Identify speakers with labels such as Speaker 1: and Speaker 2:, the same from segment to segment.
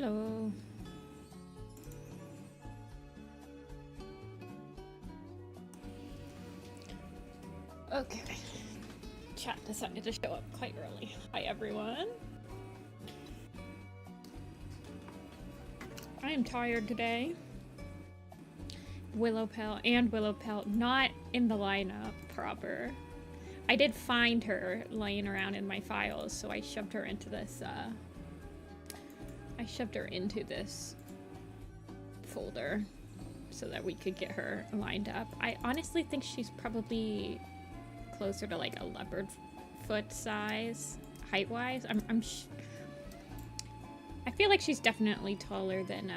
Speaker 1: Hello. Okay. Chat decided to show up quite early. Hi, everyone. I am tired today. Willow Pelt and Willow Pelt not in the lineup proper. I did find her laying around in my files, so I shoved her into this, folder so that we could get her lined up. I honestly think she's probably closer to like a leopard foot size, height-wise. I feel like she's definitely taller than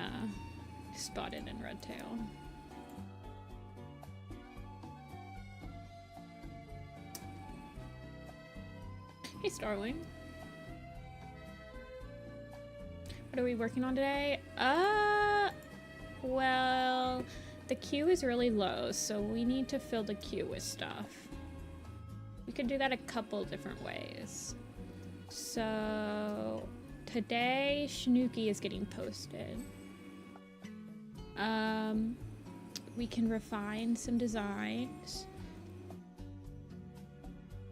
Speaker 1: Spotted and Redtail. Hey, Starling. What are we working on today? Well, the queue is really low, so we need to fill the queue with stuff. We could do that a couple different ways. So, today, Snooki is getting posted. We can refine some designs.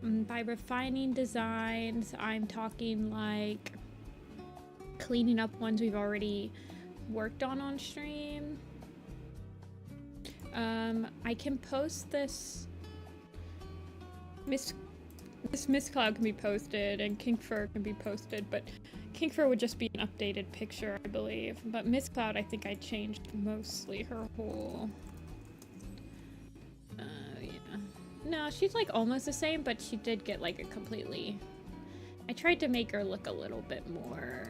Speaker 1: By refining designs, I'm talking like cleaning up ones we've already worked on stream. I can post this. Miss Cloud can be posted and King Fur can be posted, but King Fur would just be an updated picture, I believe. But Miss Cloud, I think I changed mostly her whole. Yeah. No, she's like almost the same, but she did get like a completely. I tried to make her look a little bit more.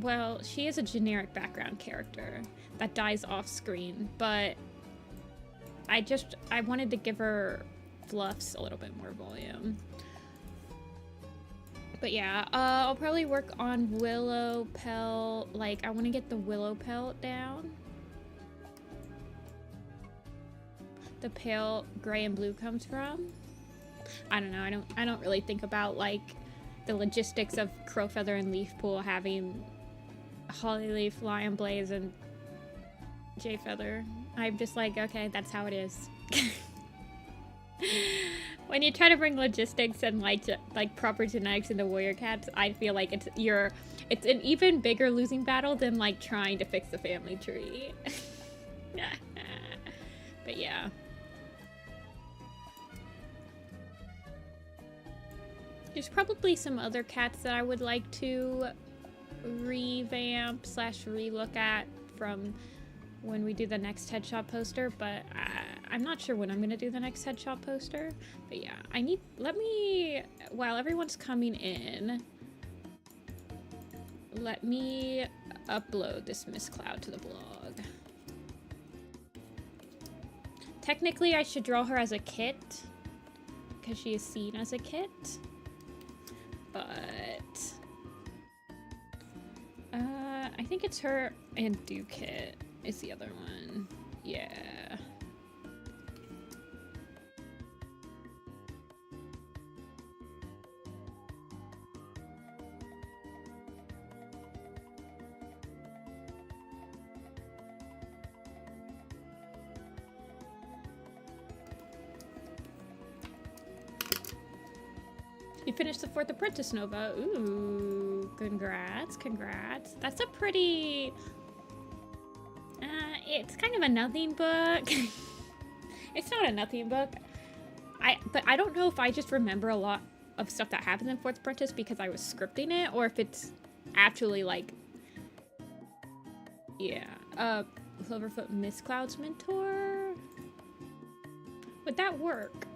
Speaker 1: Well, she is a generic background character that dies off screen, but I wanted to give her fluffs a little bit more volume. But yeah, I'll probably work on Willow Pelt. Like, I want to get the Willow Pelt down. The pale gray and blue comes from. I don't know. I don't really think about like the logistics of Crowfeather and Leafpool having Hollyleaf, Lion Blaze, and Jayfeather. I'm just like, okay, that's how it is. When you try to bring logistics and like proper genetics into warrior cats, I feel like it's an even bigger losing battle than like trying to fix the family tree. But yeah. There's probably some other cats that I would like to revamp / relook at from when we do the next headshot poster, but I'm not sure when I'm gonna do the next headshot poster. But yeah, while everyone's coming in, let me upload this Miss Cloud to the blog. Technically, I should draw her as a kit, because she is seen as a kit, but I think it's her and Dukit is the other one. Yeah. You finished the 4th Apprentice Nova. Ooh, congrats, congrats. That's a pretty... it's kind of a nothing book. It's not a nothing book. But I don't know if I just remember a lot of stuff that happened in 4th Apprentice because I was scripting it, or if it's actually like... Yeah. Cloverfoot Miss Cloud's mentor? Would that work?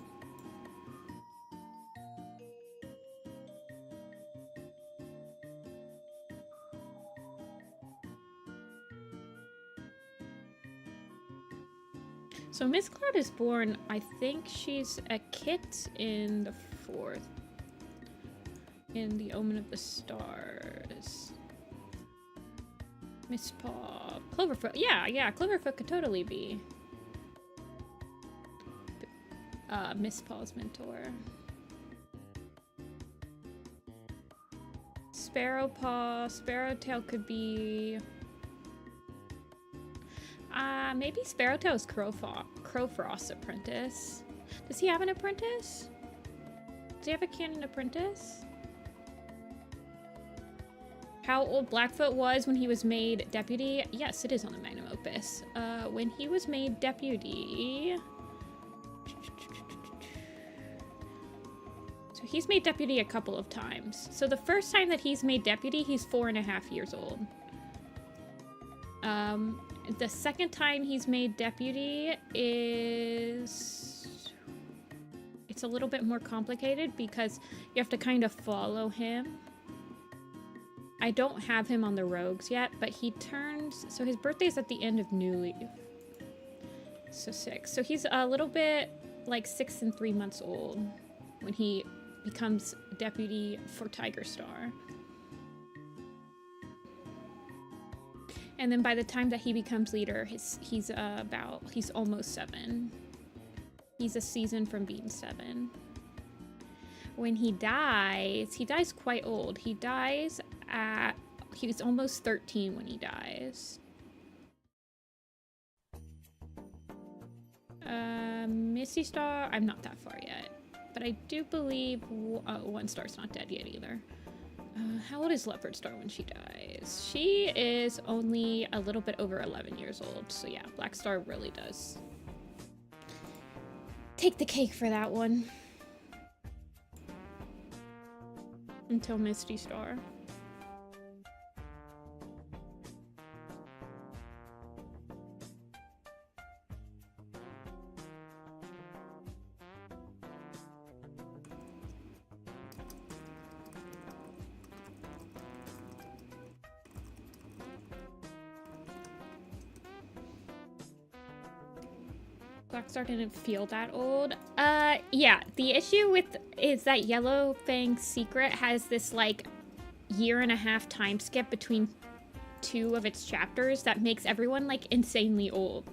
Speaker 1: So Miss Cloud is born, I think she's a kit in the 4th. In the Omen of the Stars. Miss Paw. Cloverfoot. Yeah, Cloverfoot could totally be Miss Paw's mentor. Sparrowpaw. Sparrowtail could be... maybe Sparrowtail is Crowfrost's apprentice. Does he have an apprentice? Does he have a canon apprentice? How old Blackfoot was when he was made deputy? Yes, it is on the Magnum Opus. When he was made deputy... So he's made deputy a couple of times. So the first time that he's made deputy, he's 4.5 years old. The second time he's made deputy is... It's a little bit more complicated because you have to kind of follow him. I don't have him on the rogues yet, but he turns... So his birthday's at the end of New Leaf. So 6. So he's a little bit like 6 and 3 months old when he becomes deputy for Tiger Star. And then by the time that he becomes leader, he's almost 7. He's a season from being 7. When he dies quite old. He was almost 13 when he dies. Misty Star, I'm not that far yet. But I do believe 1 star's not dead yet either. How old is Leopard Star when she dies? She is only a little bit over 11 years old. So yeah, Black Star really does take the cake for that one. Until Misty Star. Blackstar didn't feel that old. Yeah, the issue is that Yellowfang's Secret has this like 1.5-year time skip between 2 of its chapters that makes everyone like insanely old.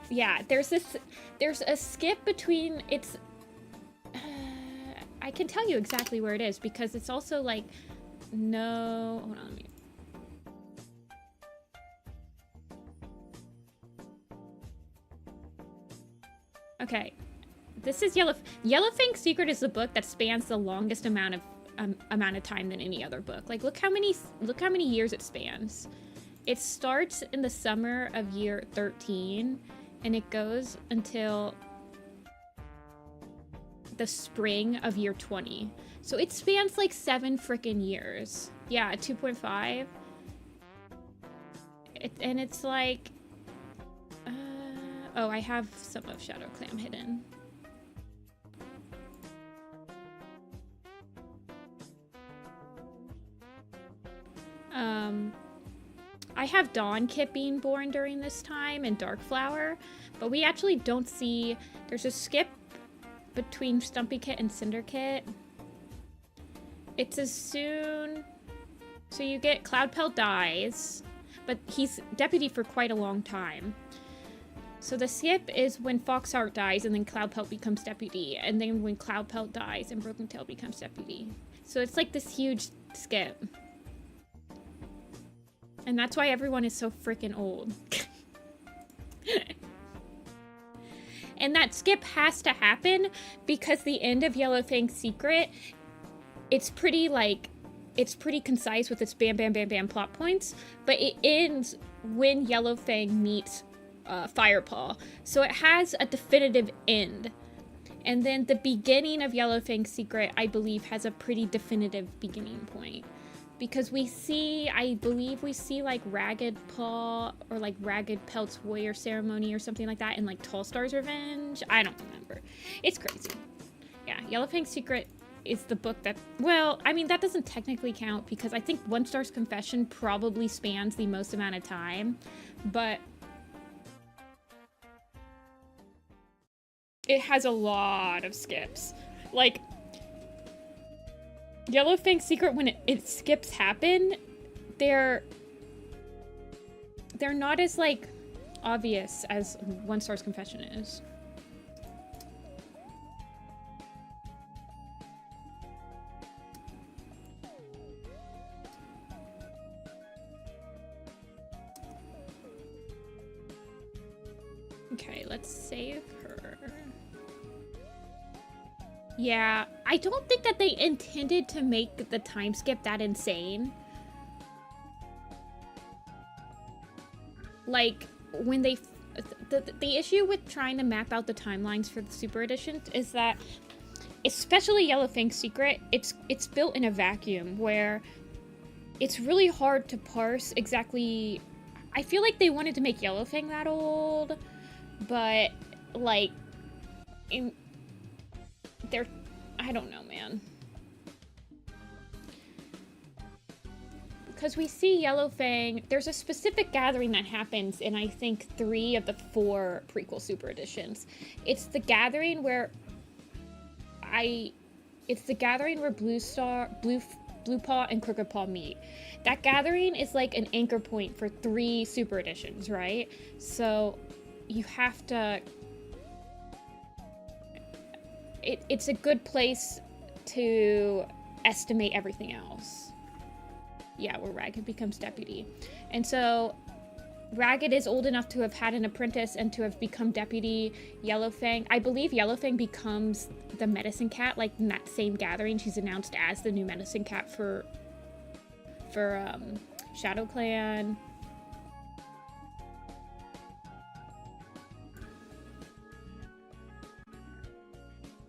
Speaker 1: Yeah, there's a skip between its I can tell you exactly where it is because it's also like no, hold on, let me. Okay, this is Yellowfang's Secret is the book that spans the longest amount of time than any other book. Like, look how many years it spans. It starts in the summer of year 13, and it goes until the spring of year 20. So it spans like 7 frickin' years. Yeah, 2.5. And it's like... oh, I have some of Shadow Clam hidden. I have Dawn Kit being born during this time and Darkflower, but we actually don't see... There's a skip between Stumpy Kit and Cinder Kit. It's as soon... So you get Cloudpelt dies, but he's deputy for quite a long time. So the skip is when Foxheart dies and then Cloudpelt becomes deputy, and then when Cloudpelt dies and Broken Tail becomes deputy. So it's like this huge skip. And that's why everyone is so freaking old. And that skip has to happen because the end of Yellowfang's Secret, it's pretty concise with its bam bam bam bam plot points, but it ends when Yellowfang meets Firepaw. So it has a definitive end. And then the beginning of Yellowfang's Secret, I believe, has a pretty definitive beginning point. Because I believe we see like Ragged Paw or like Ragged Pelt's Warrior Ceremony or something like that in like Tall Star's Revenge. I don't remember. It's crazy. Yeah, Yellowfang's Secret is the book that, well, I mean, that doesn't technically count because I think 1 Star's Confession probably spans the most amount of time, but it has a lot of skips. Like, Yellowfang's Secret, when its skips happen, they're not as, like, obvious as 1 Star's Confession is. Okay, let's save her. Yeah, I don't think that they intended to make the time skip that insane. Like, when they... The issue with trying to map out the timelines for the Super Editions is that, especially Yellowfang's Secret, it's built in a vacuum where it's really hard to parse exactly... I feel like they wanted to make Yellowfang that old, but, like, I don't know, man. Because we see Yellowfang, there's a specific gathering that happens in, I think, 3 of the 4 prequel Super Editions. It's the gathering where Blue Star, Blue Paw, and Crooked Paw meet. That gathering is like an anchor point for 3 Super Editions, right? So you have to... It's a good place to estimate everything else. Yeah, where Ragged becomes deputy. And so Ragged is old enough to have had an apprentice and to have become deputy. Yellowfang, I believe Yellowfang becomes the medicine cat, like in that same gathering. She's announced as the new medicine cat for Shadow Clan.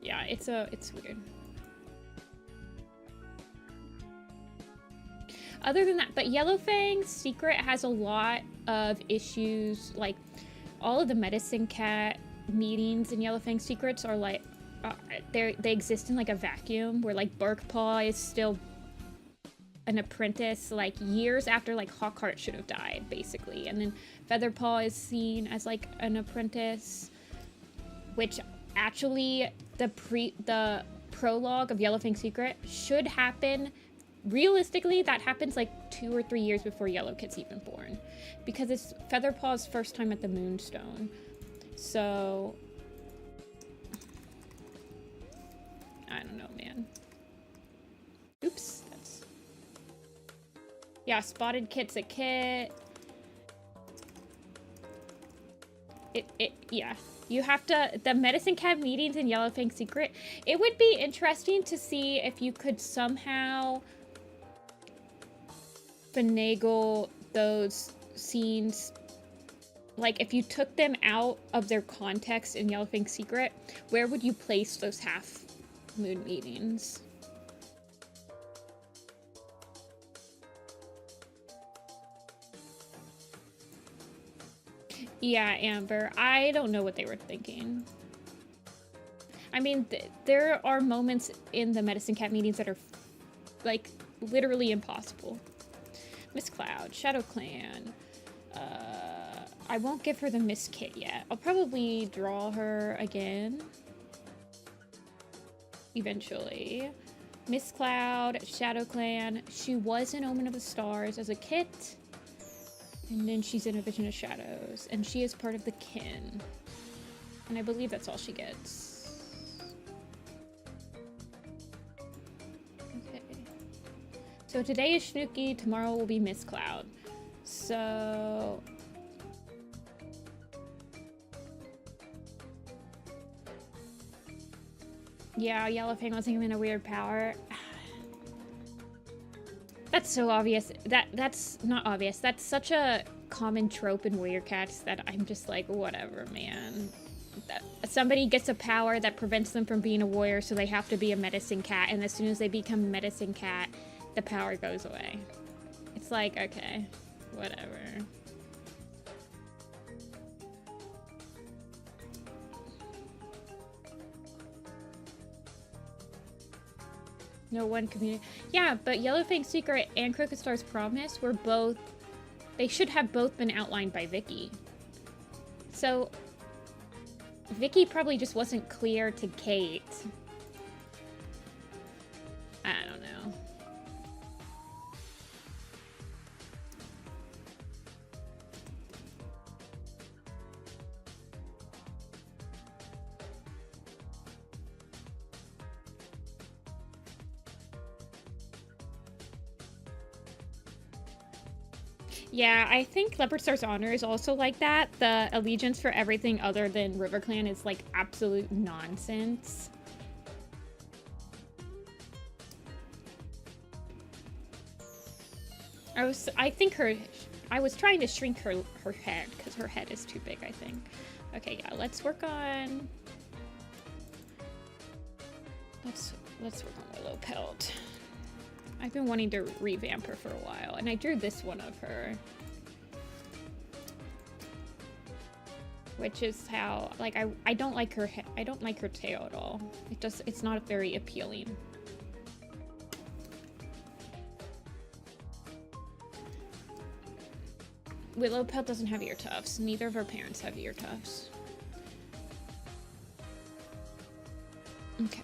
Speaker 1: Yeah, it's weird. Other than that, but Yellowfang's Secret has a lot of issues. Like, all of the medicine cat meetings in Yellowfang's Secrets are like, they exist in like a vacuum where like Barkpaw is still an apprentice like years after like Hawkheart should have died, basically. And then Featherpaw is seen as like an apprentice, which actually the prologue of Yellowfang's Secret should happen. Realistically, that happens like 2 or 3 years before Yellowkit's even born, because it's Featherpaw's first time at the Moonstone. So I don't know, man. Oops. Yeah, Spotted Kit's a kit. Yeah. You have to, the medicine cat meetings in Yellowfang's Secret, it would be interesting to see if you could somehow finagle those scenes. Like, if you took them out of their context in Yellowfang's Secret, where would you place those half-moon meetings? Yeah, Amber, I don't know what they were thinking. I mean, there are moments in the medicine cat meetings that are, like, literally impossible. Miss Cloud, Shadow Clan. I won't give her the Miss Kit yet. I'll probably draw her again. Eventually. Miss Cloud, Shadow Clan. She was in Omen of the Stars as a kit. And then she's in A Vision of Shadows. And she is part of the kin. And I believe that's all she gets. Okay. So today is Snooki, tomorrow will be Miss Cloud. So... yeah, Yellowfang was given a weird power. That's so obvious. That's not obvious. That's such a common trope in warrior cats that I'm just like, whatever, man. Somebody gets a power that prevents them from being a warrior, so they have to be a medicine cat, and as soon as they become a medicine cat, the power goes away. It's like, okay, whatever. No one community. Yeah, but Yellowfang's Secret and Crooked Star's Promise were both... they should have both been outlined by Vicky. So, Vicky probably just wasn't clear to Kate. I don't know. Yeah, I think Leopard Star's honor is also like that. The allegiance for everything other than RiverClan is like absolute nonsense. I was trying to shrink her head because her head is too big, I think. Okay, yeah, let's work on Willow Pelt. I've been wanting to revamp her for a while, and I drew this one of her. Which is how, like, I don't like her I don't like her tail at all. It's not very appealing. Willow Pelt doesn't have ear tufts. Neither of her parents have ear tufts. Okay.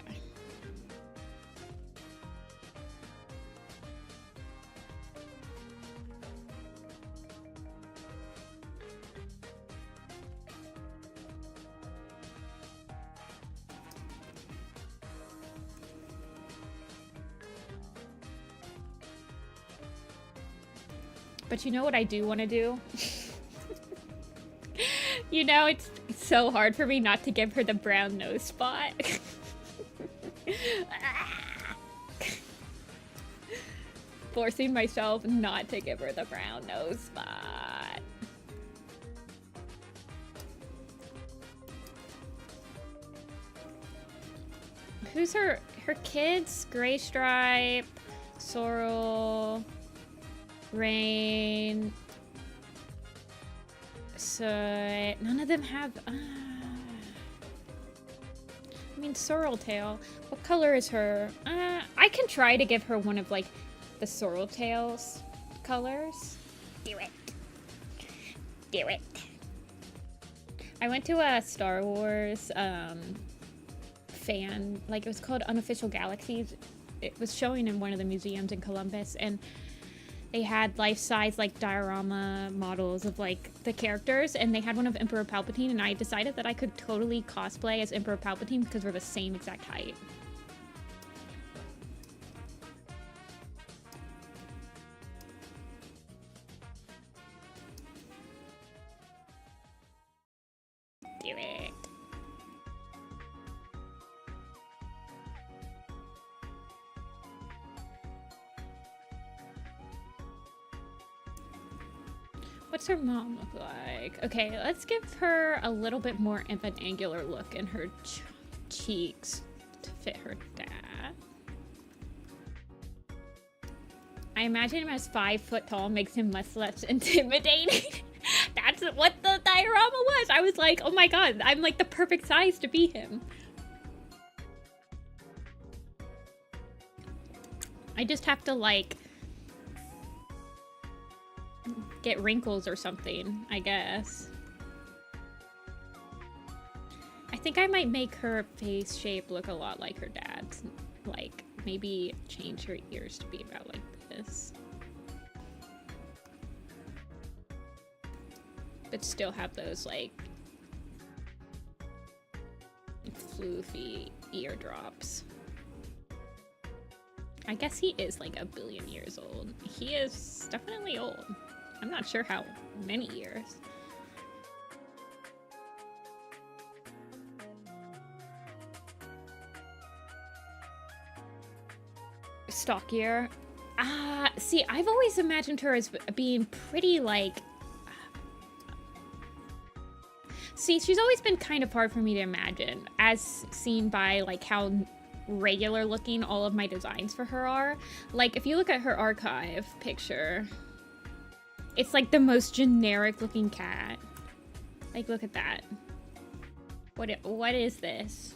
Speaker 1: But you know what I do want to do? You know, it's so hard for me not to give her the brown nose spot. Forcing myself not to give her the brown nose spot. Who's her kids? Gray Stripe, Sorrel, Rain. So none of them have. I mean, Sorrel Tail. What color is her? I can try to give her one of like the Sorrel Tail's colors. Do it. Do it. I went to a Star Wars fan, like it was called Unofficial Galaxies. It was showing in one of the museums in Columbus, and they had life-size like diorama models of like the characters, and they had one of Emperor Palpatine, and I decided that I could totally cosplay as Emperor Palpatine because we're the same exact height. Do it. What's her mom look like? Okay, let's give her a little bit more of an angular look in her cheeks to fit her dad. I imagine him as 5 foot tall makes him much less intimidating. That's what the diorama was. I was like, oh my god, I'm like the perfect size to be him. I just have to like get wrinkles or something, I guess. I think I might make her face shape look a lot like her dad's. Like, maybe change her ears to be about like this. But still have those, like, floofy eardrops. I guess he is like 1 billion years old. He is definitely old. I'm not sure how many years. Stockier. See, I've always imagined her as being pretty, like... See, she's always been kind of hard for me to imagine, as seen by, like, how regular looking all of my designs for her are. Like, if you look at her archive picture... It's like the most generic looking cat. Like, look at that. What is this?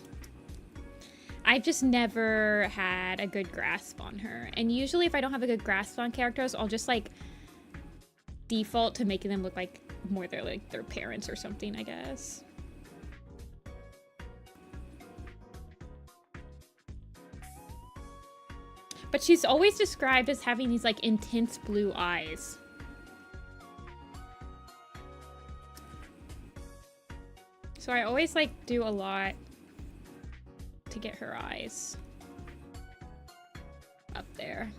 Speaker 1: I've just never had a good grasp on her. And usually if I don't have a good grasp on characters, I'll just like default to making them look like more like their parents or something, I guess. But she's always described as having these like intense blue eyes. So I always like do a lot to get her eyes up there.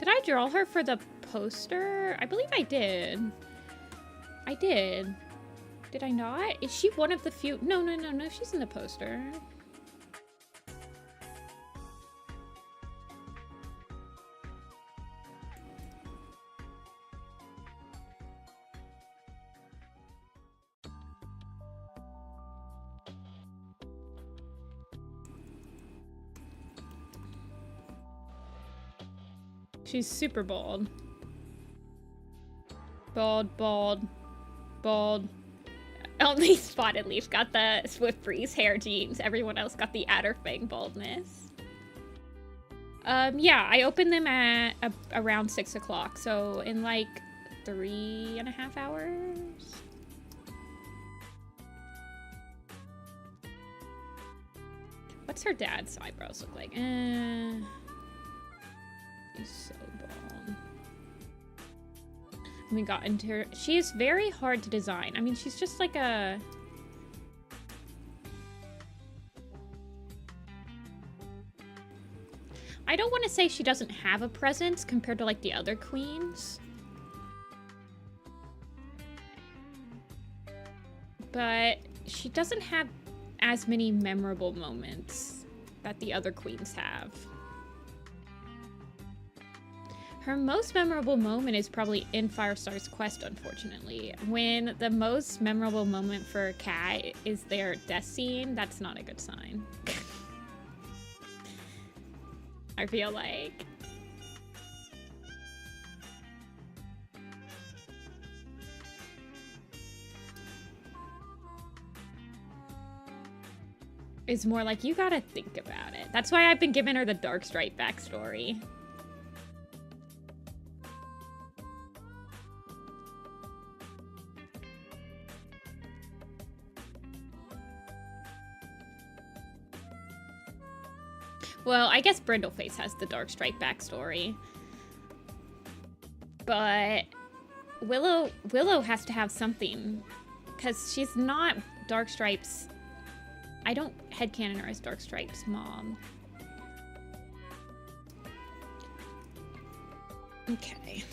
Speaker 1: Did I draw her for the poster? I believe I did. I did. Did I not? Is she one of the few? No, she's in the poster. She's super bald. Bald. Only Spotted Leaf got the Swift Breeze hair genes. Everyone else got the Adderfang baldness. Yeah, I opened them at around 6 o'clock, so in like 3.5 hours. What's her dad's eyebrows look like? He's so bald. We got into her. She is very hard to design. I mean, she's just like a... I don't want to say she doesn't have a presence compared to like the other queens. But she doesn't have as many memorable moments that the other queens have. Her most memorable moment is probably in Firestar's Quest, unfortunately. When the most memorable moment for a cat is their death scene, that's not a good sign. I feel like. It's more like, you gotta think about it. That's why I've been giving her the Dark Stripe backstory. Well, I guess Brindleface has the Dark Stripe backstory. But Willow has to have something. Because she's not Darkstripe's... I don't headcanon her as Darkstripe's mom. Okay.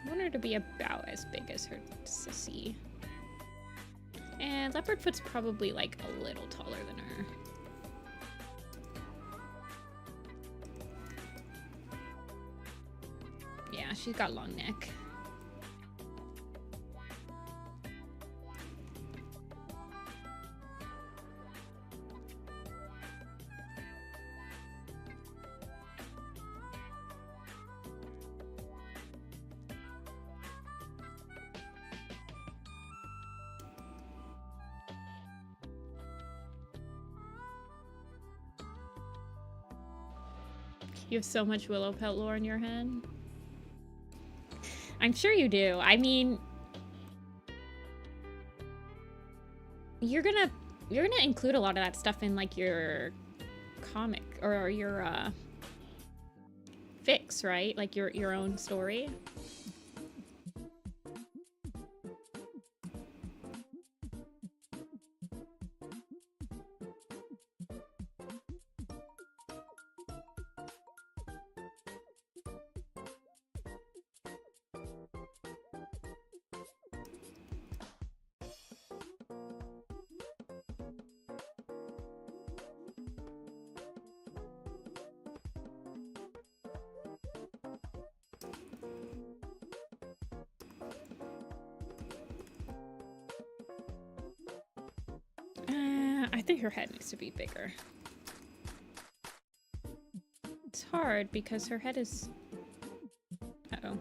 Speaker 1: I want her to be about as big as her sissy. And Leopardfoot's probably like a little taller than her. Yeah, she's got long neck. You have so much Willow Pelt lore in your head. I'm sure you do. I mean, you're gonna include a lot of that stuff in like your comic or your fix, right? Like your own story. I think her head needs to be bigger. It's hard because her head is... Uh-oh.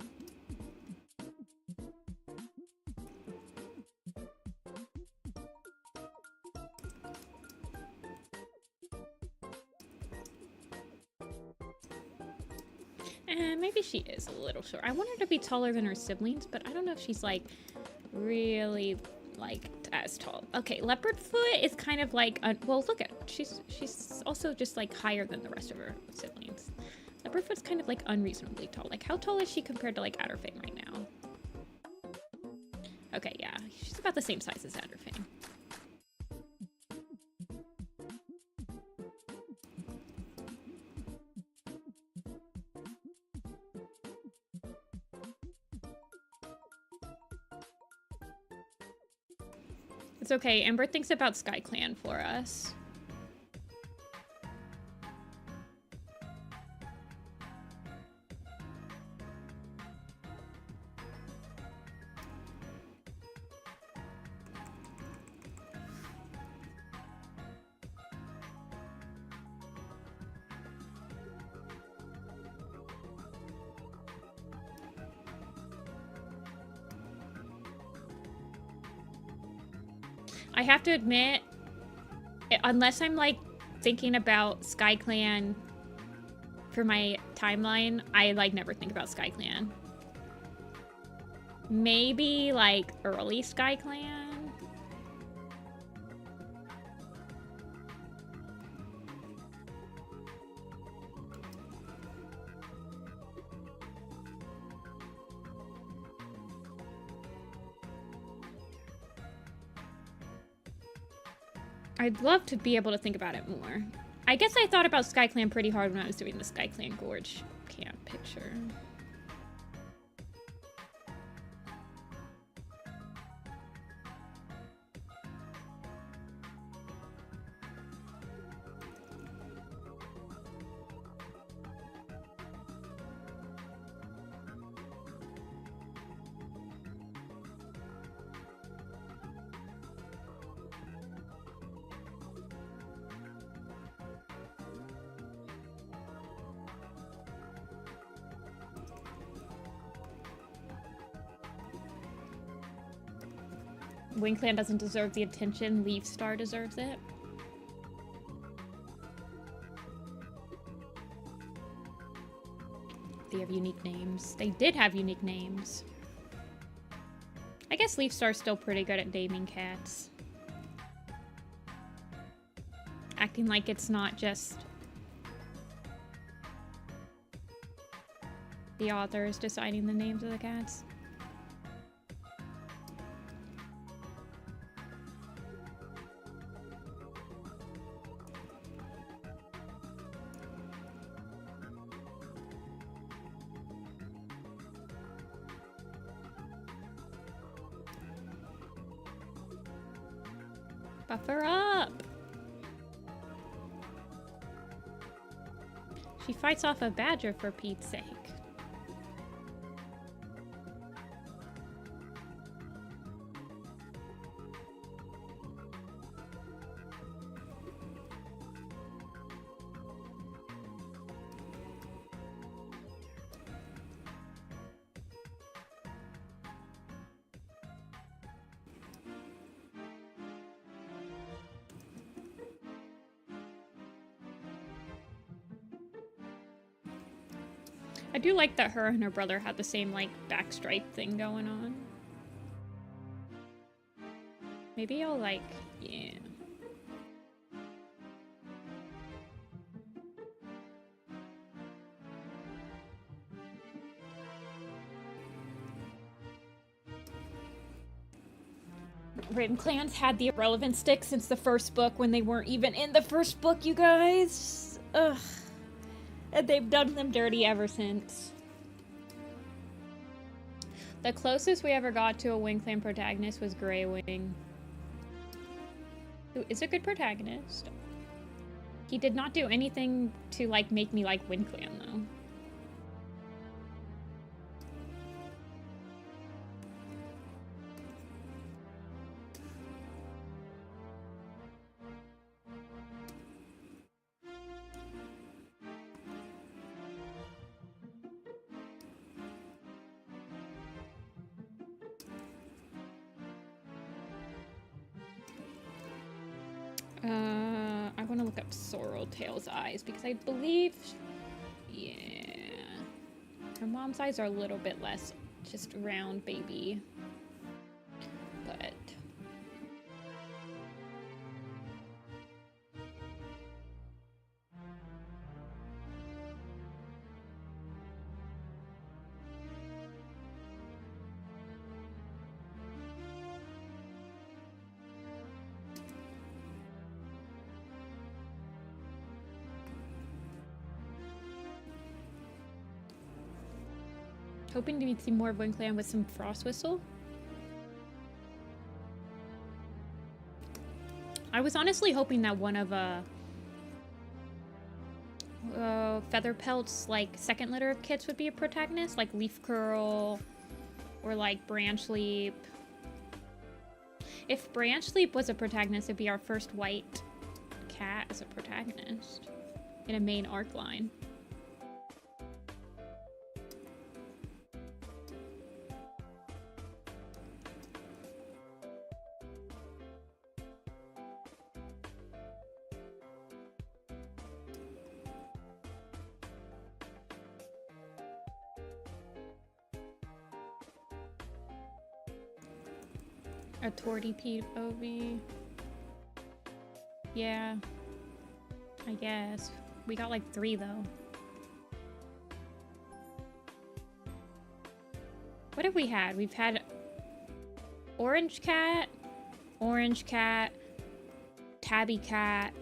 Speaker 1: Maybe she is a little short. I want her to be taller than her siblings, but I don't know if she's like really like as tall. Okay, Leopardfoot is kind of like well, look at her. She's also just like higher than the rest of her siblings. Leopardfoot's kind of like unreasonably tall. Like, how tall is she compared to like Adderfang right now? Okay, yeah, she's about the same size as Adderfang. It's okay. Amber thinks about Sky Clan for us. I have to admit, unless I'm like thinking about Sky Clan for my timeline, I like never think about Sky Clan. Maybe like early Sky Clan. I'd love to be able to think about it more. I guess I thought about Sky Clan pretty hard when I was doing the Sky Clan Gorge camp picture. Wing Clan doesn't deserve the attention. Leaf Star deserves it. They have unique names. They did have unique names. I guess Leaf Star's still pretty good at naming cats. Acting like it's not just the authors deciding the names of the cats. Buffer up! She fights off a badger for Pete's sake. I do like that her and her brother had the same, like, back stripe thing going on. Maybe I'll, like, yeah. Raven Clans had the irrelevant stick since the first book when they weren't even in the first book, you guys. Ugh. And they've done them dirty ever since. The closest we ever got to a Wing Clan protagonist was Grey Wing, who is a good protagonist. He did not do anything to, like, make me like Wing Clan, though. I want to look up Sorreltail's eyes because I believe, yeah, her mom's eyes are a little bit less just round baby, but hoping to see more of Wing Clan with some Frost Whistle. I was honestly hoping that one of Feather Pelt's like second litter of kits would be a protagonist, like Leaf Curl or like Branch Leap. If Branch Leap was a protagonist, it'd be our first white cat as a protagonist in a main arc line. A Torty POV. Yeah. I guess. We got like 3 though. What have we had? We've had Orange Cat, Tabby Cat,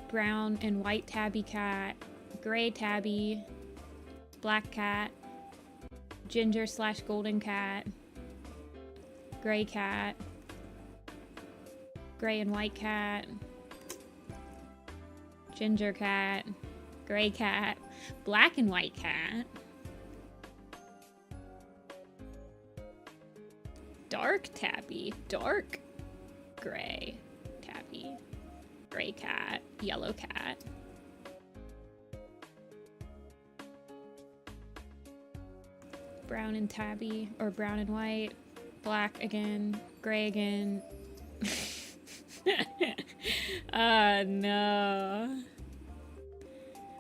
Speaker 1: Brown and White Tabby Cat, Gray Tabby, Black Cat, Ginger/Golden Cat, Gray Cat, Gray and White Cat, Ginger Cat, Gray Cat, Black and White Cat, Dark Tabby, Dark Gray Tabby, Gray Cat, Yellow Cat, Brown and Tabby, or Brown and White, Black again, Gray again. No.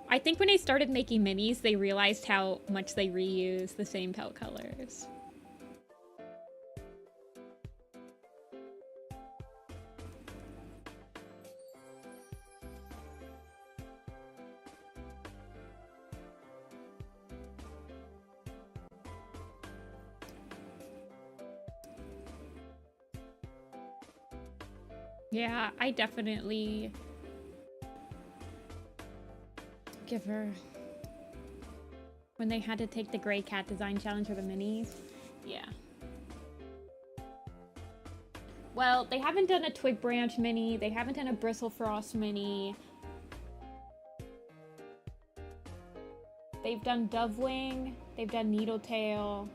Speaker 1: I think when they started making minis, they realized how much they reuse the same pelt colors. Yeah, I definitely give her when they had to take the Gray Cat design challenge for the minis. Yeah. Well, they haven't done a Twig Branch mini. They haven't done a Bristle Frost mini. They've done Dovewing. They've done Needletail.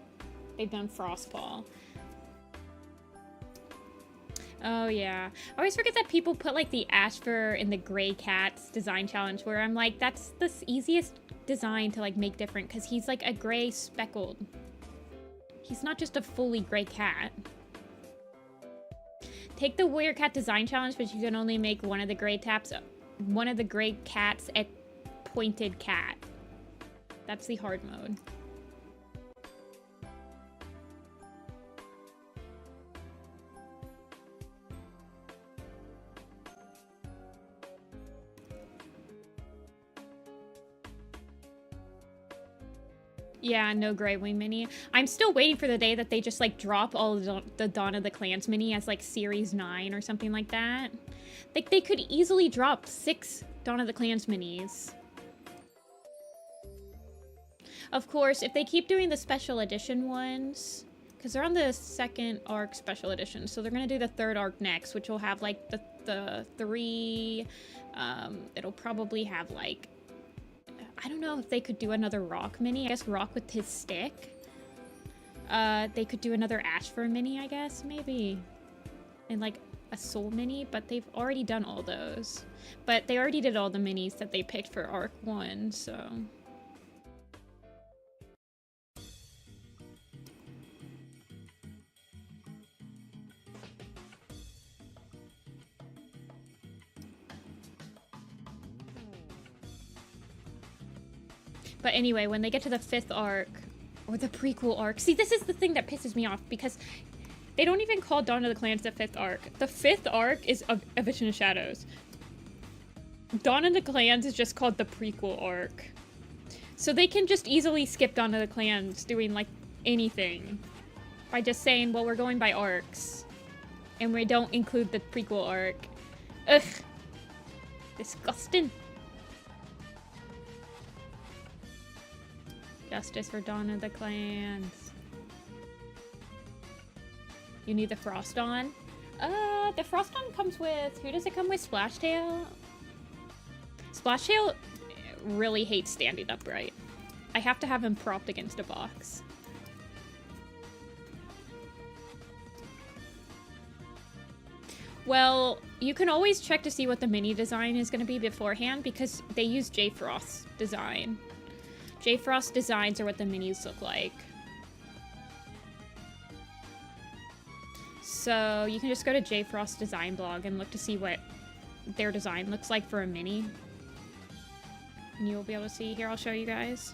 Speaker 1: They've done Frostpaw. Oh yeah. I always forget that people put like the Ash Fur in the Gray Cat's design challenge, where I'm like, that's the easiest design to like make different, because he's like a gray speckled. He's not just a fully gray cat. Take the Warrior Cat design challenge, but you can only make one of the gray cats a pointed cat. That's the hard mode. Yeah, no Grey Wing mini. I'm still waiting for the day that they just like drop all of the Dawn of the Clans mini as like Series 9 or something like that. Like they could easily drop 6 Dawn of the Clans minis. Of course, if they keep doing the special edition ones, because they're on the 2nd arc special edition, so they're gonna do the 3rd arc next, which will have like the 3, it'll probably have like, I don't know if they could do another Rock mini. I guess Rock with his stick. They could do another Ash Fur mini, I guess, maybe. And like a Soul mini, but they've already done all those. But they already did all the minis that they picked for Arc 1, so... But anyway, when they get to the 5th arc, or the prequel arc... See, this is the thing that pisses me off, because they don't even call Dawn of the Clans the 5th arc. The 5th arc is A Vision of Shadows. Dawn of the Clans is just called the prequel arc. So they can just easily skip Dawn of the Clans doing, like, anything. By just saying, well, we're going by arcs. And we don't include the prequel arc. Ugh. Disgusting. Justice for Dawn of the Clans. You need the Frost on? The Froston comes with, who does it come with? Splashtail? Splashtail really hates standing upright. I have to have him propped against a box. Well, you can always check to see what the mini design is going to be beforehand because they use J Frost's design. J Frost designs are what the minis look like. So you can just go to J Frost design blog and look to see what their design looks like for a mini. And you'll be able to see. Here, I'll show you guys.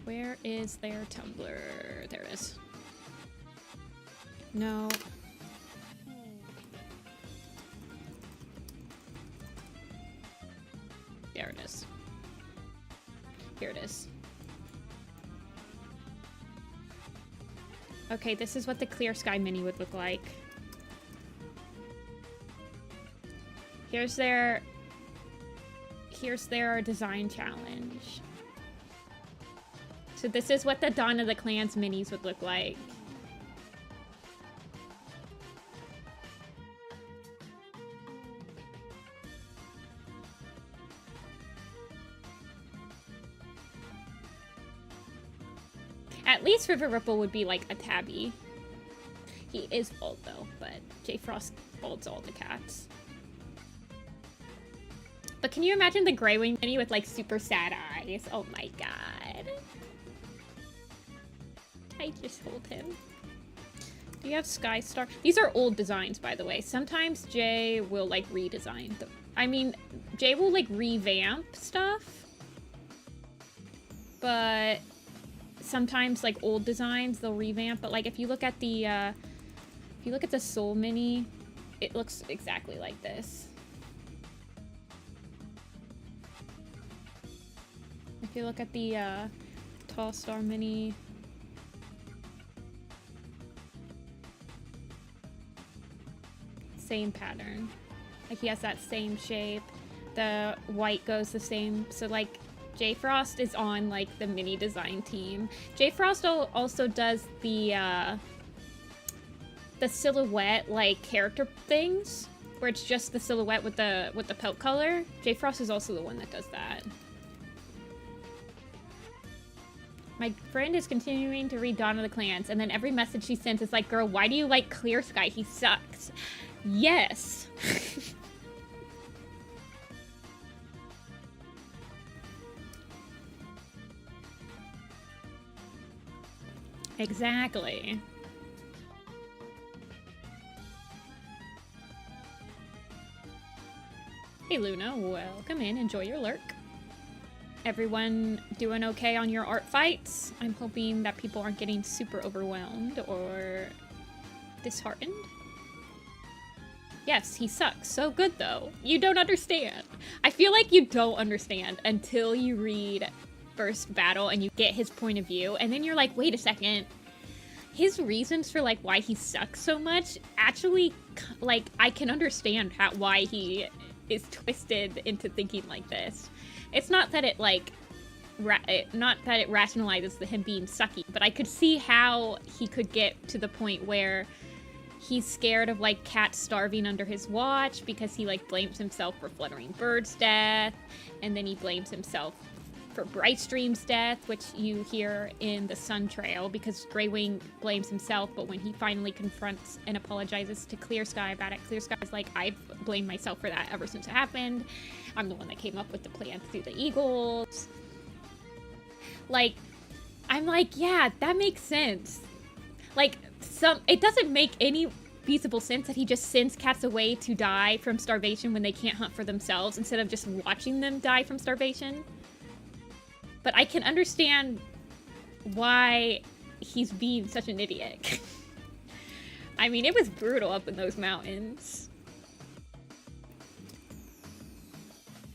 Speaker 1: Where is their Tumblr? There it is. No. There it is. Here it is. Okay, this is what the Clear Sky Mini would look like. Here's their design challenge. So this is what the Dawn of the Clans minis would look like. At least River Ripple would be like a tabby. He is bald though, but J Frost balds all the cats. But can you imagine the Grey Wing mini with like super sad eyes? Oh my god. I just hold him. Do you have Sky Star? These are old designs, by the way. Sometimes Jay will like redesign them. I mean, Jay will like revamp stuff. But sometimes like old designs they'll revamp. But like if you look at the Soul Mini, it looks exactly like this. If you look at the Tall Star Mini, same pattern. Like he has that same shape. The white goes the same. So like J Frost is on like the mini design team. J Frost also does the silhouette like character things, where it's just the silhouette with the pelt color. J Frost is also the one that does that. My friend is continuing to read Dawn of the Clans, and then every message she sends is like, girl, why do you like Clear Sky? He sucks. Yes. Exactly. Hey Luna, welcome in. Enjoy your lurk. Everyone doing okay on your art fights? I'm hoping that people aren't getting super overwhelmed or disheartened. Yes, he sucks. So good, though. You don't understand. I feel like you don't understand until you read First Battle and you get his point of view, and then you're like, wait a second. His reasons for, like, why he sucks so much, actually, like, I can understand why he is twisted into thinking like this. It's not that it, like, not that it rationalizes him being sucky, but I could see how he could get to the point where he's scared of, like, cats starving under his watch because he, like, blames himself for Fluttering Bird's death, and then he blames himself for Brightstream's death, which you hear in the Sun Trail, because Greywing blames himself, but when he finally confronts and apologizes to Clear Sky about it, Clear Sky's like, I've blamed myself for that ever since it happened. I'm the one that came up with the plan to do the Eagles. Like, I'm like, yeah, that makes sense. Like, it doesn't make any feasible sense that he just sends cats away to die from starvation when they can't hunt for themselves instead of just watching them die from starvation. But I can understand why he's being such an idiot. I mean, it was brutal up in those mountains.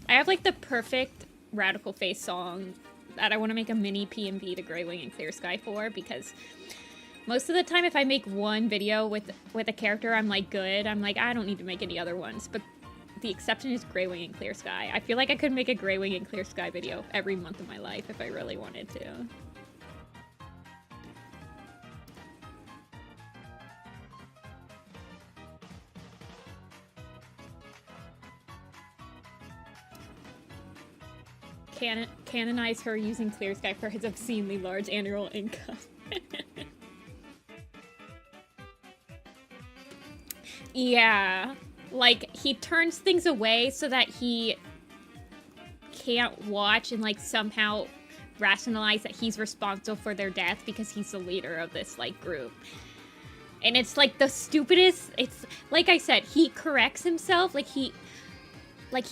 Speaker 1: I have, like, the perfect Radical Face song that I want to make a mini PMV to Greywing and Clear Sky for, because most of the time if I make one video with a character, I'm, like, good. I'm like, I don't need to make any other ones. But the exception is Greywing and Clear Sky. I feel like I could make a Greywing and Clear Sky video every month of my life if I really wanted to. canonize her using Clear Sky for his obscenely large annual income. Yeah. Like, he turns things away so that he can't watch and, like, somehow rationalize that he's responsible for their death because he's the leader of this, like, group. And it's, like, the stupidest... It's, like I said, he corrects himself. Like, he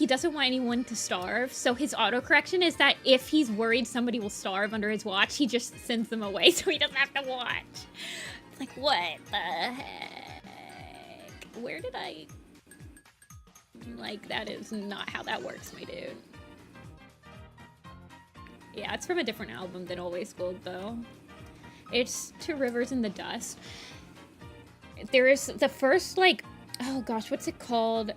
Speaker 1: doesn't want anyone to starve. So his autocorrection is that if he's worried somebody will starve under his watch, he just sends them away so he doesn't have to watch. It's like, what the heck? Where did I... Like, that is not how that works, my dude. Yeah, it's from a different album than Always Gold, though. It's Two Rivers in the Dust. There is the first, like... Oh, gosh, what's it called?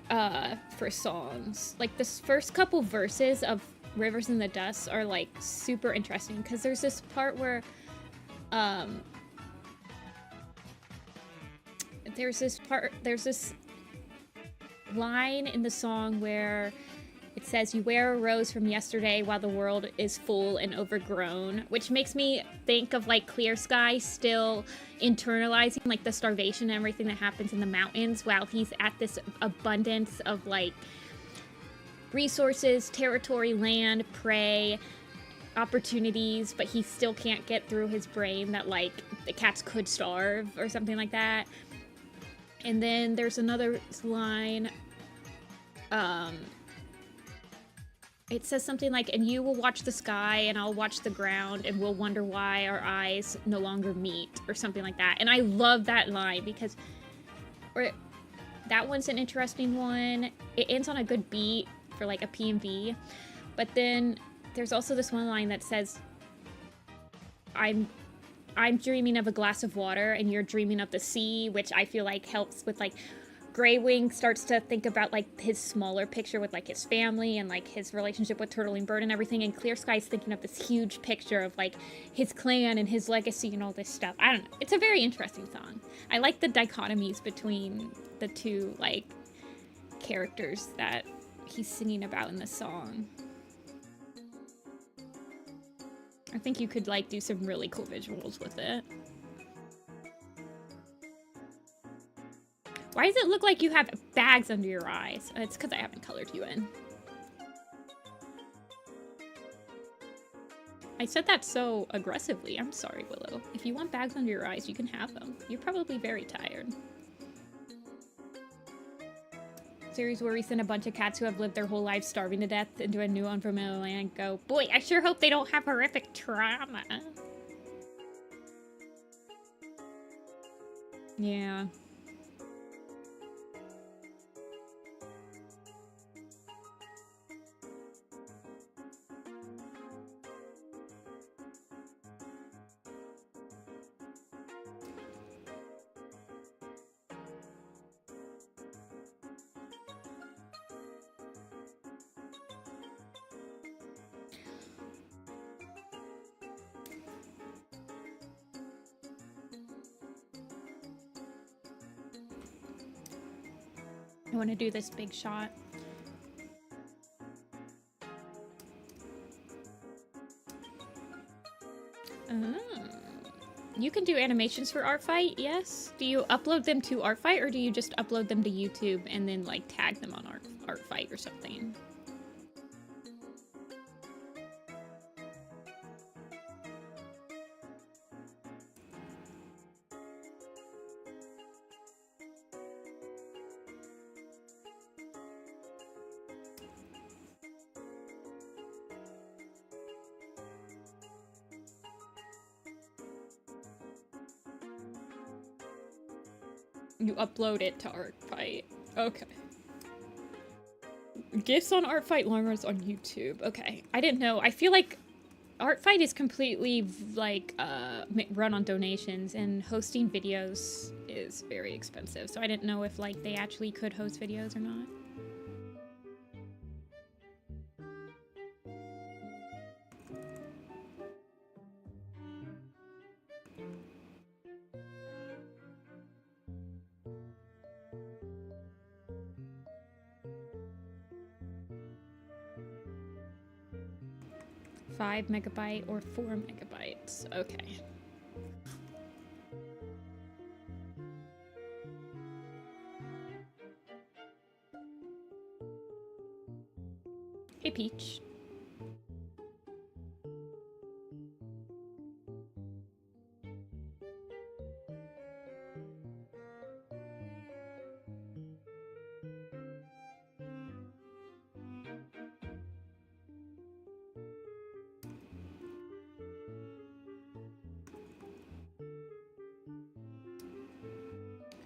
Speaker 1: For songs. Like, the first couple verses of Rivers in the Dust are, like, super interesting. Because there's this part where... There's this line in the song where it says, "You wear a rose from yesterday while the world is full and overgrown," which makes me think of, like, Clear Sky still internalizing, like, the starvation and everything that happens in the mountains while he's at this abundance of, like, resources, territory, land, prey, opportunities, but he still can't get through his brain that, like, the cats could starve or something like that. And then there's another line, it says something like, "And you will watch the sky and I'll watch the ground and we'll wonder why our eyes no longer meet," or something like that. And I love that line because, that one's an interesting one. It ends on a good beat for, like, a PMV. But then there's also this one line that says, I'm dreaming of a glass of water and you're dreaming of the sea," which I feel like helps with, like, Greywing starts to think about, like, his smaller picture with, like, his family and, like, his relationship with Turtling Bird and everything, and Clear Sky's thinking of this huge picture of, like, his clan and his legacy and all this stuff. I don't know. It's a very interesting song. I like the dichotomies between the two, like, characters that he's singing about in this song. I think you could, like, do some really cool visuals with it. Why does it look like you have bags under your eyes? It's because I haven't colored you in. I said that so aggressively. I'm sorry, Willow. If you want bags under your eyes, you can have them. You're probably very tired. Series where we send a bunch of cats who have lived their whole lives starving to death into a new unfamiliar land and go, boy, I sure hope they don't have horrific trauma. Yeah. I want to do this big shot. You can do animations for Artfight, yes? Do you upload them to Artfight, or do you just upload them to YouTube and then, like, tag them on Artfight or something? You upload it to Artfight. Okay. GIFs on Artfight, long runs on YouTube. Okay. I didn't know. I feel like Artfight is completely, like, run on donations, and hosting videos is very expensive. So I didn't know if, like, they actually could host videos or not. 5 megabyte or 4 megabytes. Okay. Hey, Peach.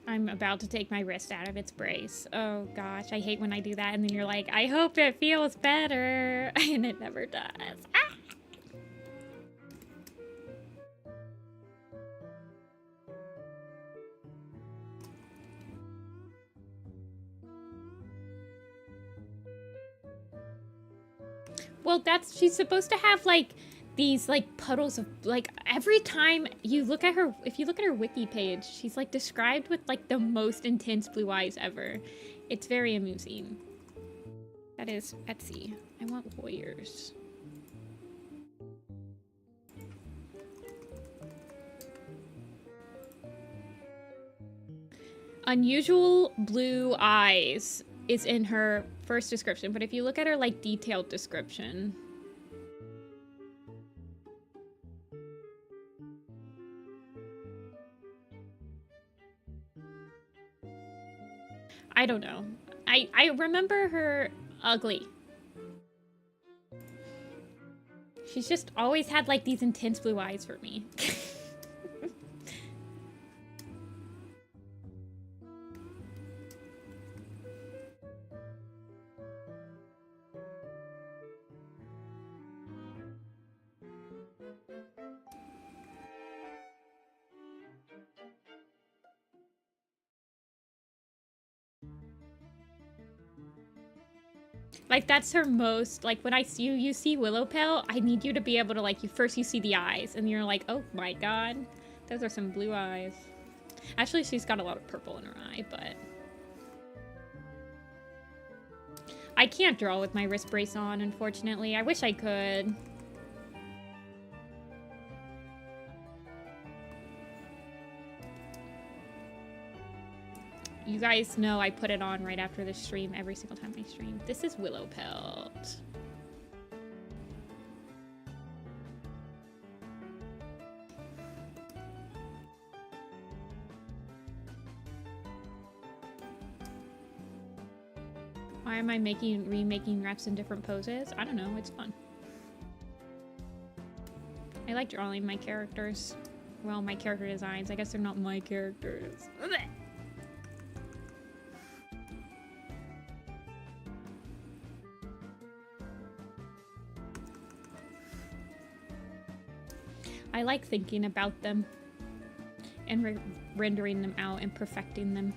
Speaker 1: I'm about to take my wrist out of its brace. Oh gosh, I hate when I do that and then you're like, I hope it feels better. And it never does. Ah! Well, she's supposed to have like these like puddles of like every time you look at her, if you look at her wiki page, she's like described with like the most intense blue eyes ever. It's very amusing. That is Etsy. I want warriors. Unusual blue eyes is in her first description, but if you look at her like detailed description, I don't know. I remember her ugly. She's just always had like these intense blue eyes for me. Like, that's her most, like, when I see you see Willow Pelt, I need you to be able to, like, you see the eyes, and you're like, oh my god, those are some blue eyes. Actually, she's got a lot of purple in her eye, but... I can't draw with my wrist brace on, unfortunately. I wish I could. You guys know I put it on right after the stream every single time I stream. This is Willow Pelt. Why am I remaking wraps in different poses? I don't know, it's fun. I like drawing my characters. Well, my character designs. I guess they're not my characters. I like thinking about them and rendering them out and perfecting them.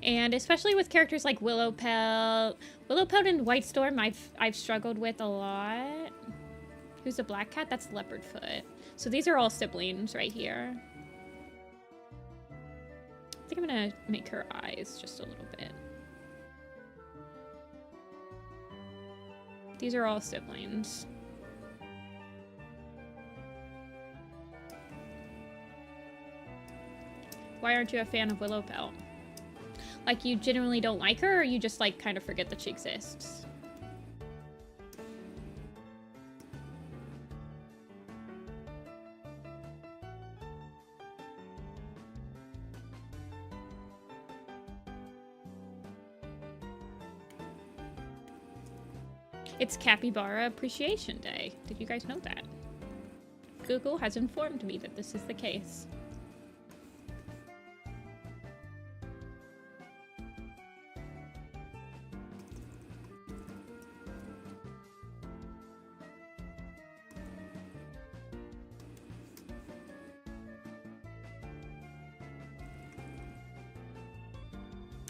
Speaker 1: And especially with characters like Willow Pelt and White Storm, I've struggled with a lot. Who's the black cat? That's Leopardfoot. So these are all siblings right here. I think I'm gonna make her eyes just a little bit. These are all siblings. Why aren't you a fan of Willow Pelt? Like, you genuinely don't like her, or you just, like, kind of forget that she exists? It's Capybara Appreciation Day. Did you guys know that? Google has informed me that this is the case.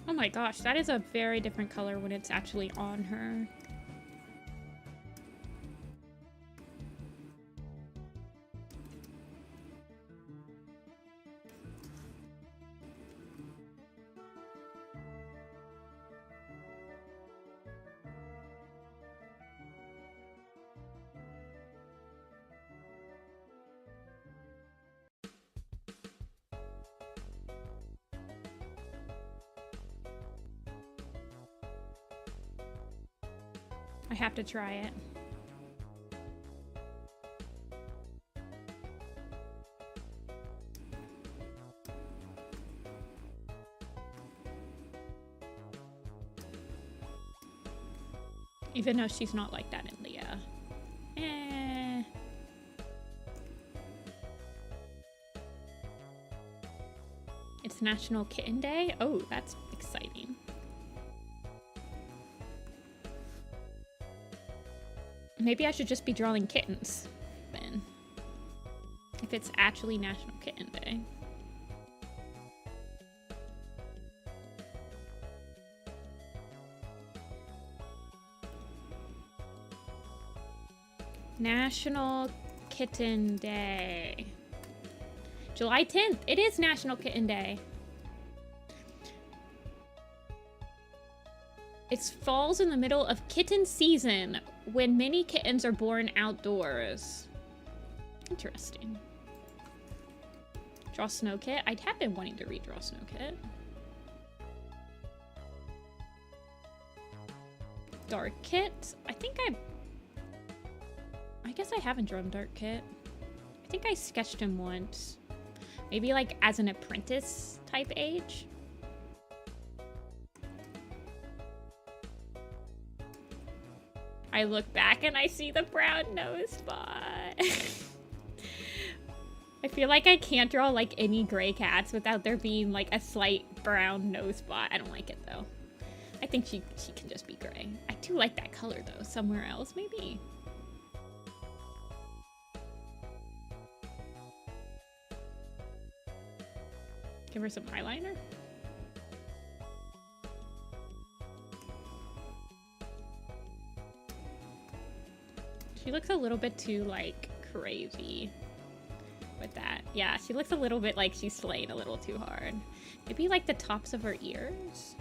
Speaker 1: Oh my gosh, that is a very different color when it's actually on her. I have to try it. Even though she's not like that in the, It's National Kitten Day? Oh, that's exciting. Maybe I should just be drawing kittens, then. If it's actually National Kitten Day. National Kitten Day. July 10th. It is National Kitten Day. It falls in the middle of kitten season when many kittens are born outdoors. Interesting. Draw Snow Kit. I have been wanting to redraw Snow Kit. Dark Kit. I guess I haven't drawn Dark Kit. I think I sketched him once. Maybe like as an apprentice type age. I look back and I see the brown nose spot. I feel like I can't draw like any gray cats without there being like a slight brown nose spot. I don't like it though. I think she can just be gray. I do like that color though. Somewhere else maybe. Give her some eyeliner. She looks a little bit too, like, crazy with that. Yeah, she looks a little bit like she's slaying a little too hard. Maybe, like, the tops of her ears?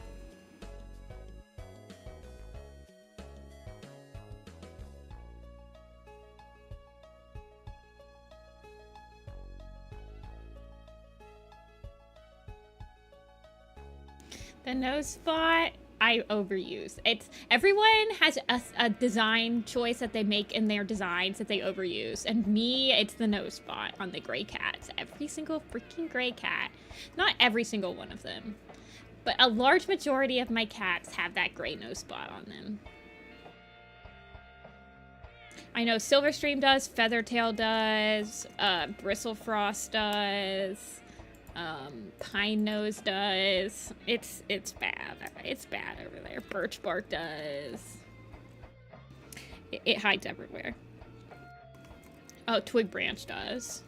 Speaker 1: The nose spot, I overuse. Everyone has a design choice that they make in their designs that they overuse. And me, it's the nose spot on the gray cats. Every single freaking gray cat. Not every single one of them. But a large majority of my cats have that gray nose spot on them. I know Silverstream does, Feathertail does, Bristlefrost does. Pine Nose does. It's bad. It's bad over there. Birch Bark does. It hides everywhere. Oh, Twig Branch does.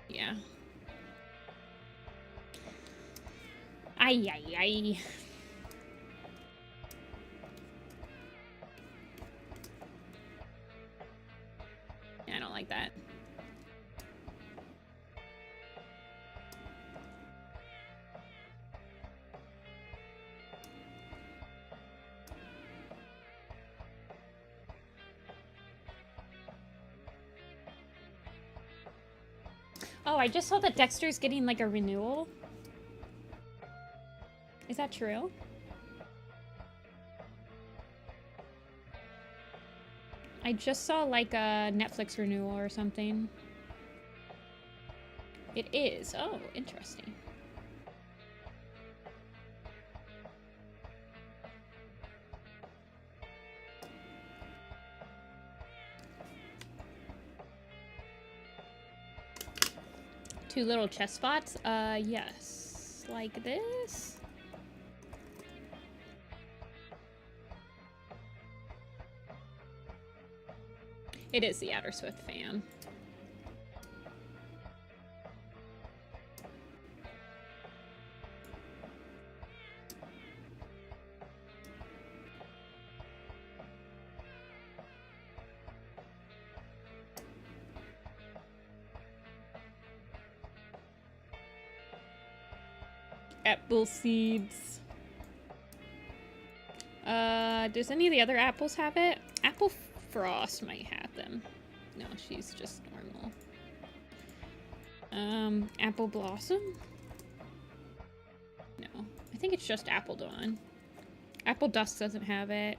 Speaker 1: Yeah. Ay, ay, ay. Yeah, I don't like that. Oh, I just saw that Dexter's getting like a renewal. Is that true? I just saw like a Netflix renewal or something. It is. Oh, interesting. Two little chest spots? Yes. Like this? It is the Outer Swift fan. Apple seeds. Does any of the other apples have it? Apple Frost might have them. No, she's just normal. Apple Blossom? No, I think it's just Apple Dawn. Apple Dusk doesn't have it.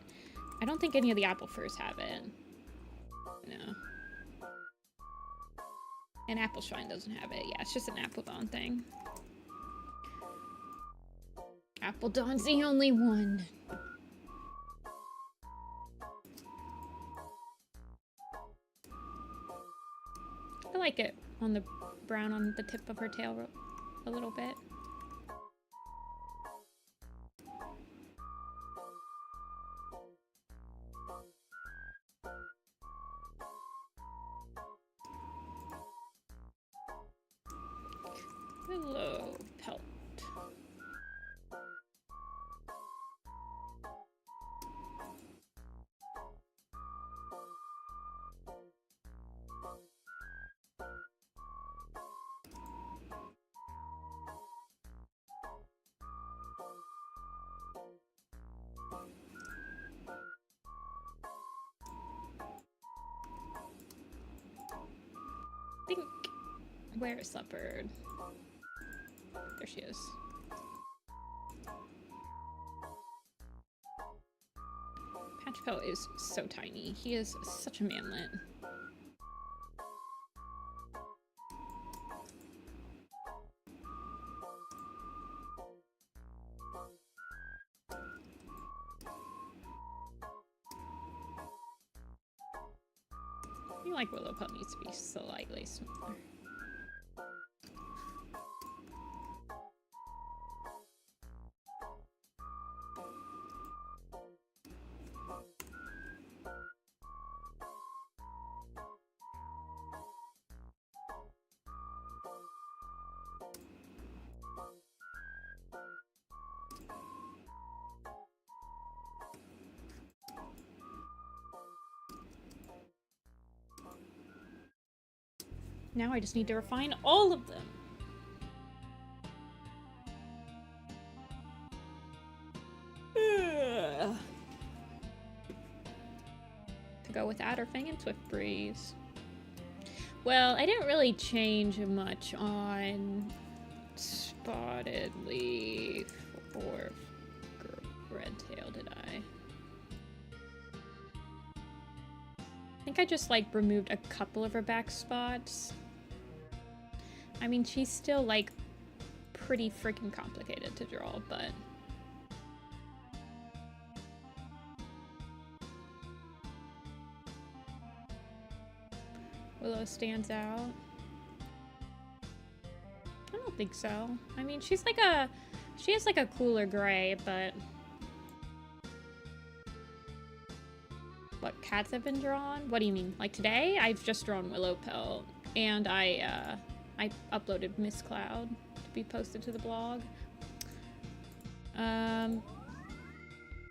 Speaker 1: I don't think any of the apple furs have it. No. And Apple Shrine doesn't have it. Yeah, it's just an Appledon thing. Appledon's the only one. I like it on the brown on the tip of her tail a little bit. Willow Pelt. Think. Where is that bird? There she is. Patchpelt is so tiny. He is such a manlet. I feel like Willow Pelt needs to be slightly smaller. Now I just need to refine all of them. Ugh. To go with Adderfang and Swift Breeze. Well, I didn't really change much on Spotted Leaf or Redtail, did I? I think I just like removed a couple of her back spots. I mean, she's still like pretty freaking complicated to draw, but Willow stands out. I don't think so. I mean, she has like a cooler gray, but what cats have been drawn? What do you mean? Like today? I've just drawn Willow Pelt, and I uploaded Miss Cloud to be posted to the blog.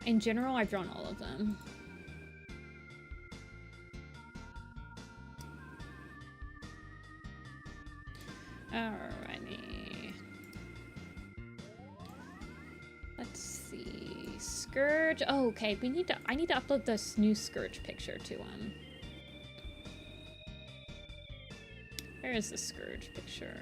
Speaker 1: In general, I've drawn all of them. Alrighty. Let's see. Scourge. Oh, okay. I need to upload this new Scourge picture to him. Where is the Scourge picture?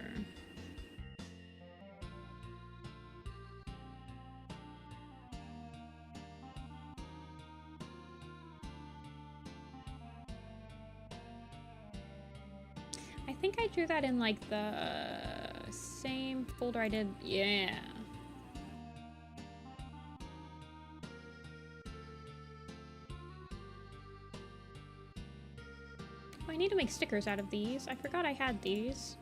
Speaker 1: I think I drew that in like the same folder I did. Yeah. I need to make stickers out of these. I forgot I had these.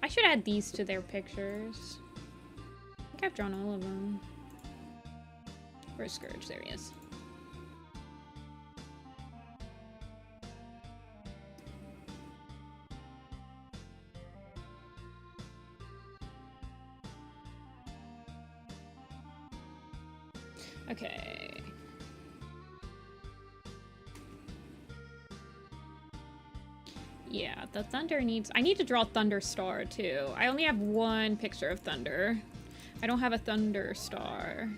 Speaker 1: I should add these to their pictures. I think I've drawn all of them. Where's Scourge? There he is. Okay. Yeah, the thunder needs... I need to draw Thunder Star, too. I only have one picture of Thunder. I don't have a Thunder Star.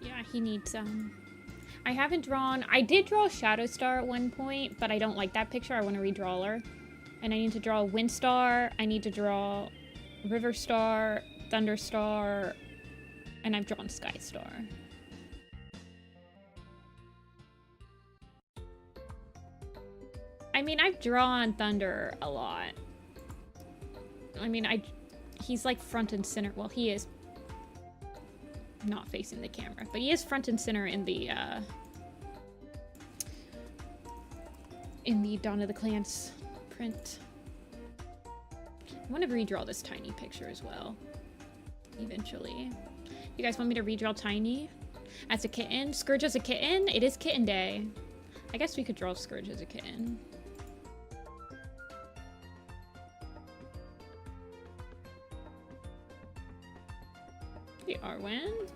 Speaker 1: Yeah, he needs, I haven't drawn... I did draw Shadow Star at one point, but I don't like that picture. I want to redraw her. And I need to draw Wind Star. I need to draw River Star, Thunder Star, and I've drawn Sky Star. I mean, I've drawn Thunder a lot. I mean, he's like front and center. Well, he is not facing the camera, but he is front and center in the Dawn of the Clans print. I want to redraw this Tiny picture as well, eventually. You guys want me to redraw Tiny as a kitten? Scourge as a kitten? It is Kitten Day. I guess we could draw Scourge as a kitten. Hey, Arwen.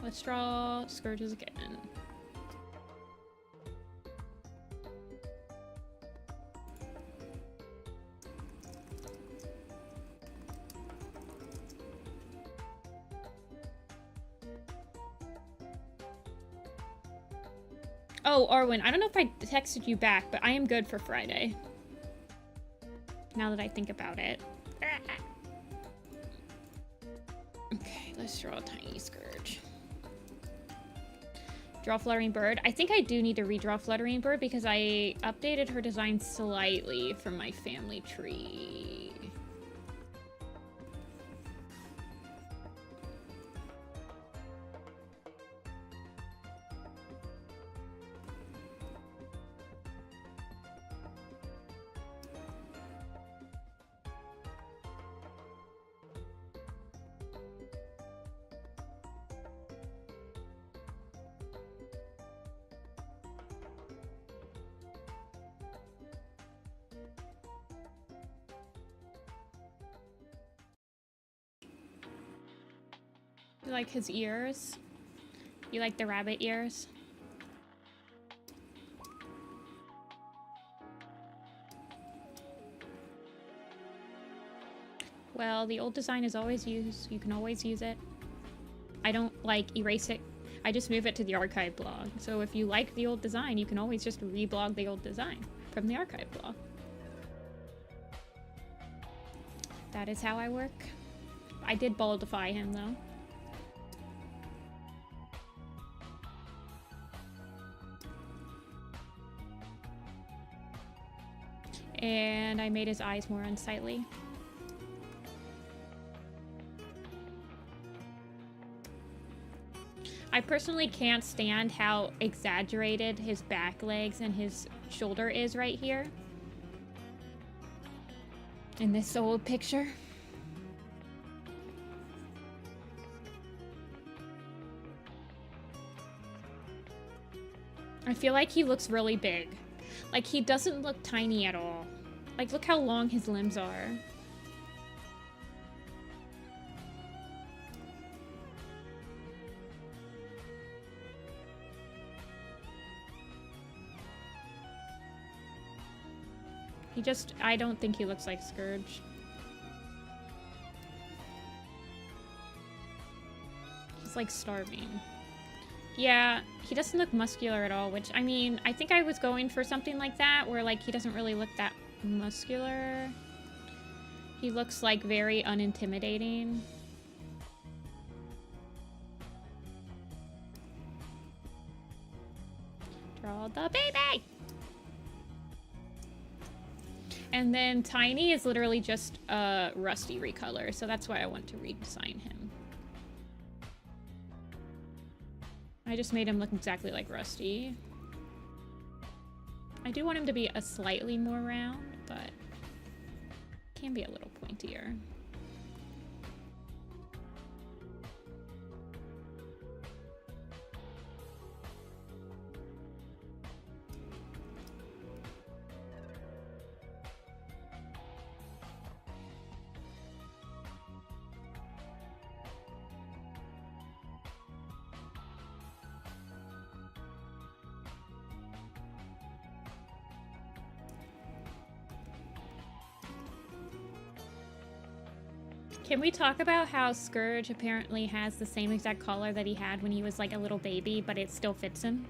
Speaker 1: Let's draw Scourge as a kitten. Oh, Arwen, I don't know if I texted you back, but I am good for Friday. Now that I think about it. Okay, let's draw a Tiny Scourge. Draw Fluttering Bird. I think I do need to redraw Fluttering Bird because I updated her design slightly from my family tree. You like his ears? You like the rabbit ears? Well, the old design is always used. You can always use it. I don't, like, erase it. I just move it to the archive blog. So if you like the old design, you can always just reblog the old design from the archive blog. That is how I work. I did boldify him, though. And I made his eyes more unsightly. I personally can't stand how exaggerated his back legs and his shoulder is right here. In this old picture. I feel like he looks really big. Like, he doesn't look tiny at all. Like, look how long his limbs are. I don't think he looks like Scourge. He's like starving. Yeah, he doesn't look muscular at all, which, I mean, I think I was going for something like that, where, like, he doesn't really look that muscular. He looks, like, very unintimidating. Draw the baby! And then Tiny is literally just a Rusty recolor, so that's why I want to redesign him. I just made him look exactly like Rusty. I do want him to be a slightly more round, but can be a little pointier. Can we talk about how Scourge apparently has the same exact collar that he had when he was like a little baby, but it still fits him?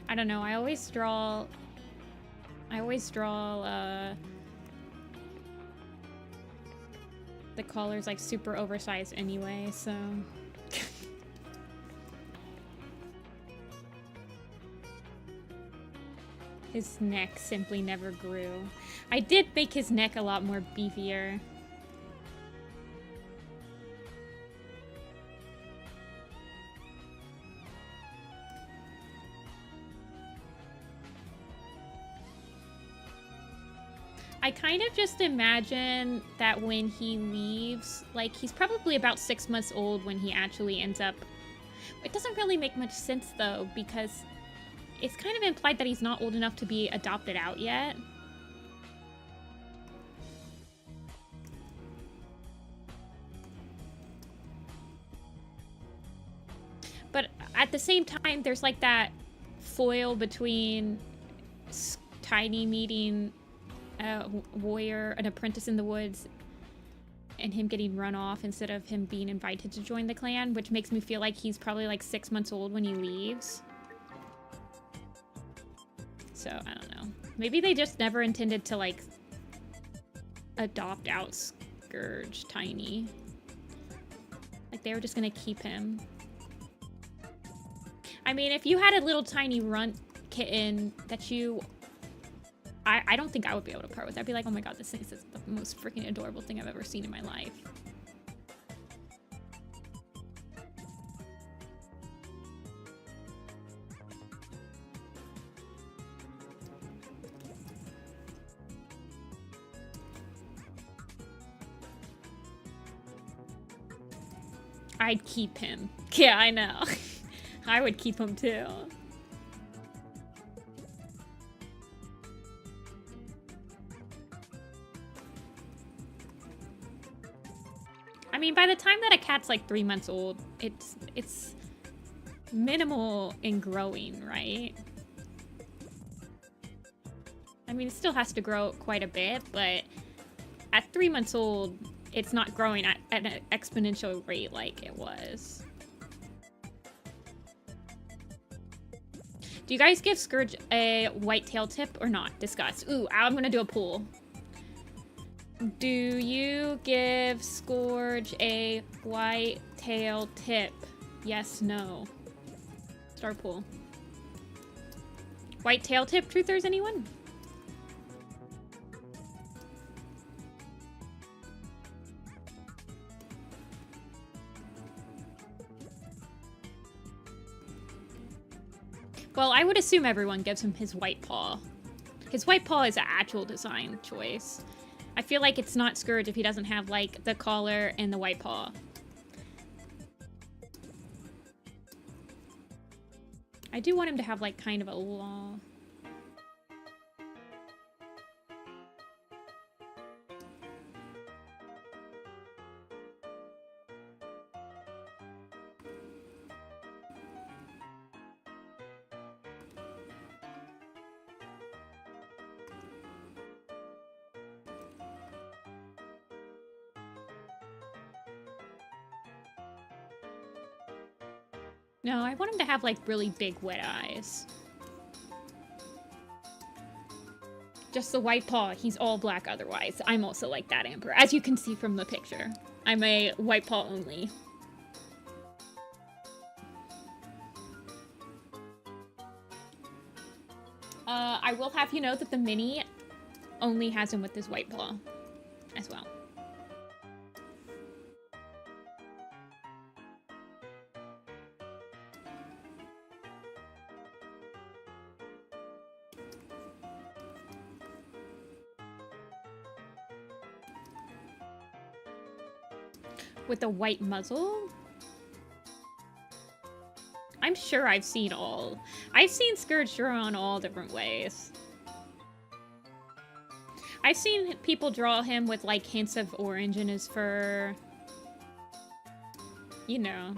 Speaker 1: I don't know, I always draw the collars like super oversized anyway, so his neck simply never grew. I did make his neck a lot more beefier. I kind of just imagine that when he leaves, like, he's probably about 6 months old when he actually ends up... It doesn't really make much sense, though, because it's kind of implied that he's not old enough to be adopted out yet. But at the same time, there's like that foil between Tiny meeting a warrior, an apprentice in the woods, and him getting run off instead of him being invited to join the clan, which makes me feel like he's probably like 6 months old when he leaves. So, I don't know. Maybe they just never intended to, like, adopt out Scourge Tiny. Like, they were just gonna keep him. I mean, if you had a little tiny runt kitten that you... I don't think I would be able to part with. I'd be like, oh my god, this thing is the most freaking adorable thing I've ever seen in my life. I'd keep him. Yeah, I know. I would keep him too. I mean, by the time that a cat's like 3 months old, it's minimal in growing, right? I mean, it still has to grow quite a bit, but at 3 months old, it's not growing at an exponential rate like it was. Do you guys give Scourge a whitetail tip or not? Discuss. Ooh, I'm gonna do a poll. Do you give Scourge a whitetail tip? Yes, no. Start poll. Whitetail tip, truthers, anyone? Well, I would assume everyone gives him his white paw. His white paw is an actual design choice. I feel like it's not Scourge if he doesn't have, like, the collar and the white paw. I do want him to have, like, kind of a long... No, I want him to have, like, really big wet eyes. Just the white paw. He's all black otherwise. I'm also like that, Amber. As you can see from the picture. I'm a white paw only. I will have you know that the mini only has him with his white paw as well. With a white muzzle? I'm sure I've seen all. I've seen Scourge drawn all different ways. I've seen people draw him with like hints of orange in his fur. You know.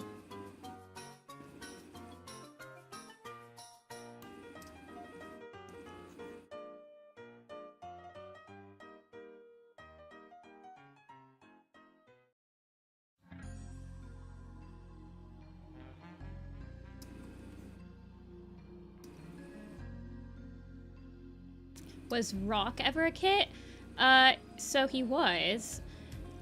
Speaker 1: Was Rock ever a kit? So he was.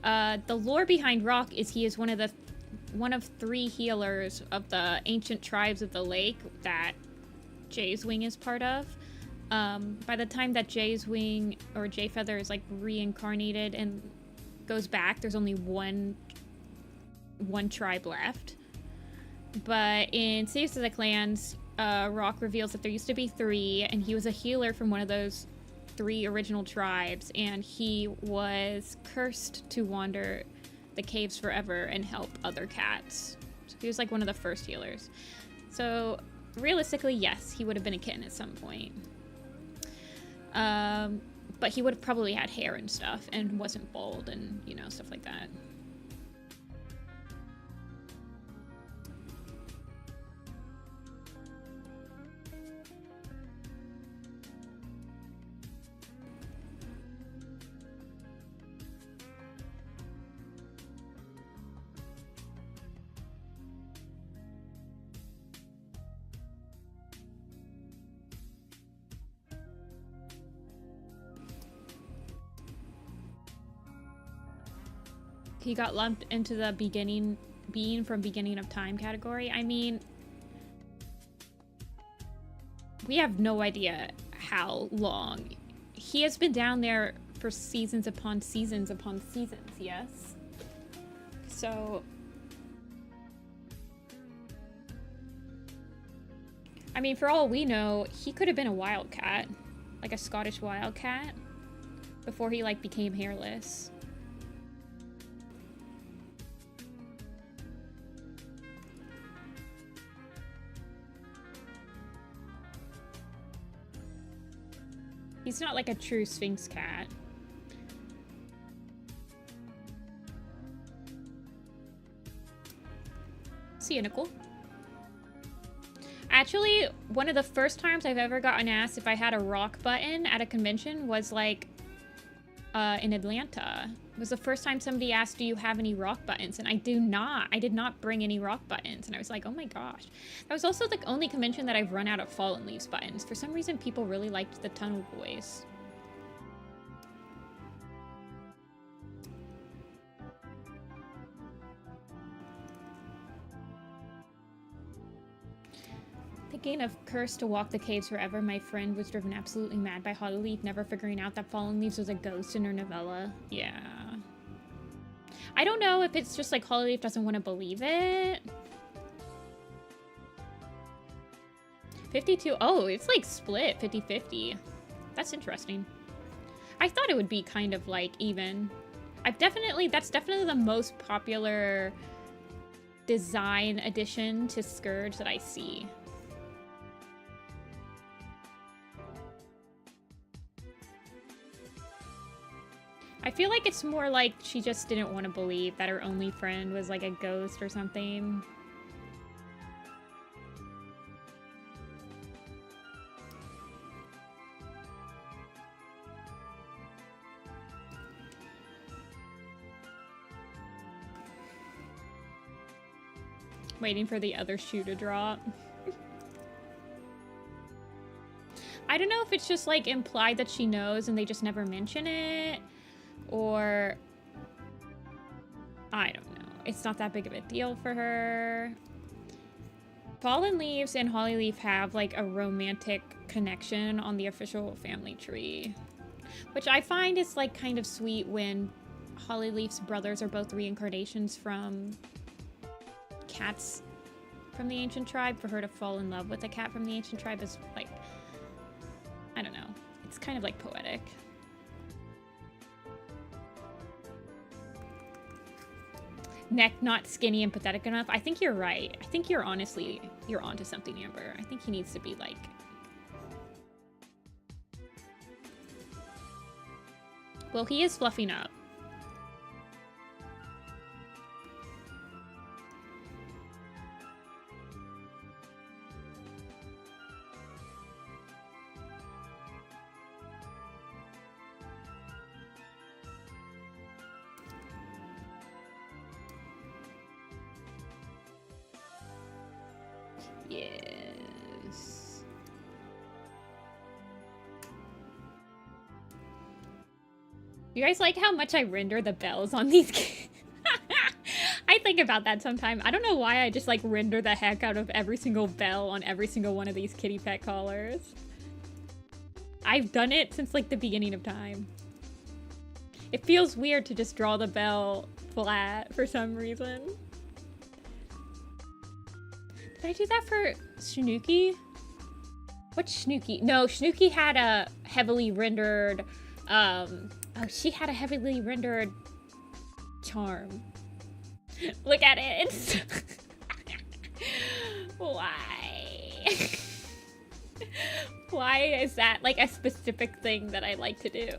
Speaker 1: The lore behind Rock is he is one of 3 healers of the ancient tribes of the lake that Jay's Wing is part of. By the time that Jay's Wing or Jay Feather is like reincarnated and goes back, there's only one tribe left. But in Saves of the Clans, Rock reveals that there used to be 3, and he was a healer from one of those 3 original tribes, and he was cursed to wander the caves forever and help other cats. So he was like one of the first healers. So realistically, yes, he would have been a kitten at some point. But he would have probably had hair and stuff and wasn't bald and, you know, stuff like that. He got lumped into the being from beginning of time category. I mean, we have no idea how long. He has been down there for seasons upon seasons upon seasons, yes? So, I mean, for all we know, he could have been a wildcat, like a Scottish wildcat, before he, like, became hairless. He's not like a true Sphinx cat. See you, Nicole. Actually, one of the first times I've ever gotten asked if I had a rock button at a convention was like in Atlanta. It was the first time somebody asked, do you have any rock buttons? And I do not. I did not bring any rock buttons. And I was like, oh my gosh. That was also the only convention that I've run out of Fallen Leaves buttons. For some reason, people really liked the Tunnel Boys. Thinking of Curse to walk the caves forever, my friend was driven absolutely mad by Hollyleaf, never figuring out that Fallen Leaves was a ghost in her novella. Yeah. I don't know if it's just like Hollyleaf doesn't want to believe it. 52. Oh, it's like split 50-50. That's interesting. I thought it would be kind of like even. That's definitely the most popular design addition to Scourge that I see. I feel like it's more like she just didn't want to believe that her only friend was like a ghost or something. Waiting for the other shoe to drop. I don't know if it's just like implied that she knows and they just never mention it. Or, I don't know. It's not that big of a deal for her. Fallen Leaves and Hollyleaf have like a romantic connection on the official family tree. Which I find is like kind of sweet when Hollyleaf's brothers are both reincarnations from cats from the ancient tribe. For her to fall in love with a cat from the ancient tribe is like, I don't know. It's kind of like poetic. Neck not skinny and pathetic enough. I think you're right. I think you're onto something, Amber. I think he needs to be like... Well, he is fluffing up. Yes. You guys like how much I render the bells on these I think about that sometime. I don't know why I just like render the heck out of every single bell on every single one of these kitty pet collars. I've done it since like the beginning of time. It feels weird to just draw the bell flat for some reason. Did I do that for Snooki? What Snooki? No, Snooki had a heavily rendered, oh, she had a heavily rendered charm. Look at it. Why? Why is that like a specific thing that I like to do?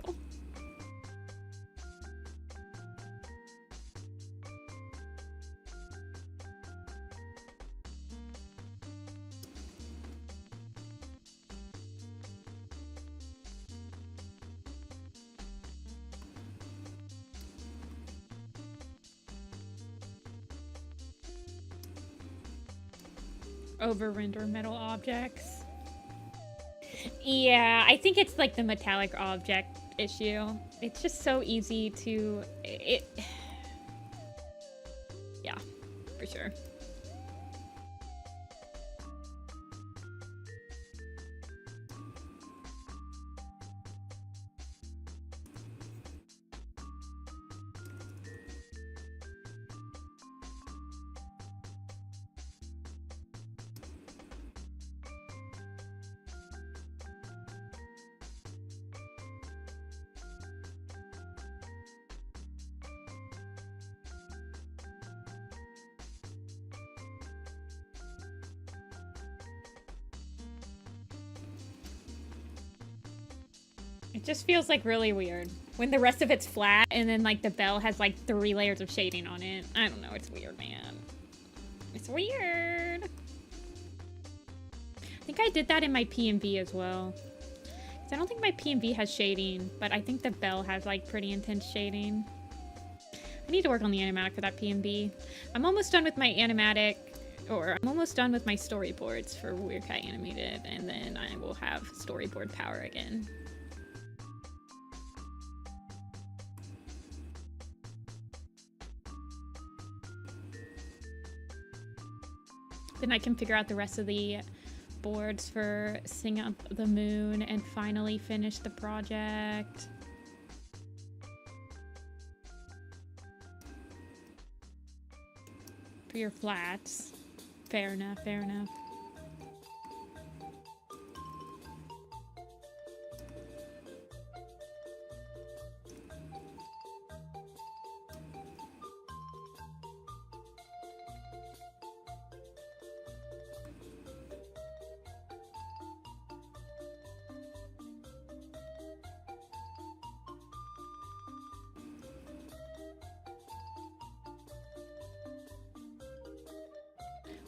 Speaker 1: Over render metal objects. Yeah, I think it's like the metallic object issue. It's just so easy to yeah, for sure. It just feels like really weird when the rest of it's flat and then like the bell has like 3 layers of shading on it. I don't know, it's weird, man. It's weird. I think I did that in my PMV as well. 'Cause I don't think my PMV has shading, but I think the bell has like pretty intense shading. I need to work on the animatic for that PMV. I'm almost done with my animatic, or I'm almost done with my storyboards for Weird Cat Animated, and then I will have storyboard power again. Then I can figure out the rest of the boards for Sing Up the Moon and finally finish the project. For your flats. Fair enough, fair enough.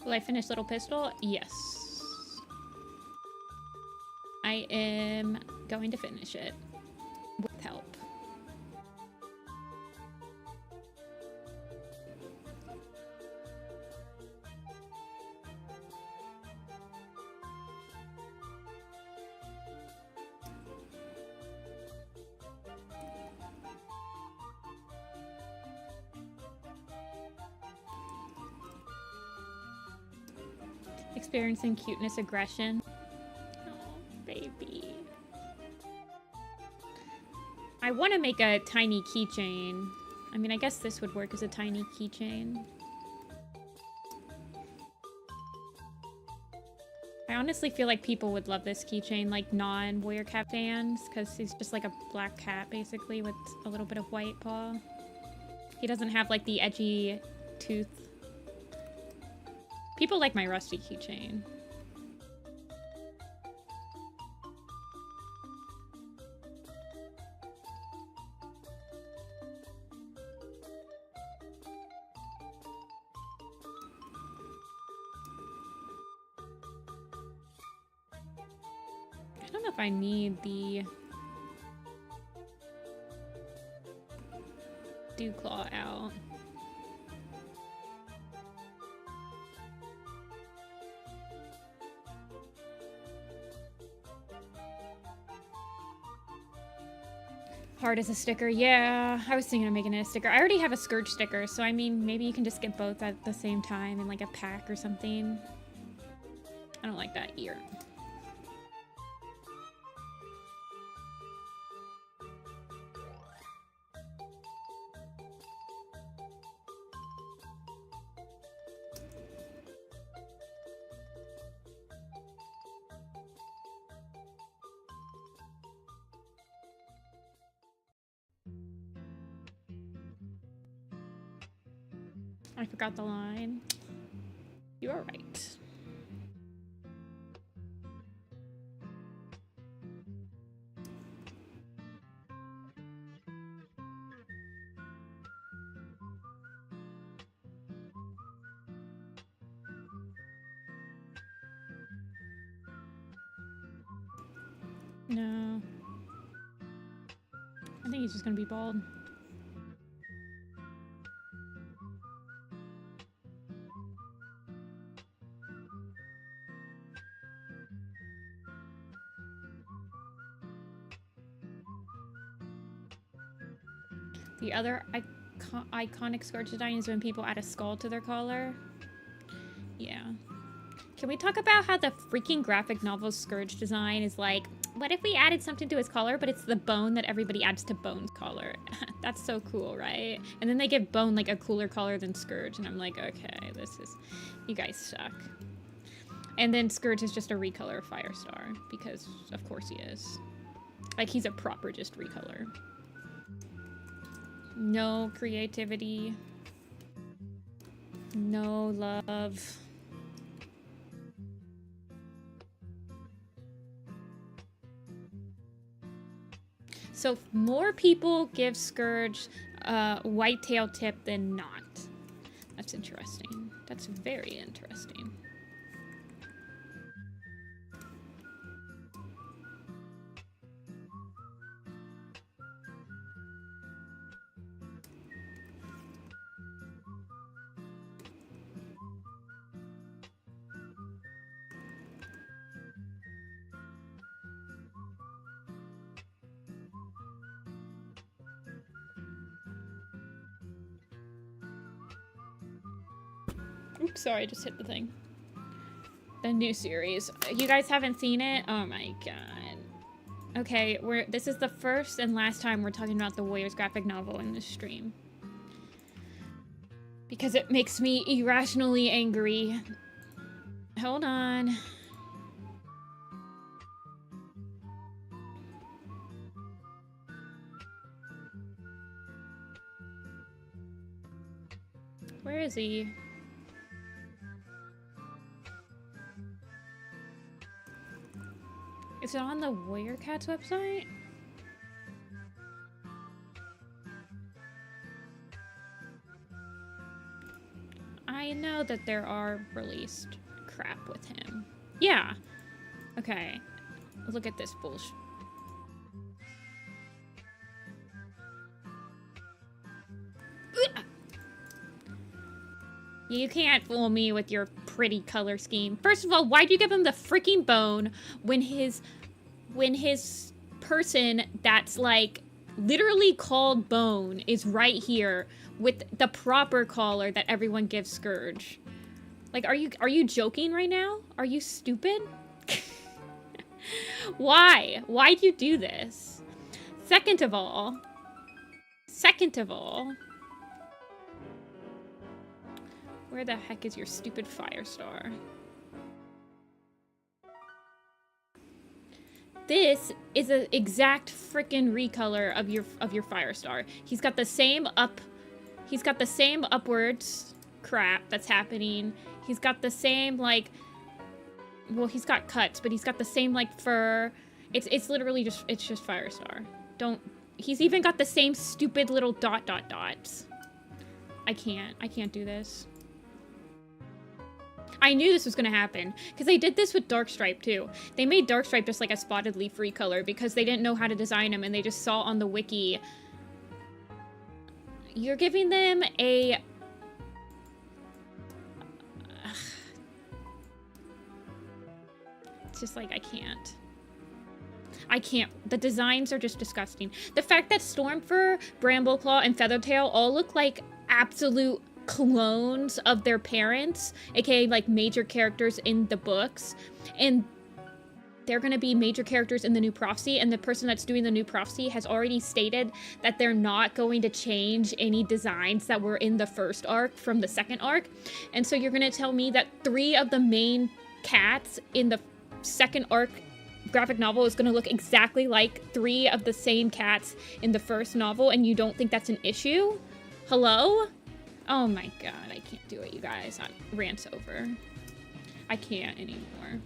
Speaker 1: Will I finish Little Pistol? Yes. I am going to finish it with help. Experiencing cuteness aggression. Oh, baby. I want to make a tiny keychain. I mean, I guess this would work as a tiny keychain. I honestly feel like people would love this keychain, like non-Warrior Cat fans, because he's just like a black cat, basically, with a little bit of white paw. He doesn't have, like, the edgy tooth. People like my rusty keychain. I don't know if I need the Dew Claw out. Hard as a sticker. Yeah, I was thinking of making it a sticker. I already have a Scourge sticker, so I mean, maybe you can just get both at the same time in like a pack or something. I don't like that ear. I forgot the line. You are right. No. I think he's just gonna be bald. The other iconic Scourge design is when people add a skull to their collar. Yeah. Can we talk about how the freaking graphic novel Scourge design is like, what if we added something to his collar, but it's the bone that everybody adds to Bone's collar? That's so cool, right? And then they give Bone like a cooler collar than Scourge, and I'm like, okay, this is... You guys suck. And then Scourge is just a recolor of Firestar, because of course he is. Like, he's a proper just recolor. No creativity. No love. So more people give Scourge whitetail tip than not. That's interesting. That's very interesting. Oops, sorry, I just hit the thing. The new series. You guys haven't seen it? Oh my god. Okay, this is the first and last time we're talking about the Warriors graphic novel in this stream. Because it makes me irrationally angry. Hold on. Where is he? Is it on the Warrior Cats website? I know that there are released crap with him. Yeah. Okay. Look at this bullshit. You can't fool me with your pretty color scheme. First of all, why'd you give him the freaking bone when his person that's like literally called Bone is right here with the proper collar that everyone gives Scourge? Like, are you joking right now? Are you stupid? Why? Why'd you do this? Second of all, where the heck is your stupid Firestar? This is an exact frickin' recolor of your Firestar. He's got the same upwards crap that's happening. He's got the same like, well, he's got cuts, but he's got the same like fur. It's literally just Firestar. He's even got the same stupid little dots. I can't do this. I knew this was going to happen, because they did this with Darkstripe, too. They made Darkstripe just like a spotted leaf recolor, because they didn't know how to design him, and they just saw on the wiki. You're giving them a... It's just like, I can't. I can't. The designs are just disgusting. The fact that Stormfur, Brambleclaw, and Feathertail all look like absolute clones of their parents, aka like major characters in the books, and they're going to be major characters in the new prophecy, and the person that's doing the new prophecy has already stated that they're not going to change any designs that were in the first arc from the second arc. And so you're going to tell me that 3 of the main cats in the second arc graphic novel is going to look exactly like 3 of the same cats in the first novel, and you don't think that's an issue? Hello? Oh my god, I can't do it, you guys. Rant's over. I can't anymore.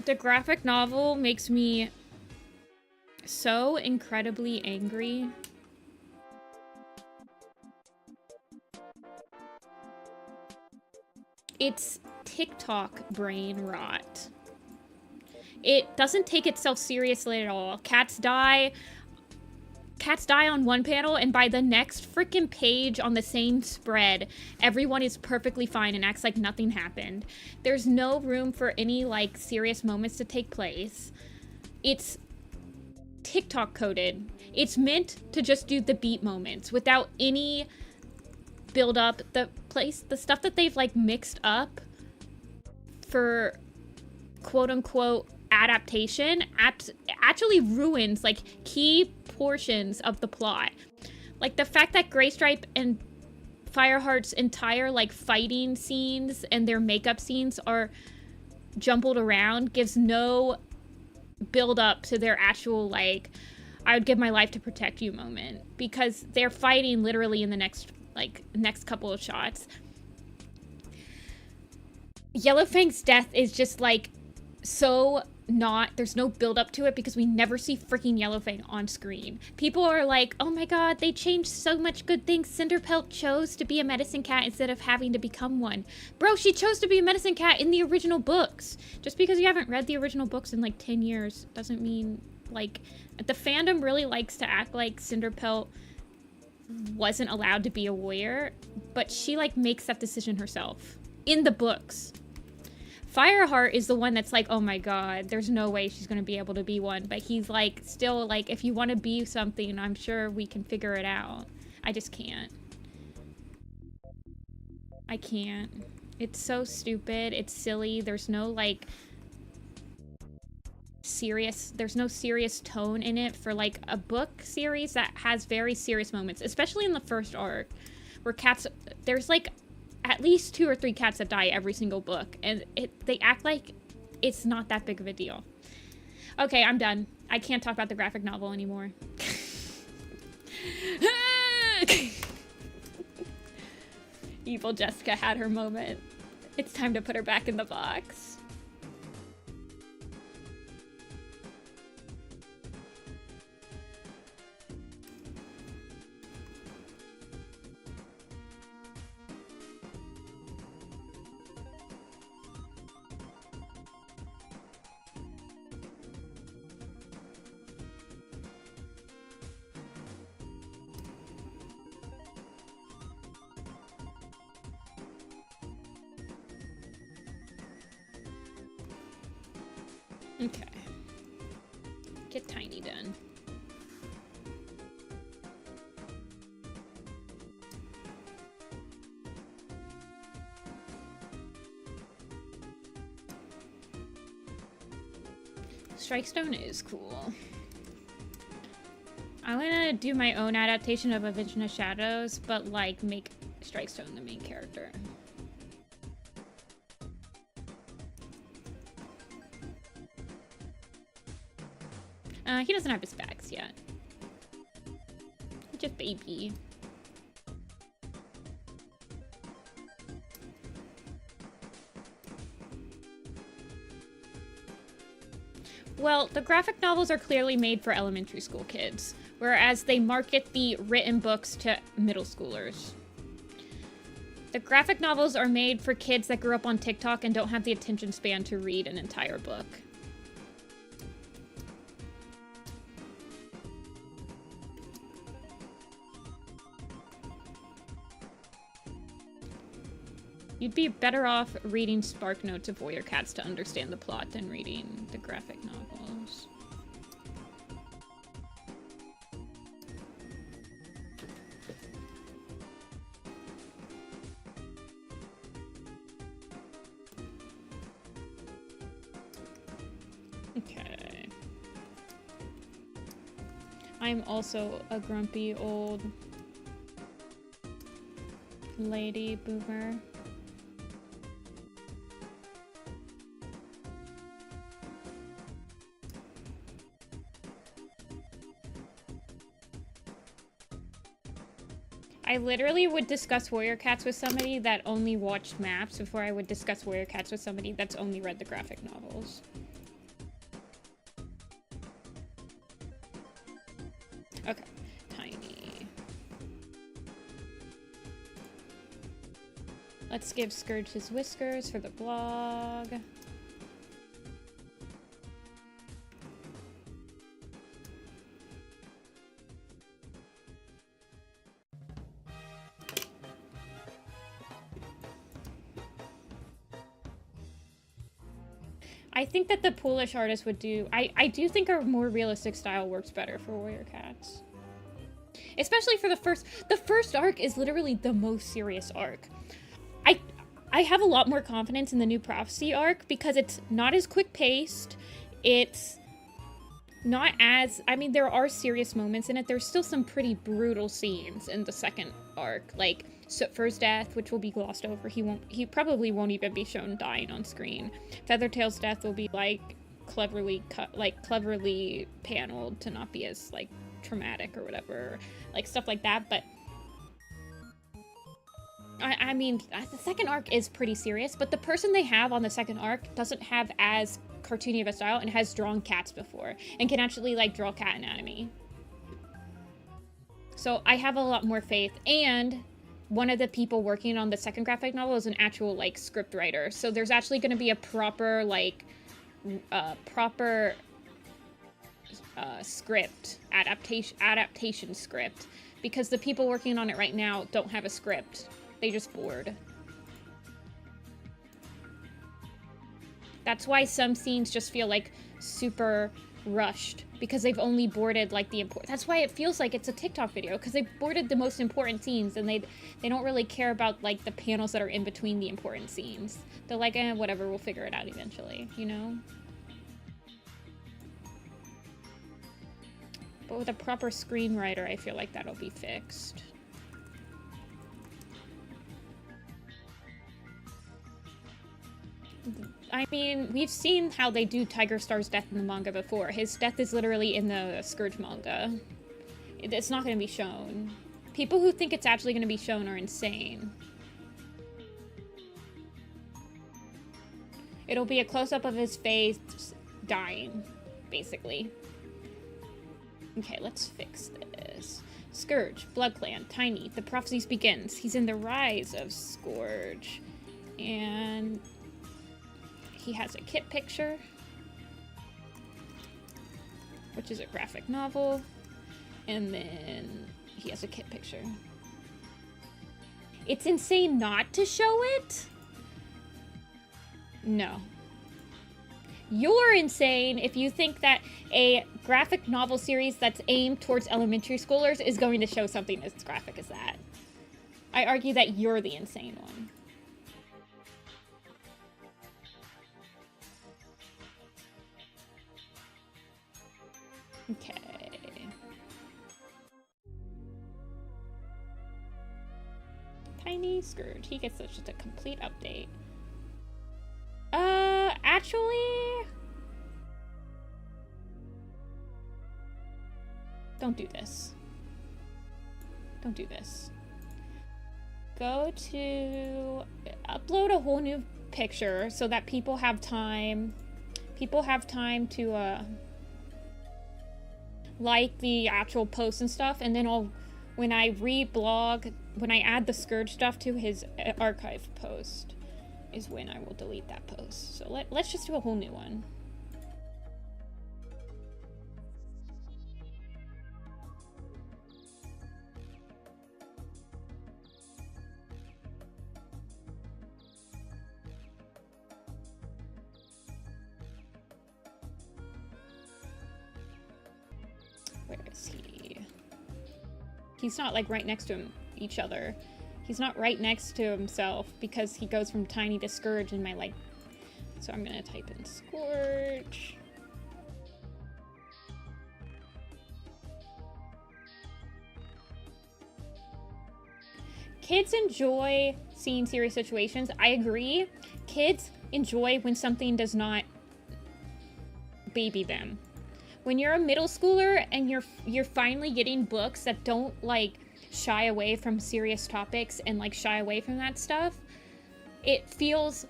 Speaker 1: The graphic novel makes me so incredibly angry. It's TikTok brain rot. It doesn't take itself seriously at all. Cats die on one panel, and by the next freaking page on the same spread, everyone is perfectly fine and acts like nothing happened. There's no room for any, like, serious moments to take place. It's TikTok coded. It's meant to just do the beat moments without any build up. The stuff that they've, like, mixed up for quote-unquote adaptation actually ruins, like, key portions of the plot. Like, the fact that Greystripe and Fireheart's entire, like, fighting scenes and their makeup scenes are jumbled around gives no build up to their actual, like, I would give my life to protect you moment, because they're fighting literally in the next couple of shots. Yellowfang's death is just, like, so there's no build up to it because we never see freaking Yellowfang on screen. People are like, oh my god, they changed so much good things. Cinderpelt chose to be a medicine cat instead of having to become one. Bro, she chose to be a medicine cat in the original books. Just because you haven't read the original books in like 10 years doesn't mean, like, the fandom really likes to act like Cinderpelt wasn't allowed to be a warrior, but she, like, makes that decision herself in the books. Fireheart is the one that's like, oh my god, there's no way she's gonna be able to be one. But he's like, still like, if you want to be something, I'm sure we can figure it out. I just can't. I can't. It's so stupid. It's silly. There's no, like, there's no serious tone in it for, like, a book series that has very serious moments, especially in the first arc, where there's, like, at least 2 or 3 cats that die every single book, and they act like it's not that big of a deal. Okay, I'm done. I can't talk about the graphic novel anymore. Evil Jessica had her moment. It's time to put her back in the box. Okay. Get Tiny done. Strikestone is cool. I'm gonna do my own adaptation of A Vision of Shadows, but, like, make Strikestone the main character. He doesn't have his bags yet. He's just baby. Well, the graphic novels are clearly made for elementary school kids, whereas they market the written books to middle schoolers. The graphic novels are made for kids that grew up on TikTok and don't have the attention span to read an entire book. You'd be better off reading Spark Notes of Warrior Cats to understand the plot than reading the graphic novels. Okay. I'm also a grumpy old lady boomer. I literally would discuss Warrior Cats with somebody that only watched maps before I would discuss Warrior Cats with somebody that's only read the graphic novels. Okay, tiny. Let's give Scourge his whiskers for the blog. I think that the Polish artist would do... I do think a more realistic style works better for Warrior Cats. Especially for the first... The first arc is literally the most serious arc. I have a lot more confidence in the New Prophecy arc because it's not as quick-paced. It's not as... I mean, there are serious moments in it. There's still some pretty brutal scenes in the second arc. Like, Sootfur's death, which will be glossed over. He probably won't even be shown dying on screen. Feathertail's death will be, like, cleverly cut, like, cleverly paneled to not be as, like, traumatic or whatever. Like, stuff like that, but... I mean, the second arc is pretty serious, but the person they have on the second arc doesn't have as cartoony of a style and has drawn cats before and can actually, like, draw cat anatomy. So I have a lot more faith, and one of the people working on the second graphic novel is an actual, like, script writer. So there's actually going to be a proper, like, script, adaptation script, because the people working on it right now don't have a script. They just board. That's why some scenes just feel like super rushed, because they've only boarded like the important. That's why it feels like it's a TikTok video, because they boarded the most important scenes and they don't really care about like the panels that are in between the important scenes. They're like, whatever, we'll figure it out eventually, you know? But with a proper screenwriter, I feel like that'll be fixed. I mean, we've seen how they do Tiger Star's death in the manga before. His death is literally in the Scourge manga. It's not going to be shown. People who think it's actually going to be shown are insane. It'll be a close-up of his face dying, basically. Okay, let's fix this. Scourge, Blood Clan, Tiny. The prophecies begins. He's in the rise of Scourge. And... he has a kit picture, which is a graphic novel, and then he has a kit picture. It's insane not to show it? No. You're insane if you think that a graphic novel series that's aimed towards elementary schoolers is going to show something as graphic as that. I argue that you're the insane one. Okay. Tiny Scourge. He gets just a complete update. Actually... don't do this. Don't do this. Go to... upload a whole new picture so that people have time. People have time to, like the actual posts and stuff, and then when I reblog, when I add the Scourge stuff to his archive post, is when I will delete that post. So let's just do a whole new one. He's not like right next to each other. He's not right next to himself because he goes from tiny to Scourge in my like. So I'm gonna type in Scourge. Kids enjoy seeing serious situations. I agree. Kids enjoy when something does not baby them. When you're a middle schooler and you're finally getting books that don't like shy away from serious topics and like shy away from that stuff, it feels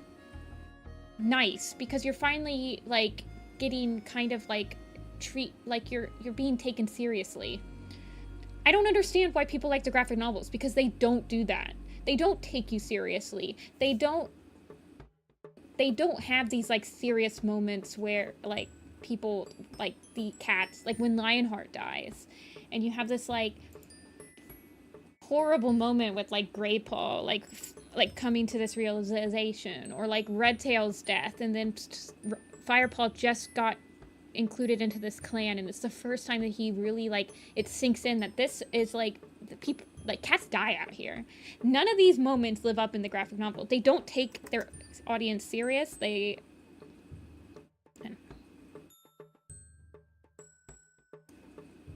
Speaker 1: nice because you're finally like getting kind of like you're being taken seriously. I don't understand why people like the graphic novels because they don't do that. They don't take you seriously. They don't have these like serious moments where like people like the cats, like when Lionheart dies and you have this like horrible moment with like Greypaw like coming to this realization, or like Redtail's death, and then Firepaw just got included into this clan and it's the first time that he really like it sinks in that this is like the people like cats die out here. None of these moments live up in the graphic novel. They don't take their audience serious.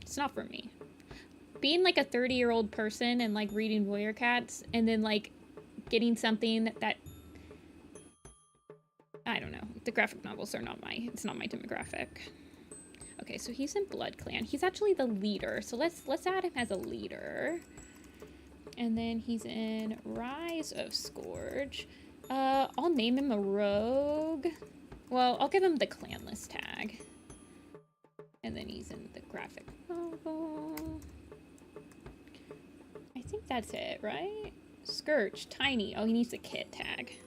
Speaker 1: It's not for me. Being like a 30-year-old person and like reading Warrior Cats and then like getting something that I don't know. The graphic novels are not it's not my demographic. Okay, so he's in Blood Clan. He's actually the leader. So let's add him as a leader. And then he's in Rise of Scourge. I'll name him a rogue. Well, I'll give him the clanless tag. And then he's in the graphic novel. I think that's it, right? Scourge, tiny. Oh, he needs a kit tag.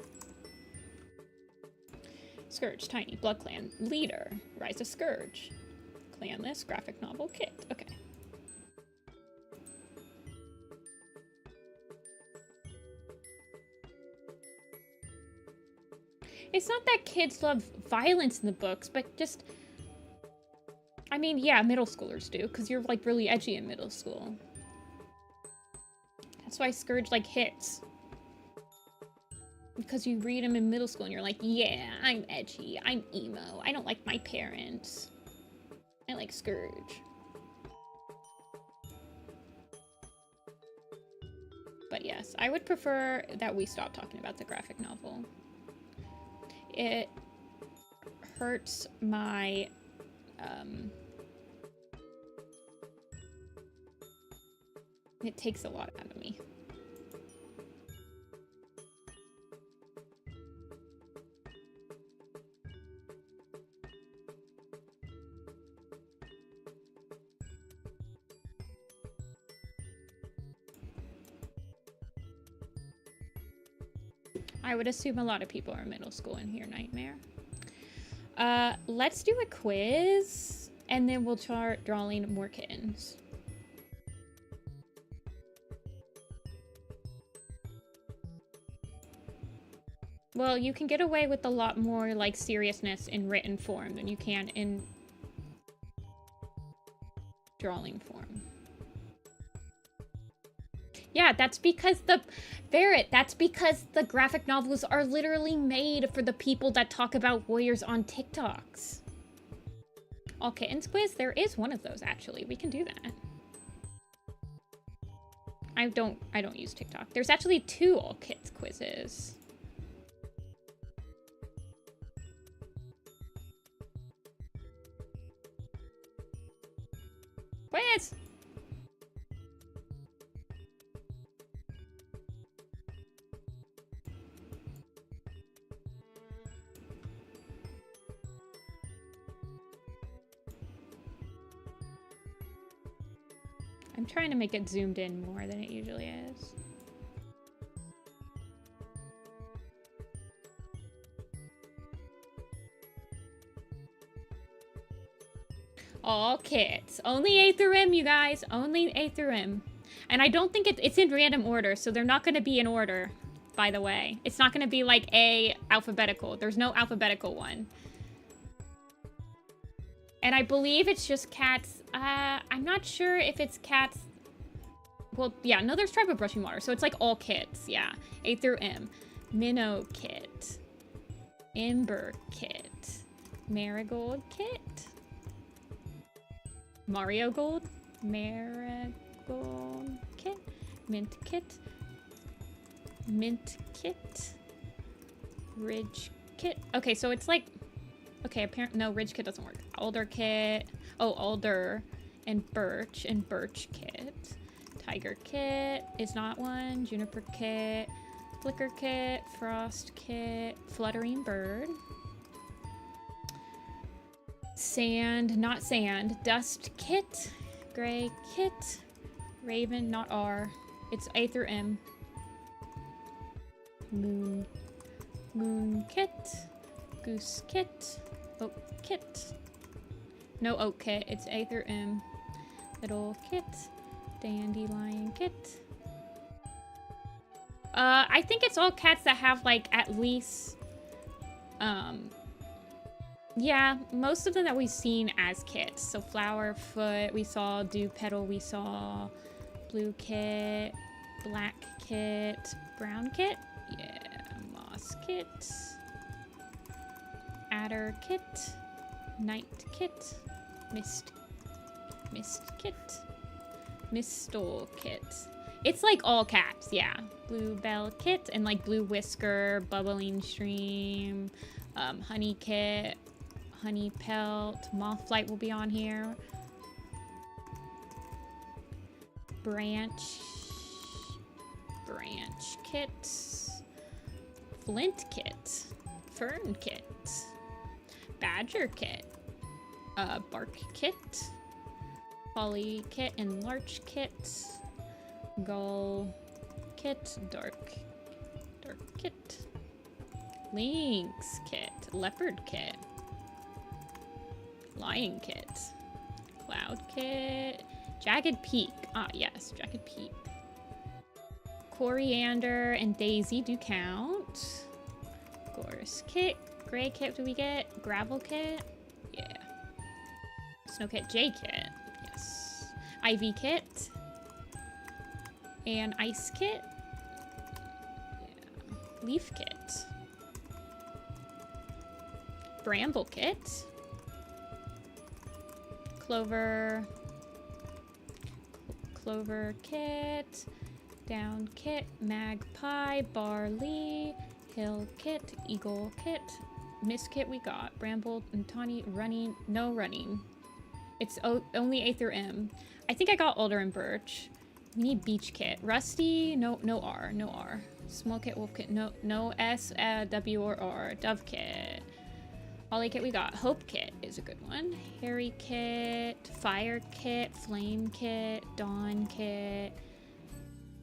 Speaker 1: Scourge, tiny, Blood Clan, leader, Rise of Scourge, clanless, graphic novel, kit. Okay. It's not that kids love violence in the books, but just, I mean, yeah, middle schoolers do, because you're like really edgy in middle school. That's why Scourge like hits. Because you read them in middle school and you're like, yeah, I'm edgy, I'm emo, I don't like my parents. I like Scourge. But yes, I would prefer that we stop talking about the graphic novel. It hurts my, it takes a lot out of me. I would assume a lot of people are middle school in here, Nightmare. Let's do a quiz, and then we'll start drawing more kittens. Well, you can get away with a lot more, like, seriousness in written form than you can in drawing form. Yeah, that's because that's because the graphic novels are literally made for the people that talk about warriors on TikToks. All kittens quiz? There is one of those, actually. We can do that. I don't use TikTok. There's actually 2 all kids quizzes. Quiz! I'm trying to make it zoomed in more than it usually is. All kits. Only A through M, you guys. Only A through M. And I don't think it's in random order, so they're not going to be in order, by the way. It's not going to be like A alphabetical. There's no alphabetical one. And I believe it's just cats. I'm not sure if it's cats well, yeah, no, there's Tribe of Brushing Water, so it's like all kits, yeah. A through M. Minnow kit. Ember kit. Marigold kit. Mario Gold. Marigold kit. Mint kit. Mint kit. Ridge kit. Okay, so it's like, okay, apparently, no, Ridge kit doesn't work. Alder kit. Oh, Alder and Birch kit. Tiger kit is not one. Juniper kit. Flicker kit. Frost kit. Fluttering bird. Sand, not sand. Dust kit. Gray kit. Raven, not R. It's A through M. Moon kit. Goose kit. Oak kit. No oak kit. It's A through M. Little kit. Dandelion kit. I think it's all cats that have like at least yeah, most of them that we've seen as kits. So Flowerfoot, we saw Dew Petal, we saw Blue kit, Black kit, Brown kit, yeah, Moss kit, Adder kit, Night kit, Mist kit, Mistle kit. It's like all cats, yeah. Bluebell kit and like Blue Whisker, Bubbling Stream, Honey kit, Honey Pelt, Moth Flight will be on here. Branch kit, Flint kit, Fern kit, Badger kit, Bark kit, Holly kit and Larch kit, Gull kit, Dark kit, Lynx kit, Leopard kit, Lion kit, Cloud kit, Jagged Peak. Ah, yes, Jagged Peak. Coriander and Daisy do count. Gorse kit. Gray kit do we get? Gravel kit? Yeah. Snow kit. J kit. Yes. Ivy kit. And Ice kit. Yeah. Leaf kit. Bramble kit. Clover kit, Down kit, Magpie, Barley, Hill kit, Eagle kit, Miss kit we got, Bramble and Tawny, Running, no running. It's only A through M. I think I got Alder and Birch. We need Beach kit. Rusty, no R. Small kit, Wolf kit, no S, W or R. Dove kit. Holly kit we got. Hope kit is a good one. Harry kit, Fire kit, Flame kit, Dawn kit,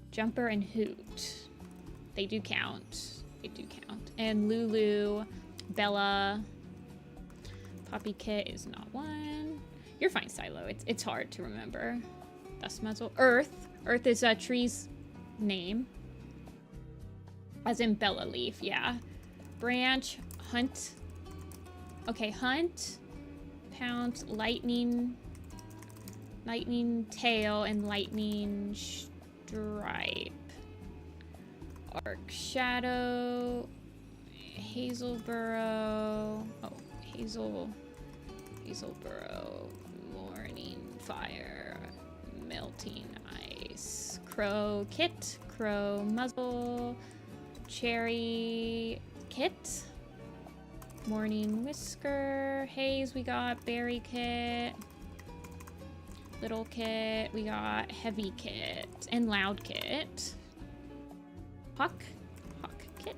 Speaker 1: Jumper and Hoot. They do count. And Lulu, Bella. Poppy kit is not one. You're fine, Silo. It's hard to remember. Dust muzzle. Earth. Earth is a tree's name. As in Bella Leaf, yeah. Branch, Hunt. Okay, Hunt, Pounce, Lightning Tail, and Lightning Stripe. Arc Shadow, Hazelburrow, Hazelburrow, Morning Fire, Melting Ice, Crow Kit, Crow Muzzle, Cherry Kit, Morning Whisker, Haze we got, Berry Kit, Little Kit, we got Heavy Kit, and Loud Kit. Hawk Kit,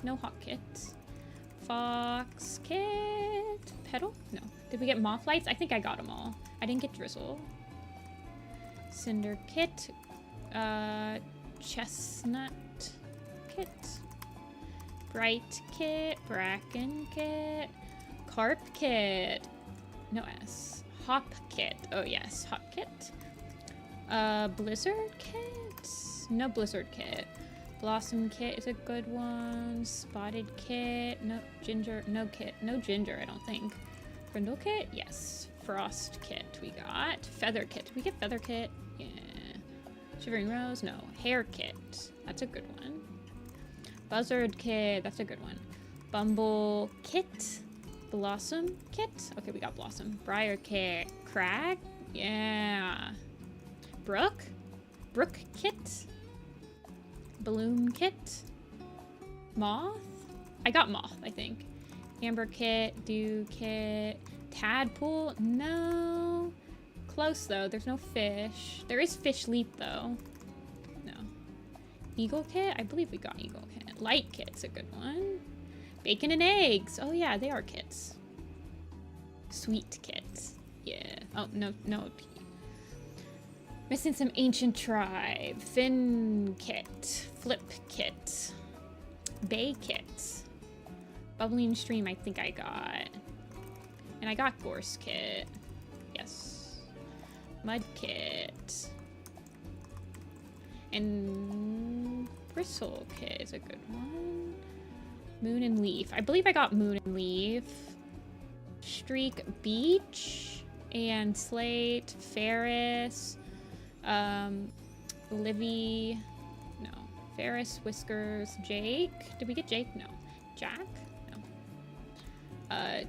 Speaker 1: no Hawk Kit. Fox Kit, Petal? No. Did we get Moth Lights? I think I got them all. I didn't get Drizzle. Cinder Kit, Chestnut Kit. Bright Kit, Bracken Kit, Carp Kit, no S, Hop Kit, oh yes, Hop Kit, Blizzard Kit, no Blizzard Kit, Blossom Kit is a good one, Spotted Kit, no Ginger, no Kit, no Ginger I don't think, Brindle Kit, yes, Frost Kit we got, Feather Kit, did we get Feather Kit? Yeah, Shivering Rose, no. Hair Kit, that's a good one. Buzzard Kit, that's a good one. Bumble Kit. Blossom Kit. Okay, we got Blossom. Briar Kit. Crag? Yeah. Brook? Brook Kit. Bloom Kit. Moth? I got Moth, I think. Amber Kit. Dew Kit. Tadpole? No. Close, though. There's no fish. There is Fish Leap, though. No. Eagle Kit? I believe we got Eagle Kit. Light Kit's a good one. Bacon and eggs. Oh yeah, they are kits. Sweet kits. Yeah. Oh, no. Missing some ancient tribe. Fin kit. Flip kit. Bay kit. Bubbling stream I think I got. And I got gorse kit. Yes. Mud kit. And bristle kit is a good one. Moon and Leaf. I believe I got Moon and Leaf. Streak Beach. And Slate. Ferris. Livy. No. Ferris. Whiskers. Jake. Did we get Jake? No. Jack? No.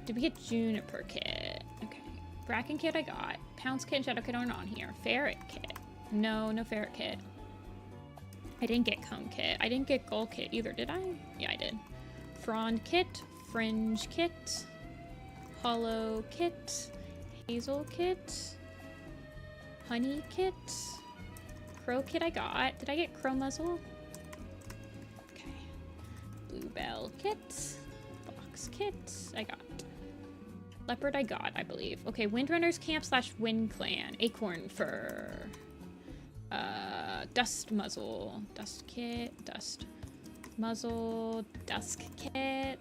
Speaker 1: Did we get Juniper Kit? Okay. Bracken Kit I got. Pounce Kit and Shadow Kit aren't on here. Ferret Kit. No Ferret Kit. I didn't get Cone Kit. I didn't get Gull Kit either, did I? Yeah, I did. Frond Kit, Fringe Kit, Hollow Kit, Hazel Kit, Honey Kit, Crow Kit I got. Did I get Crow Muzzle? Okay. Bluebell Kit, Fox Kit, I got. Leopard I got, I believe. Okay, Windrunners Camp / Wind Clan, Acorn Fur, Dust Muzzle, Dust Kit, Dust Muzzle, Dusk Kit,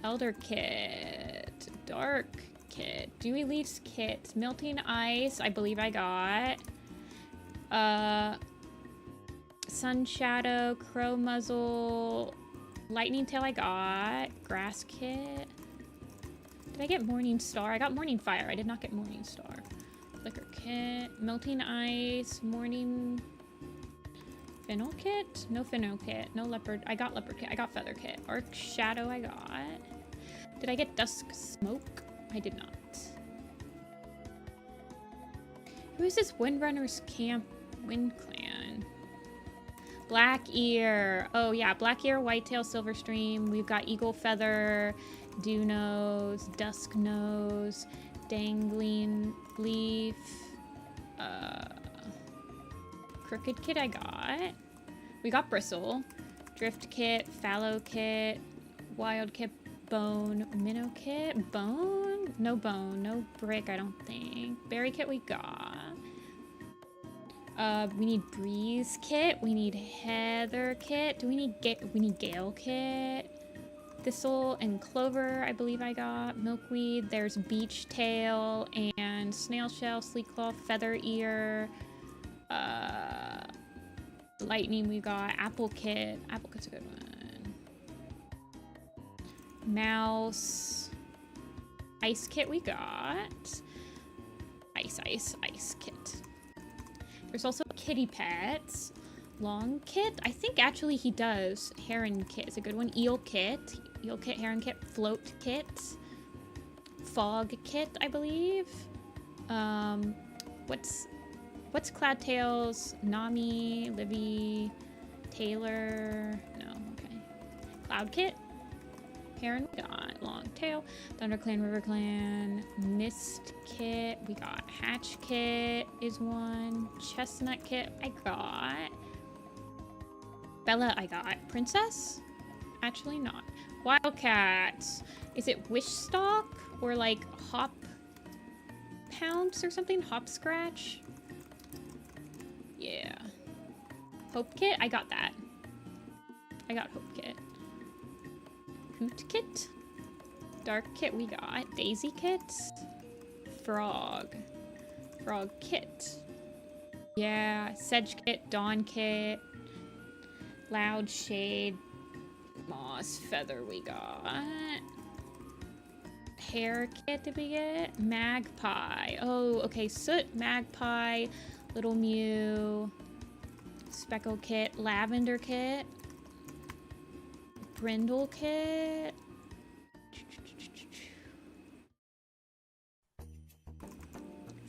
Speaker 1: Elder Kit, Dark Kit, Dewy Leaves Kit, Melting Ice, I believe I got. Sun Shadow, Crow Muzzle, Lightning Tail I got, Grass Kit. Did I get Morning Star? I got Morning Fire, I did not get Morning Star. Flicker Kit, Melting Ice, Morning... Fennel Kit? No Fennel Kit. No Leopard. I got Leopard Kit. I got Feather Kit. Arc Shadow I got. Did I get Dusk Smoke? I did not. Who is this Windrunners Camp Wind Clan? Black Ear. Oh yeah, Black Ear, Whitetail, Silverstream. We've got Eagle Feather, Dew Nose, Dusk Nose, Dangling Leaf, Crooked Kit I got. We got Bristle. Drift Kit, Fallow Kit, Wild Kit, Bone, Minnow Kit, Bone? No Bone, no Brick I don't think. Berry Kit we got. We need Breeze Kit, we need Heather Kit. Do we need Gale Kit? Thistle and Clover I believe I got. Milkweed, there's Beach Tail and Snail Shell, Sleek Claw, Feather Ear. Lightning we got. Apple Kit. Apple Kit's a good one. Mouse. Ice Kit we got. Ice Kit. There's also Kitty Pets. Long Kit. I think actually he does. Heron Kit is a good one. Eel Kit. Eel Kit, Heron Kit, Float Kit. Fog Kit, I believe. What's Cloudtails? Nami, Livy, Taylor. No, okay. Cloud Kit. Heron, we got Long Tail. Thunder Clan, River Clan, Mist Kit. We got Hatch Kit is one. Chestnut Kit I got. Bella I got. Princess? Actually not. Wildcats. Is it Wish Stalk or like Hop Pounce or something? Hop Scratch? Yeah. Hope Kit? I got that. I got Hope Kit. Hoot Kit? Dark Kit we got. Daisy Kit? Frog. Frog Kit. Yeah. Sedge Kit. Dawn Kit. Loud Shade. Moss Feather we got. Hair Kit did we get? Magpie. Oh, okay. Soot, Magpie, Little Mew, Speckle kit, lavender kit, brindle kit,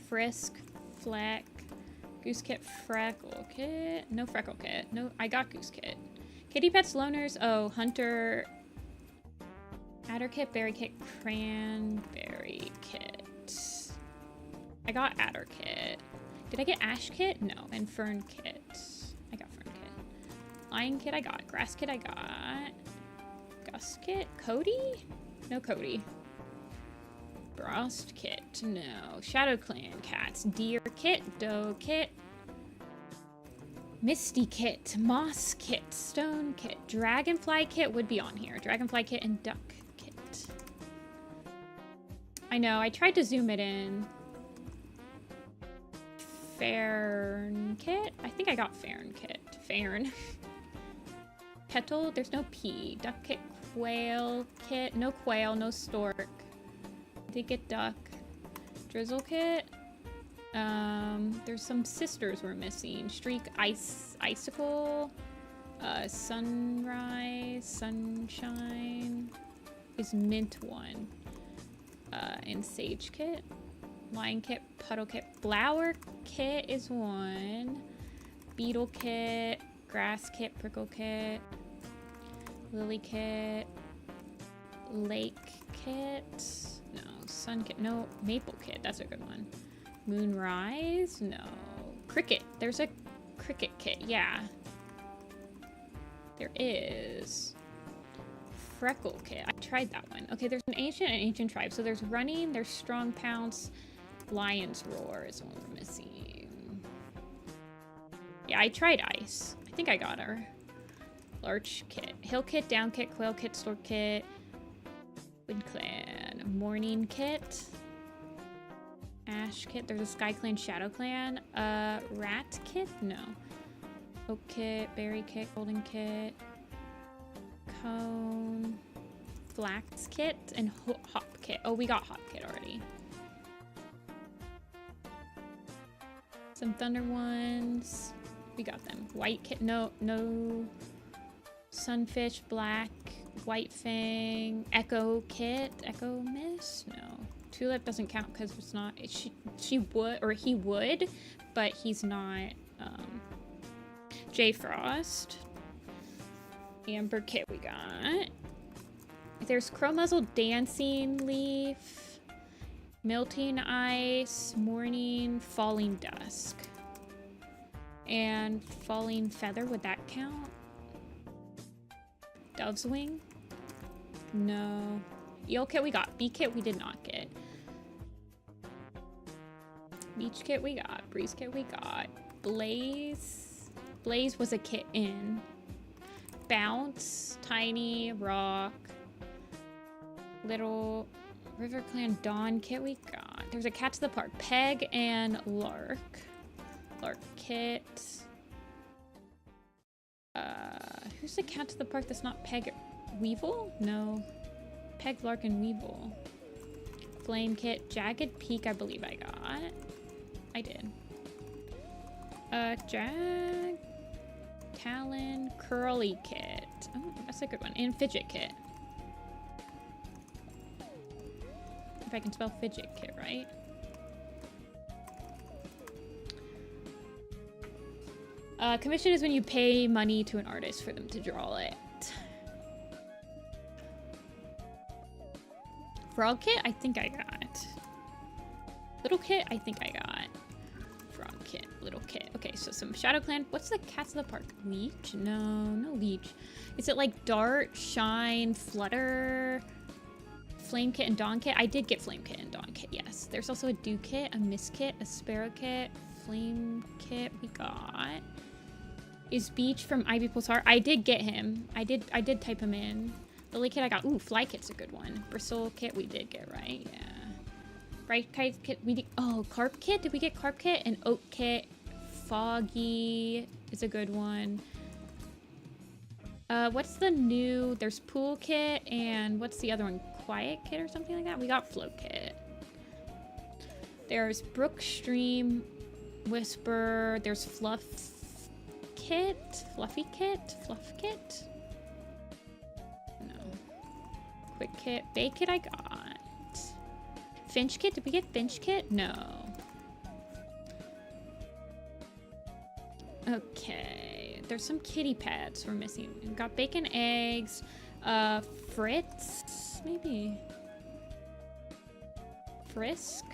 Speaker 1: frisk, fleck, goose kit, freckle kit, no freckle kit, no, I got goose kit. Kitty pets, loners, oh, hunter, adder kit, berry kit, cranberry kit. I got adder kit. Did I get ash kit? No, and fern kit. I got fern kit. Lion kit I got. Grass kit I got. Gus kit? Cody? No Cody. Frost kit. No. Shadow Clan cats. Deer kit. Doe kit. Misty kit. Moss kit. Stone kit. Dragonfly kit would be on here. Dragonfly kit and duck kit. I know. I tried to zoom it in. Fern kit? I think I got Fern kit. Fern. Petal? There's no P. Duck kit. Quail kit. No quail. No stork. Did get duck. Drizzle kit. There's some sisters we're missing. Streak. Icicle. Sunrise. Sunshine. Is mint one. And sage kit. Lion kit, puddle kit, flower kit is one. Beetle kit, grass kit, prickle kit, lily kit, lake kit, no, sun kit, no, maple kit, that's a good one. Moonrise, no. Cricket, there's a cricket kit, yeah. There is. Freckle kit, I tried that one. Okay, there's an ancient and ancient tribe. So there's running, there's strong pounce, lion's roar is one we're missing. Yeah, I tried ice. I think I got her. Larch kit, hill kit, down kit, quail kit, stork kit, wind clan, morning kit, ash kit. There's a sky clan, shadow clan, rat kit, no. Oak kit, berry kit, golden kit, cone, flax kit, and hop kit. Oh, we got hop kit already. Some thunder ones. We got them. White kit. No. Sunfish, black, white fang, echo kit, echo mist. No. Tulip doesn't count because it's not. She would, or he would, but he's not. J Frost. Amber kit we got. There's crow muzzle, dancing leaf, melting ice, morning, falling dusk, and falling feather. Would that count? Dove's wing? No. Eel kit we got. Bee kit we did not get. Beach kit we got. Breeze kit we got. Blaze. Blaze was a kit in. Bounce, tiny, rock, little river clan dawn kit we got. There's a cat to the park. Peg and lark. Lark kit. Who's the cat to the park that's not Peg? Weevil? No. Peg, lark, and weevil. Flame kit. Jagged peak I believe I got. I did. Talon, curly kit. Oh, that's a good one. And fidget kit. If I can spell fidget kit right. Commission is when you pay money to an artist for them to draw it. Frog kit, I think I got. Little kit, I think I got. Frog kit, little kit. Okay, so some Shadow Clan. What's the cats of the park? Leech? No leech. Is it like Dart, Shine, Flutter, Flame kit, and Dawn kit? I did get Flame kit and Dawn kit, yes. There's also a Dew kit, a Mist kit, a Sparrow kit, Flame kit we got. Is Beach from Ivy Pulsar? I did get him. I did type him in. Lily kit I got. Ooh, Fly kit's a good one. Bristle kit we did get, right? Yeah. Bright kite kit we did. Oh, Carp kit? Did we get Carp kit? And Oak kit. Foggy is a good one. What's the new? There's Pool kit and what's the other one? Quiet kit or something like that? We got Float kit. There's Brook Stream Whisper. There's Fluff kit? Fluffy kit? Fluff kit? No. Quick kit. Bake kit I got. Finch kit? Did we get Finch kit? No. Okay. There's some kitty pets we're missing. We got bacon, eggs, Fritz? Maybe. Frisk?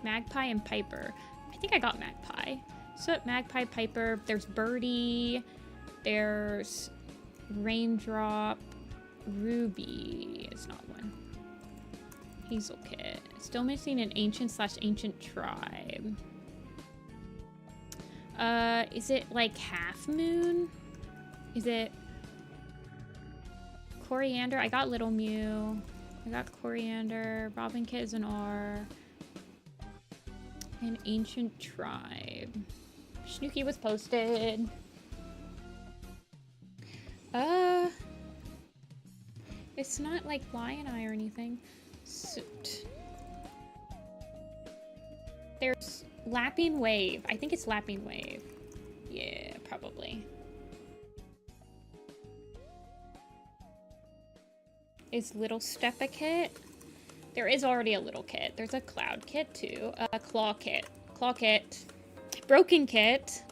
Speaker 1: Magpie and Piper. I think I got Magpie. So Magpie, Piper, there's Birdie, there's Raindrop, Ruby is not one. Hazel Kit. Still missing an ancient/ancient tribe. Is it like Half Moon? Is it Coriander? I got Little Mew. I got Coriander. Robin Kit is an R. An ancient tribe. Snooki was posted. It's not like Lion Eye or anything. Suit. There's Lapping Wave. I think it's Lapping Wave. Yeah, probably. Is Little Step a kit? There is already a little kit. There's a Cloud kit too. Claw kit. Claw kit. Broken kit.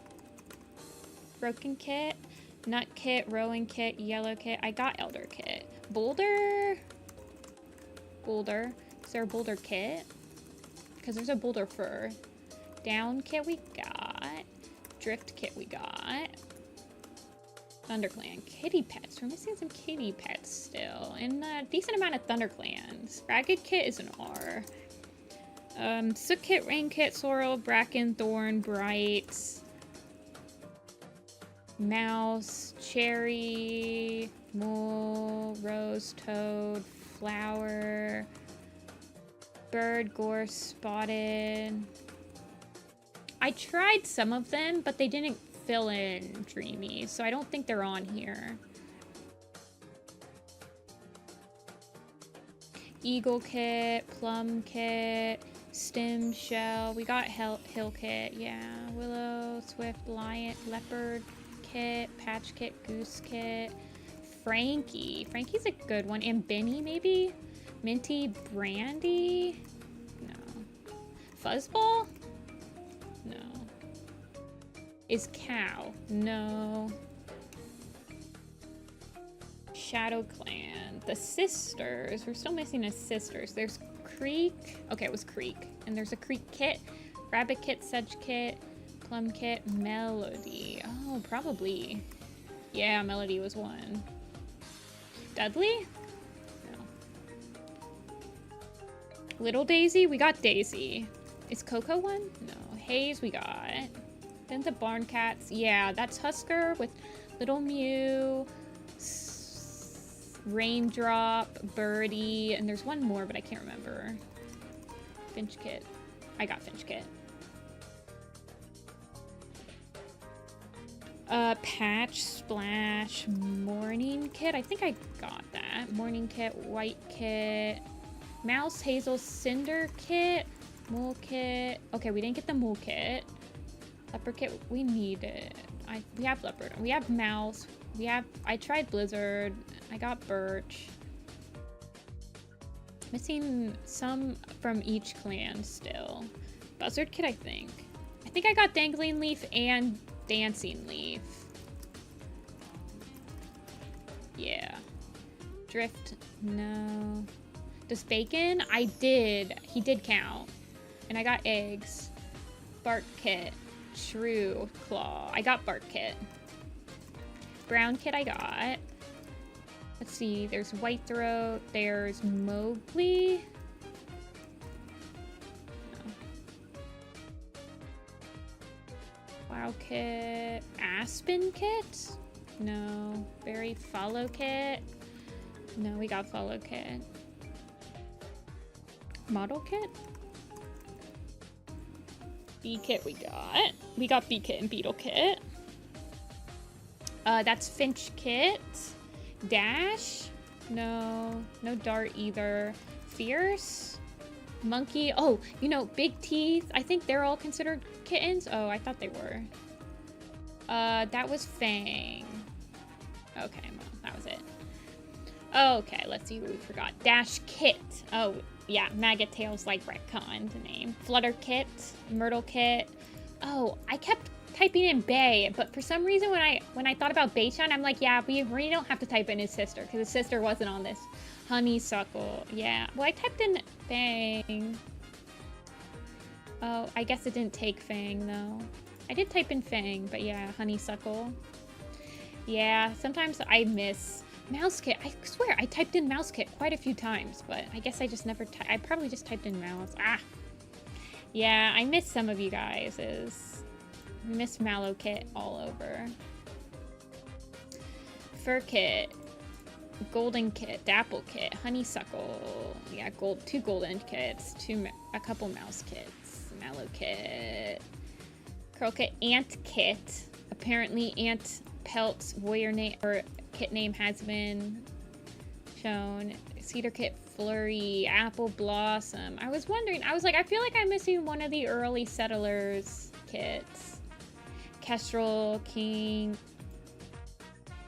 Speaker 1: Broken kit. Nut kit. Rowing kit. Yellow kit. I got Elder kit. Boulder. Boulder. Is there a Boulder kit? Because there's a Boulder fur. Down kit we got. Drift kit we got. ThunderClan. Kitty pets. We're missing some kitty pets still. And a decent amount of ThunderClans. Ragged kit is an R. Soot kit, Rain kit, Sorrel, Bracken, Thorn, Bright. Mouse, Cherry, Mole, Rose, Toad, Flower, Bird, Gorse, Spotted. I tried some of them, but they didn't fill in Dreamy, so I don't think they're on here. Eagle kit, Plum kit, Stem Shell. We got Hill kit, yeah. Willow, Swift, Lion, Leopard kit, Patch kit, Goose kit. Frankie. Frankie's a good one. And Benny, maybe? Minty, Brandy? No. Fuzzball? No. Is Cow? No. Shadow Clan. The Sisters. We're still missing a Sisters. There's Creek. Okay, it was Creek. And there's a Creek kit. Rabbit kit, Sedge kit, Plum kit, Melody. Oh, probably. Yeah, Melody was one. Dudley? No. Little Daisy? We got Daisy. Is Coco one? No. Haze we got. Then the Barn Cats. Yeah, that's Husker with Little Mew, Raindrop, Birdie, and there's one more, but I can't remember. Finch kit. I got Finch kit. Patch, Splash, Morning kit. I think I got that. Morning kit, White kit, Mouse, Hazel, Cinder kit, Mole kit. Okay, we didn't get the Mole kit. Leopard kit, we need it. We have Leopard. We have Mouse. I tried Blizzard. I got Birch. Missing some from each clan still. Buzzard kit, I think. I think I got Dangling Leaf and Dancing Leaf. Yeah. Drift, no. Does Bacon? I did. He did count. And I got eggs. Bark kit. Shrew Claw. I got Bark kit. Brown kit I got. Let's see. There's White Throat. There's Mowgli. No. Wow kit. Aspen kit? No. Berry Follow kit? No, we got Follow kit. Model kit? Bee kit we got. We got Bee kit and Beetle kit. That's Finch kit. Dash? No. No Dart either. Fierce? Monkey? Oh, you know, Big Teeth. I think they're all considered kittens. Oh, I thought they were. That was Fang. Okay, well, that was it. Okay, let's see who we forgot. Dash Kit. Oh, yeah, Maggot Tails like retconned the name. Flutter Kit, Myrtle Kit. Oh, I kept typing in Bay, but for some reason when I thought about Baychan, I'm like, yeah, we really don't have to type in his sister, because his sister wasn't on this. Honeysuckle. Yeah. Well, I typed in Fang. Oh, I guess it didn't take Fang, though. I did type in Fang, but yeah, Honeysuckle. Yeah, sometimes I miss Mouse Kit. I swear, I typed in Mouse Kit quite a few times, but I guess I just never I probably just typed in Mouse. Ah! Yeah, I miss some of you guys. Miss Mallow Kit all over. Fur Kit. Golden Kit, Dapple Kit, Honeysuckle. Yeah, two golden kits, a couple mouse kits, Mallow Kit, Curl Kit, Ant Kit. Apparently, Ant Pelt's warrior name or kit name has been shown. Cedar Kit, Flurry, Apple Blossom. I was wondering. I was like, I feel like I'm missing one of the early settlers kits. Kestrel, King.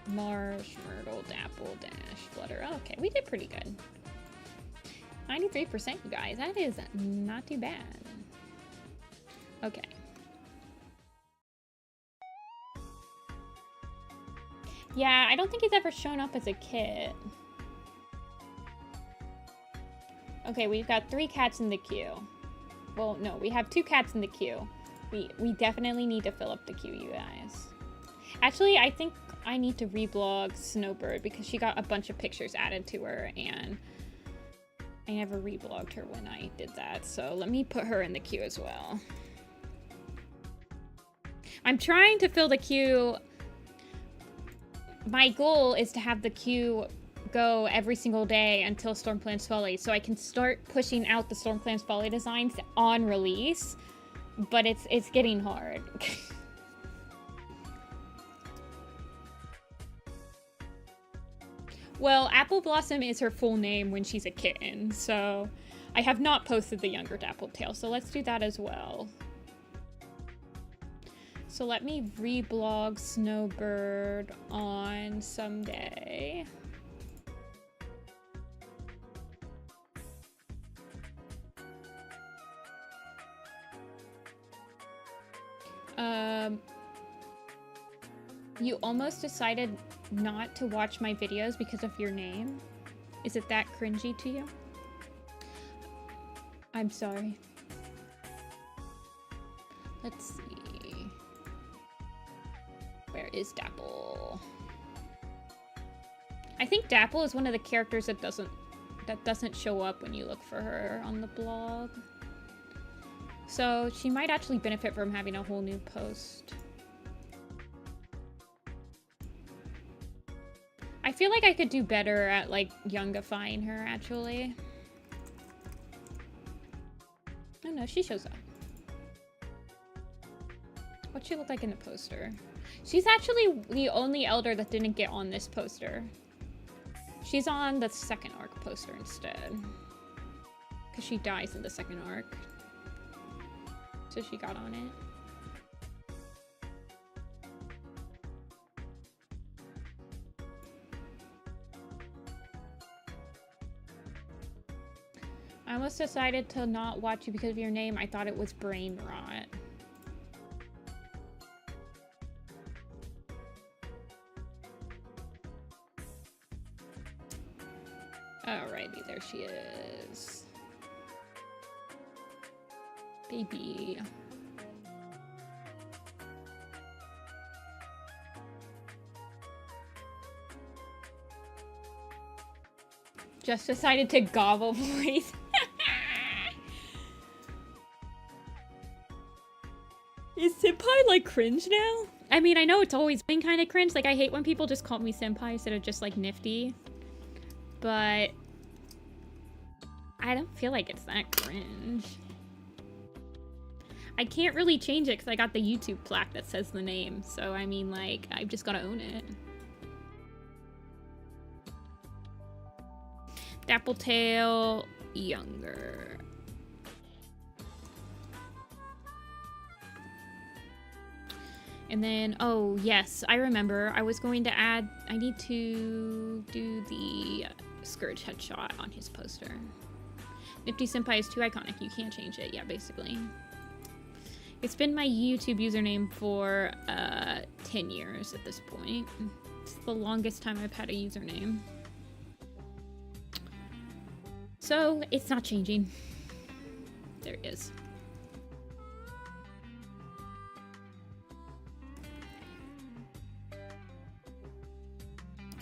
Speaker 1: Marsh, Myrtle, Dapple, Dash, Flutter. Oh, okay, we did pretty good. 93%, you guys. That is not too bad. Okay. Yeah, I don't think he's ever shown up as a kit. Okay, we've got 3 cats in the queue. Well, no, we have 2 cats in the queue. We definitely need to fill up the queue, you guys. Actually, I think I need to reblog Snowbird because she got a bunch of pictures added to her and I never reblogged her when I did that. So let me put her in the queue as well. I'm trying to fill the queue. My goal is to have the queue go every single day until Stormclans Folly so I can start pushing out the Stormclans Folly designs on release, but it's getting hard. Well, Apple Blossom is her full name when she's a kitten, so I have not posted the younger Dappletail, so let's do that as well. So let me reblog Snowbird on someday. You almost decided not to watch my videos because of your name? Is it that cringy to you? I'm sorry. Let's see. Where is Dapple? I think Dapple is one of the characters that doesn't show up when you look for her on the blog. So she might actually benefit from having a whole new post. I feel like I could do better at, like, youngifying her, actually. Oh no, she shows up. What'd she look like in the poster? She's actually the only elder that didn't get on this poster. She's on the second arc poster instead. Because she dies in the second arc. So she got on it. I almost decided to not watch you because of your name. I thought it was brain rot. Alrighty, there she is. Baby. Just decided to gobble voice. Is Senpai, like, cringe now? I mean, I know it's always been kind of cringe. Like, I hate when people just call me Senpai instead of just, like, Nifty. But I don't feel like it's that cringe. I can't really change it because I got the YouTube plaque that says the name. So, I mean, like, I've just got to own it. Dappletail, younger. And then, oh yes, I remember. I was going to add, I need to do the Scourge headshot on his poster. Nifty-Senpai is too iconic. You can't change it. Yeah, basically. It's been my YouTube username for 10 years at this point. It's the longest time I've had a username. So, it's not changing. There it is.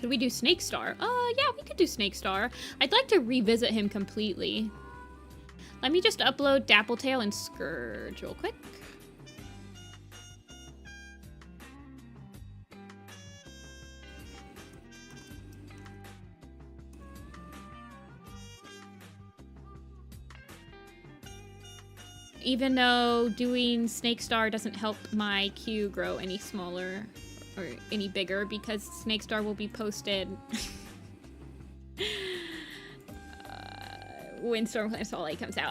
Speaker 1: Could we do Snake Star? Yeah, we could do Snake Star. I'd like to revisit him completely. Let me just upload Dappletail and Scourge real quick. Even though doing Snake Star doesn't help my queue grow any smaller or any bigger, because Snake Star will be posted when Stormclans Folly comes out.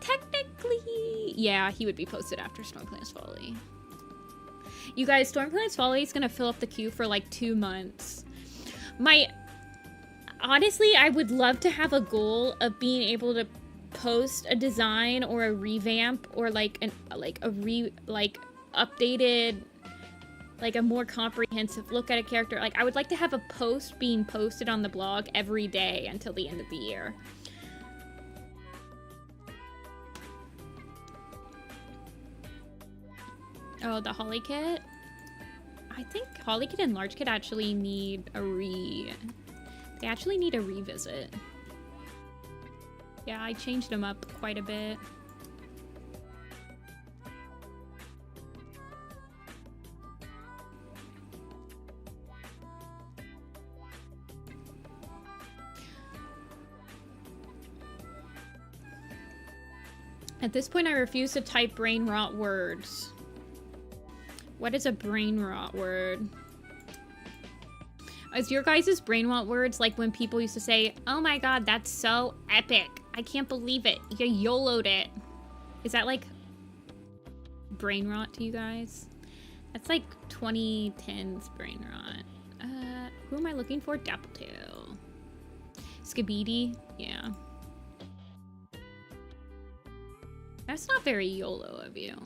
Speaker 1: Technically, yeah, he would be posted after Stormclans Folly. You guys, Stormclans Folly is gonna fill up the queue for like 2 months. Honestly, I would love to have a goal of being able to post a design or a revamp or like updated, like a more comprehensive look at a character. Like, I would like to have a post being posted on the blog every day until the end of the year. Oh, the Holly Kit? I think Holly Kit and Large Kit actually need a they actually need a revisit. Yeah, I changed them up quite a bit. At this point, I refuse to type brain rot words. What is a brain rot word? Is your guys' brain rot words like when people used to say, "Oh my god, that's so epic. I can't believe it. You YOLO'd it." Is that like brain rot to you guys? That's like 2010's brain rot. Who am I looking for? Dappletail. Skibidi? Yeah. That's not very YOLO of you.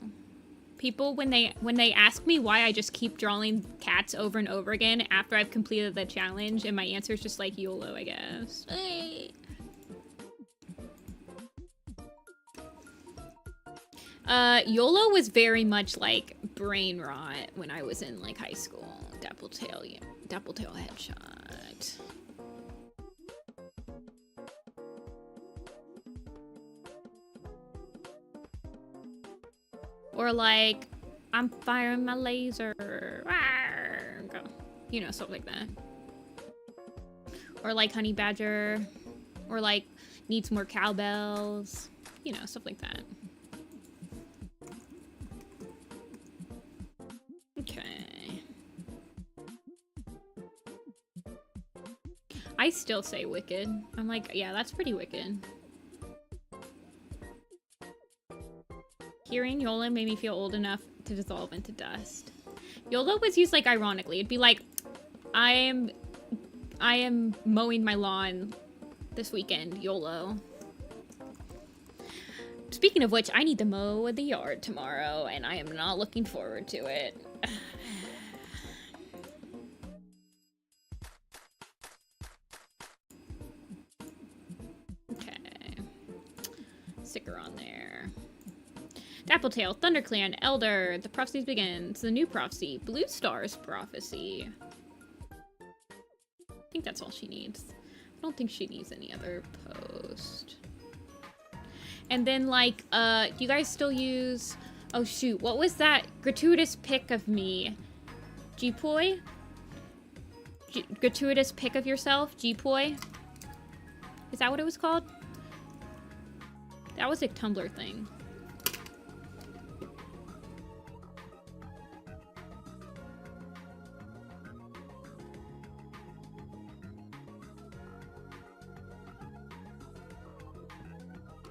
Speaker 1: People, when they ask me why I just keep drawing cats over and over again after I've completed the challenge, and my answer is just like YOLO, I guess. Hey. YOLO was very much like brain rot when I was in like high school. Dappletail, yeah. Dappletail headshot. Or like, I'm firing my laser. Go. You know, stuff like that. Or like Honey Badger. Or like, needs more cowbells. You know, stuff like that. Okay. I still say wicked. I'm like, yeah, that's pretty wicked. Hearing YOLO made me feel old enough to dissolve into dust. YOLO was used like ironically. It'd be like, I am mowing my lawn this weekend, YOLO. Speaking of which, I need to mow the yard tomorrow, and I am not looking forward to it. Okay. Sticker on there. Dappletail, ThunderClan, Elder, the prophecies begins. The new prophecy, Blue Star's prophecy. I think that's all she needs. I don't think she needs any other post. And then, like, do you guys still use... Oh, shoot. What was that gratuitous pic of me? G-Poi? Gratuitous pic of yourself? G-Poi? Is that what it was called? That was a Tumblr thing.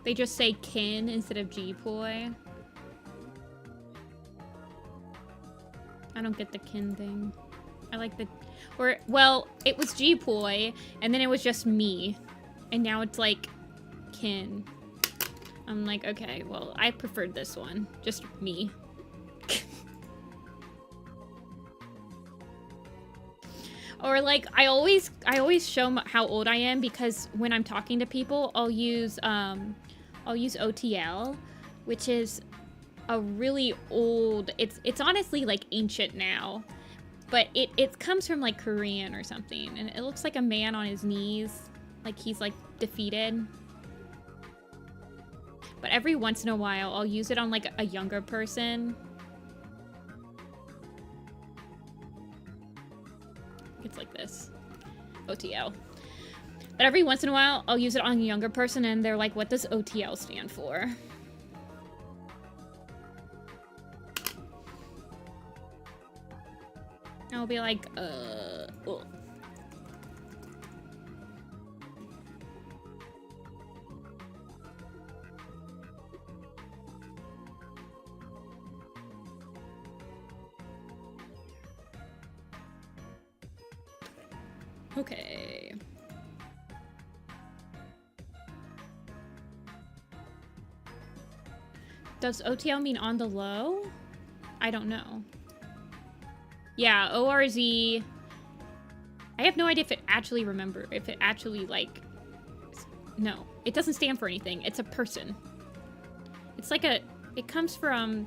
Speaker 1: They just say kin instead of G-Poi. I don't get the kin thing. I like the... Or, well, it was G-Poi, and then it was just me. And now it's like kin. I'm like, okay, well, I preferred this one. Just me. Or like, I always show how old I am because when I'm talking to people, I'll use OTL, which is a really old, it's honestly like ancient now, but it comes from like Korean or something, and it looks like a man on his knees, like he's like defeated. But every once in a while, I'll use it on like a younger person. It's like this, OTL. But every once in a while, I'll use it on a younger person, and they're like, what does OTL stand for? I'll be like, ugh. Okay. Does OTL mean on the low? I don't know. Yeah, ORZ. I have no idea if it actually like... No, it doesn't stand for anything. It's a person. It's like a... It comes from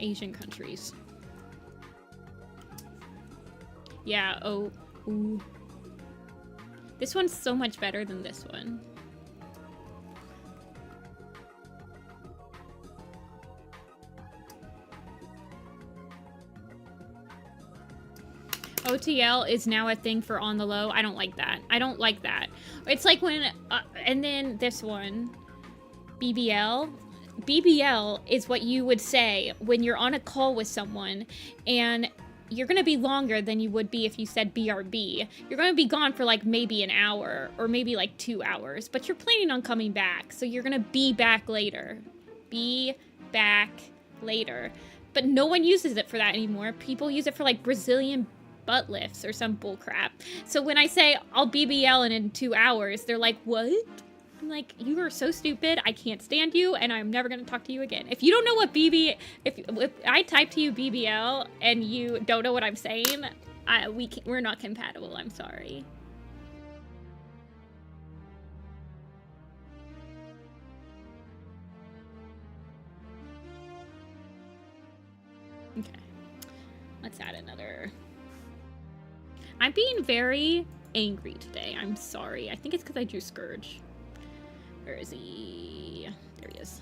Speaker 1: Asian countries. Yeah, oh, ooh. This one's so much better than this one. OTL is now a thing for on the low. I don't like that. I don't like that. It's like when, and then this one, BBL. BBL is what you would say when you're on a call with someone and you're going to be longer than you would be if you said BRB. You're going to be gone for like maybe an hour or maybe like 2 hours, but you're planning on coming back. So you're going to be back later. Be back later. But no one uses it for that anymore. People use it for like Brazilian butt lifts or some bullcrap. So when I say I'll BBL in 2 hours, they're like, what? I'm like, you are so stupid. I can't stand you, and I'm never gonna talk to you again. If you don't know what if I type to you BBL and you don't know what I'm saying, we're not compatible. I'm sorry. Okay, let's add another. I'm being very angry today. I'm sorry. I think it's because I drew Scourge. Where is he? There he is.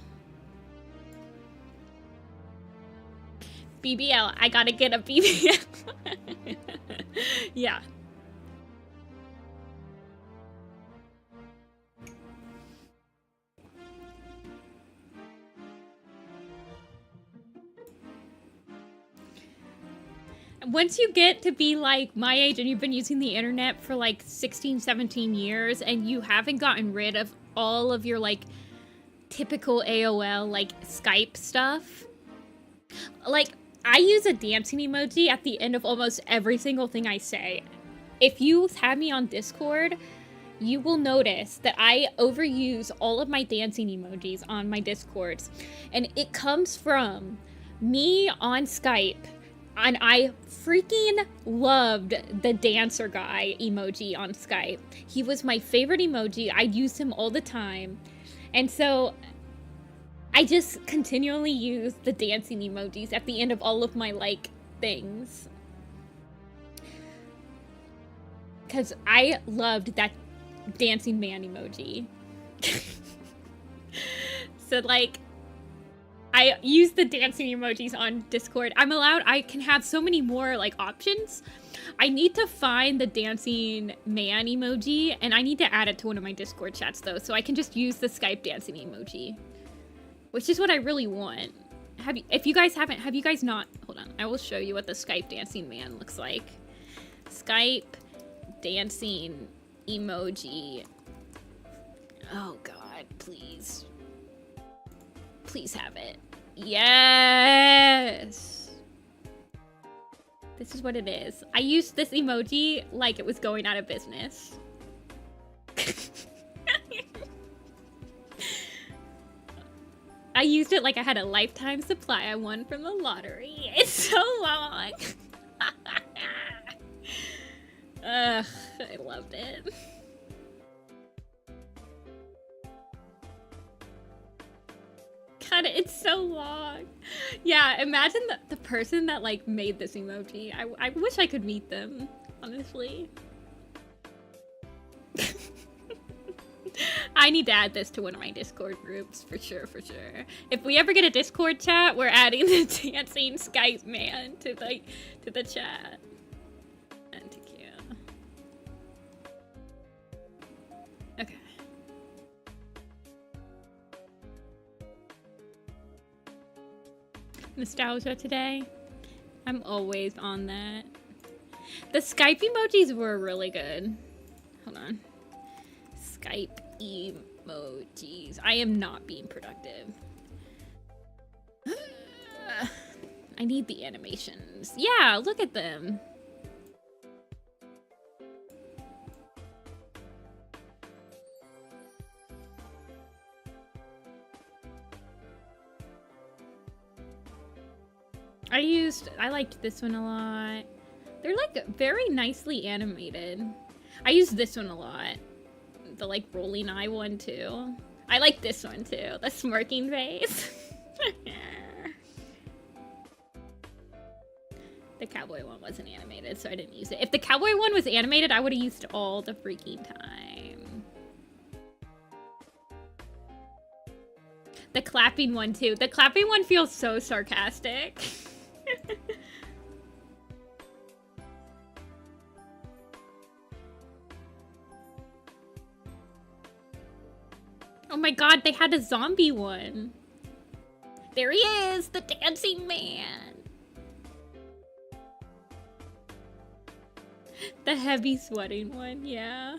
Speaker 1: BBL. I gotta get a BBL. Yeah. Once you get to be like my age and you've been using the internet for like 16, 17 years and you haven't gotten rid of all of your like typical AOL like Skype stuff, like I use a dancing emoji at the end of almost every single thing I say. If you have me on Discord, you will notice that I overuse all of my dancing emojis on my Discords, and it comes from me on Skype. And I freaking loved the dancer guy emoji on Skype. He was my favorite emoji. I used him all the time. And so I just continually use the dancing emojis at the end of all of my, like, things. Because I loved that dancing man emoji. So, like, I use the dancing emojis on Discord. I can have so many more like options. I need to find the dancing man emoji, and I need to add it to one of my Discord chats though, so I can just use the Skype dancing emoji, which is what I really want. Have you guys not, hold on, I will show you what the Skype dancing man looks like. Skype dancing emoji. Oh God, please. Please have it. Yes. This is what it is. I used this emoji like it was going out of business. I used it like I had a lifetime supply I won from the lottery. It's so long. Ugh, I loved it. God, it's so long. Yeah, imagine the person that like made this emoji. I wish I could meet them, honestly. I need to add this to one of my Discord groups, for sure, for sure. If we ever get a Discord chat, we're adding the dancing Skype man to the chat. And to Q. Okay. Nostalgia today. I'm always on that. The Skype emojis were really good. Hold on. Skype emojis. I am not being productive. I need the animations. Yeah, look at them. I liked this one a lot. They're like very nicely animated. I used this one a lot. The like rolling eye one too. I like this one too. The smirking face. The cowboy one wasn't animated, so I didn't use it. If the cowboy one was animated, I would have used all the freaking time. The clapping one too. The clapping one feels so sarcastic. Oh my god, they had a zombie one. There he is, the dancing man. The heavy sweating one, yeah.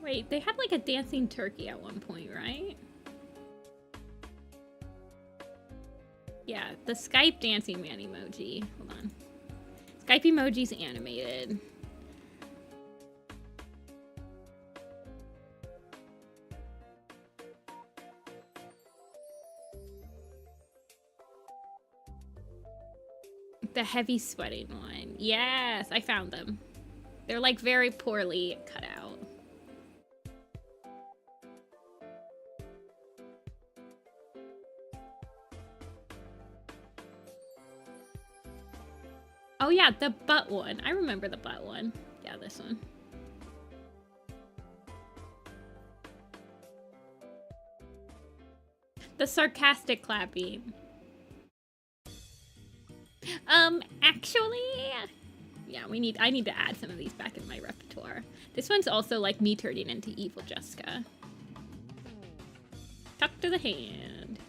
Speaker 1: Wait, they had like a dancing turkey at one point, right? Yeah, the Skype dancing man emoji. Hold on. Skype emoji's animated. The heavy sweating one. Yes, I found them. They're like very poorly cut out. Oh yeah, the butt one. I remember the butt one. Yeah, this one. The sarcastic clapping. Actually, yeah, I need to add some of these back in my repertoire. This one's also like me turning into evil Jessica. Talk to the hand.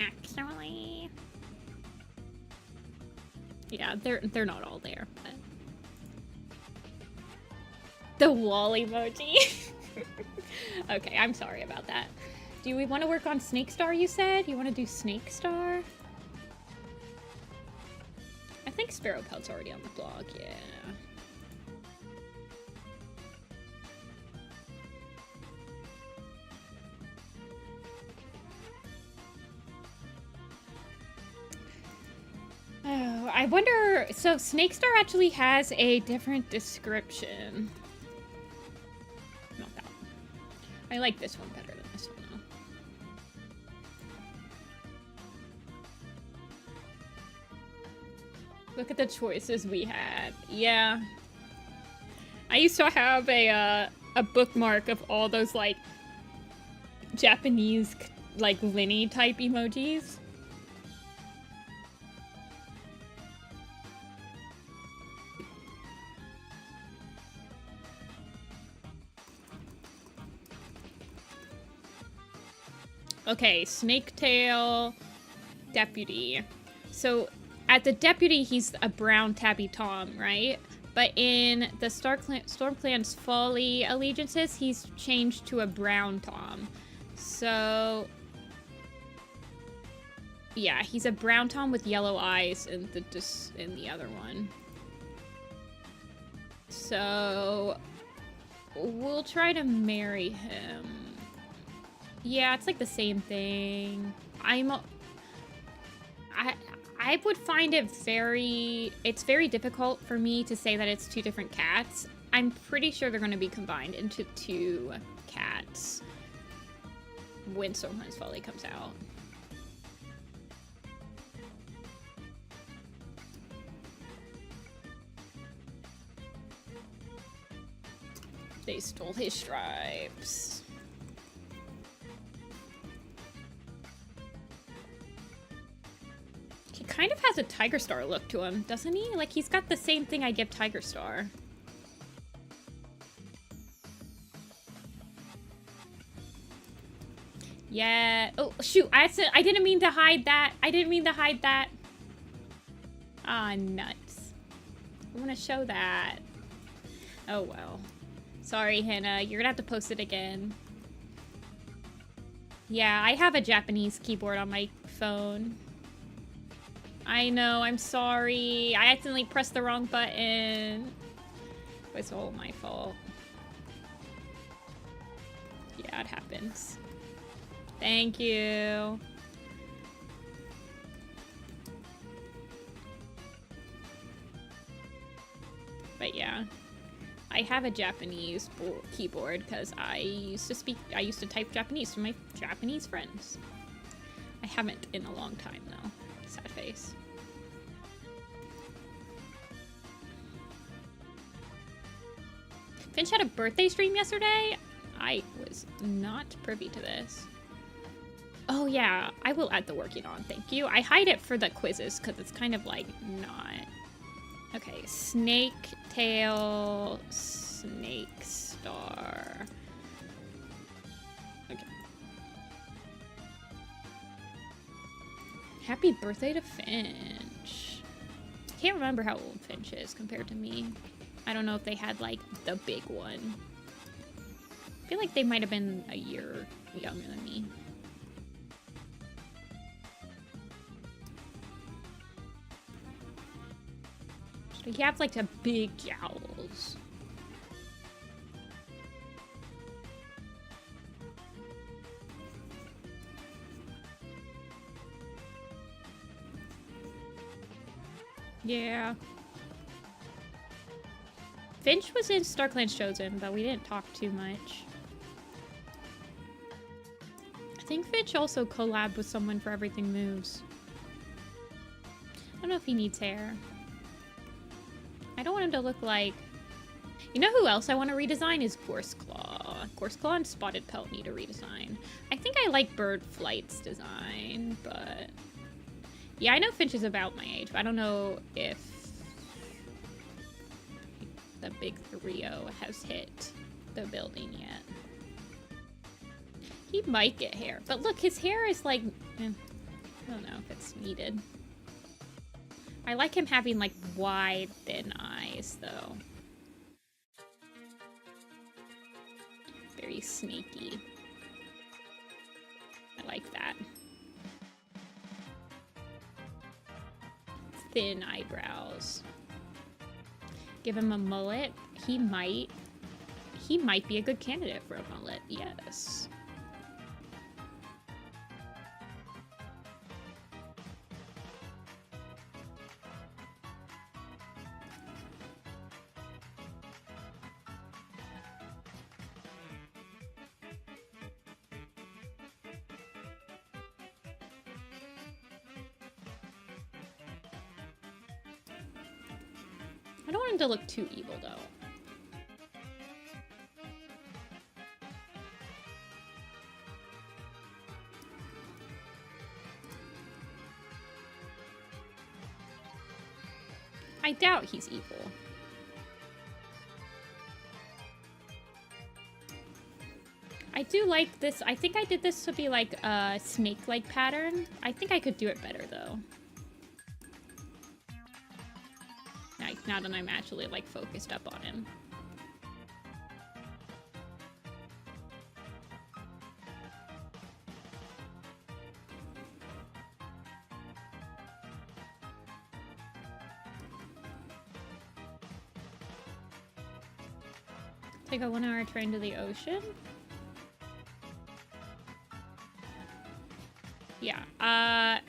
Speaker 1: Actually, yeah, they're not all there, but the wall emoji. Okay, I'm sorry about that. Do we want to work on Snake Star? You said you want to do Snake Star. I think Sparrow Pelt's already on the blog. Yeah. Oh, I wonder, so Snake Star actually has a different description. Not that one. I like this one better than this one though. Look at the choices we had. Yeah. I used to have a bookmark of all those like Japanese like Linny type emojis. Okay, Snaketail Deputy. So at the Deputy, he's a brown Tabby Tom, right? But in the Storm Clan's Folly allegiances, he's changed to a brown Tom. So yeah, he's a brown Tom with yellow eyes in the other one. So we'll try to marry him. Yeah, it's like the same thing. I would find it it's very difficult for me to say that it's two different cats. I'm pretty sure they're going to be combined into two cats when Storm Clan's Folly comes out. They stole his stripes. He kind of has a Tiger Star look to him, doesn't he? Like, he's got the same thing I give Tiger Star. Yeah. Oh, shoot. I didn't mean to hide that. I didn't mean to hide that. Ah, nuts. I want to show that. Oh, well. Sorry, Hannah. You're gonna have to post it again. Yeah, I have a Japanese keyboard on my phone. I know, I'm sorry. I accidentally pressed the wrong button. It's all my fault. Yeah, it happens. Thank you. But yeah. I have a Japanese keyboard because I used to type Japanese to my Japanese friends. I haven't in a long time though. Sad face. Finch had a birthday stream yesterday? I was not privy to this. Oh yeah, I will add the working on, thank you. I hide it for the quizzes because it's kind of like not. Okay, Snaketail Snake Star. Okay. Happy birthday to Finch. Can't remember how old Finch is compared to me. I don't know if they had like the big one. I feel like they might have been a year younger than me. You have like the big jowls. Yeah. Finch was in StarClan's Chosen, but we didn't talk too much. I think Finch also collabed with someone for Everything Moves. I don't know if he needs hair. I don't want him to look like... You know who else I want to redesign is Gorseclaw. Gorseclaw and Spotted Pelt need a redesign. I think I like Bird Flight's design, but... Yeah, I know Finch is about my age, but I don't know if the big Rio has hit the building yet. He might get hair, but look, his hair is like... I don't know if it's needed. I like him having, like, wide, thin eyes, though. Very snaky. I like that. Thin eyebrows. Give him a mullet. He might be a good candidate for a mullet, yes. I don't want him to look too evil, though. I doubt he's evil. I do like this. I think I did this to be like a snake-like pattern. I think I could do it better though. Like, now that I'm actually like focused up on him. Take a 1 hour train to the ocean? Yeah, I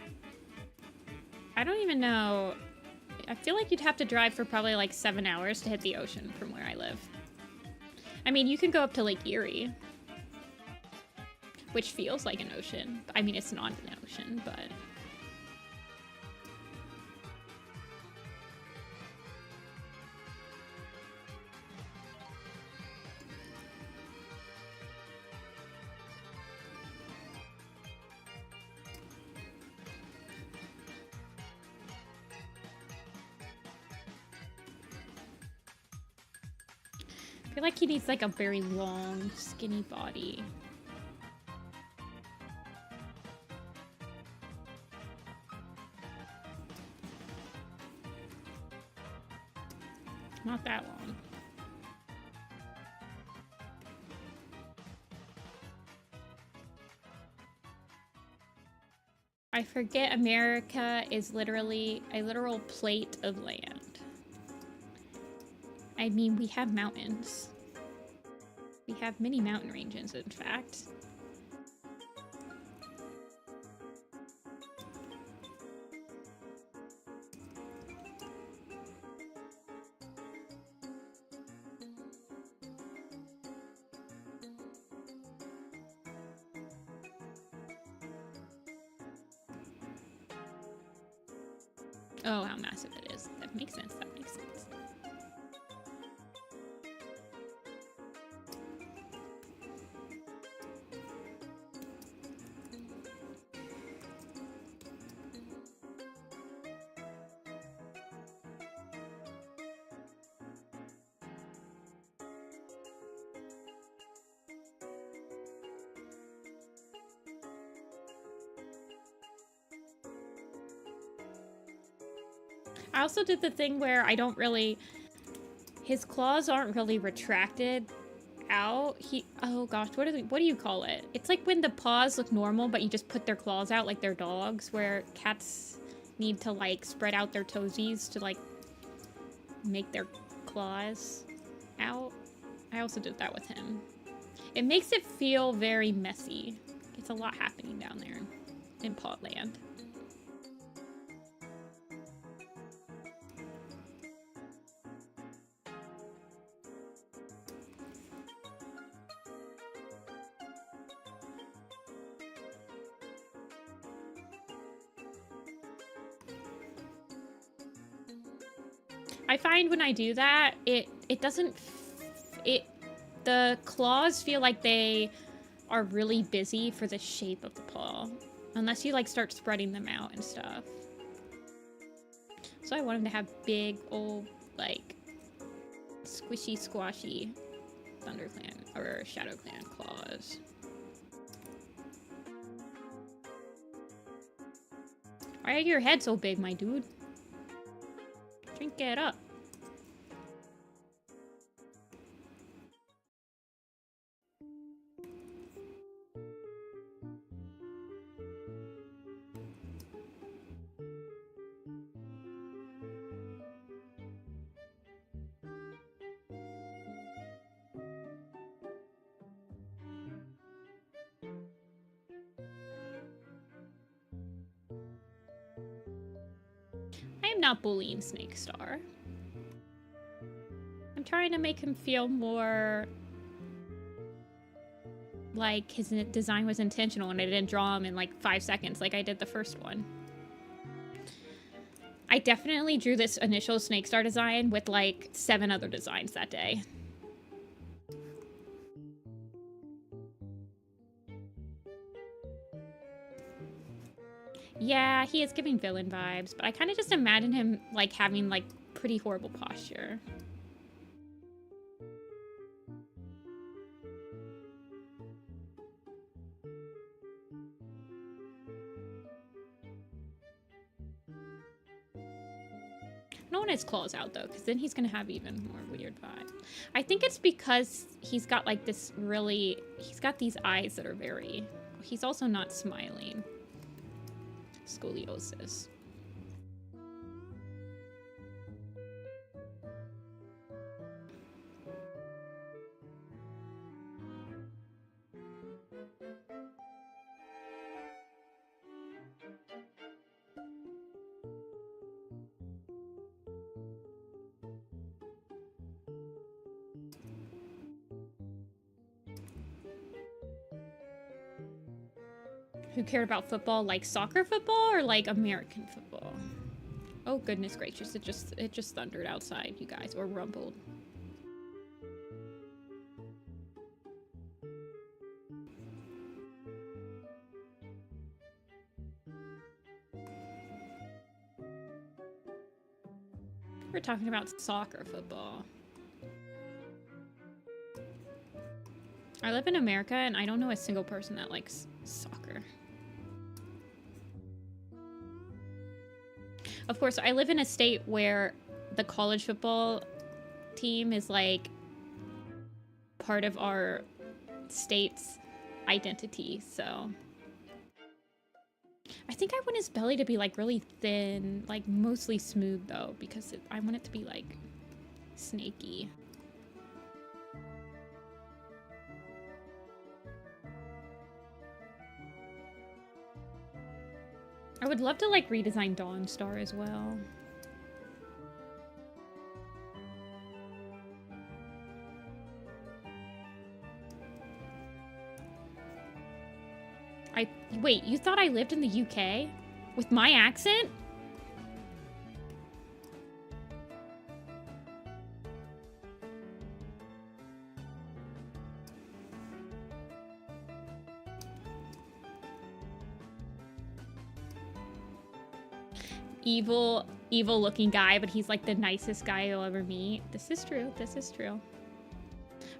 Speaker 1: don't even know. I feel like you'd have to drive for probably like 7 hours to hit the ocean from where I live. I mean, you can go up to Lake Erie, which feels like an ocean. I mean, it's not an ocean, but... I feel like he needs like a very long, skinny body. Not that long. I forget America is literally a literal plate of land. I mean, we have mountains. We have many mountain ranges, in fact. Oh, how massive it is. That makes sense, that makes sense. I also did the thing where I don't really... His claws aren't really retracted out. Oh gosh, what do you call it? It's like when the paws look normal, but you just put their claws out like they're dogs, where cats need to like spread out their toesies to like make their claws out. I also did that with him. It makes it feel very messy. It's a lot happening down there in Potland. I find when I do that, it doesn't, the claws feel like they are really busy for the shape of the paw. Unless you like start spreading them out and stuff. So I want him to have big old, like, squishy, squashy ThunderClan or ShadowClan claws. Why are your head so big, my dude? Drink it up. I am not bullying Snake Star. I'm trying to make him feel more like his design was intentional and I didn't draw him in like 5 seconds like I did the first one. I definitely drew this initial Snake Star design with like 7 other designs that day. Yeah, he is giving villain vibes, but I kind of just imagine him like having like pretty horrible posture. I don't want his claws out though, because then he's gonna have even more weird vibe. I think it's because he's got like this really, he's got these eyes that are very, he's also not smiling. Scoliosis. Who cared about football, like soccer football or like American football? Oh goodness gracious, it just thundered outside, you guys, or rumbled. We're talking about soccer football. I live in America and I don't know a single person that likes soccer. Of course, I live in a state where the college football team is like part of our state's identity, so. I think I want his belly to be like really thin, like mostly smooth though, because I want it to be like snaky. I would love to like redesign Dawn Star as well. Wait, you thought I lived in the UK? With my accent? Evil looking guy, but he's like the nicest guy you'll ever meet. This is true. This is true.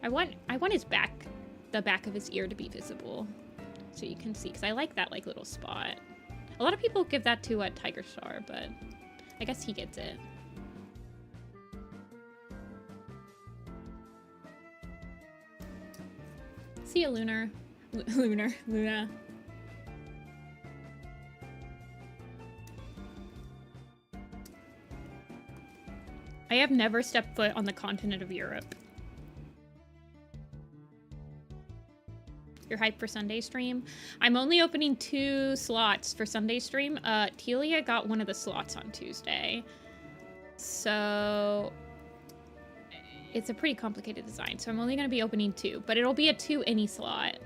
Speaker 1: I want his back, the back of his ear to be visible, so you can see, because I like that like little spot. A lot of people give that to a Tiger Star, but I guess he gets it. See ya, Luna. Luna. I have never stepped foot on the continent of Europe. You're hyped for Sunday stream? I'm only opening 2 slots for Sunday stream. Telia got one of the slots on Tuesday. So it's a pretty complicated design. So I'm only going to be opening 2, but it'll be a 2 any slot.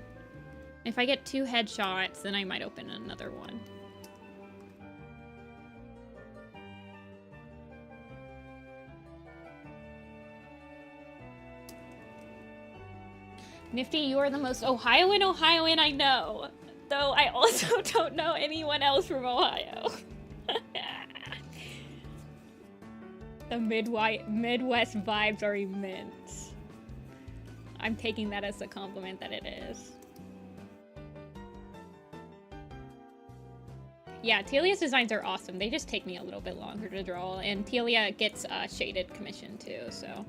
Speaker 1: If I get 2 headshots, then I might open another one. Nifty, you are the most Ohioan I know. Though I also don't know anyone else from Ohio. The Midwest vibes are immense. I'm taking that as a compliment that it is. Yeah, Telia's designs are awesome. They just take me a little bit longer to draw. And Telia gets shaded commission too, so.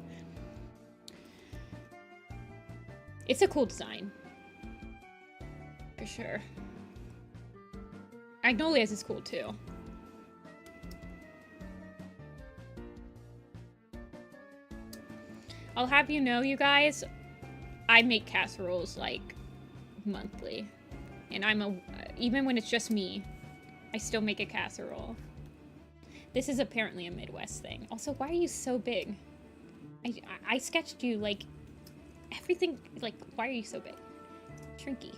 Speaker 1: It's a cool design. For sure. Magnolia's is cool too. I'll have you know, you guys, I make casseroles like monthly. And even when it's just me, I still make a casserole. This is apparently a Midwest thing. Also, why are you so big? I sketched you like everything, like, why are you so big? Shrinky.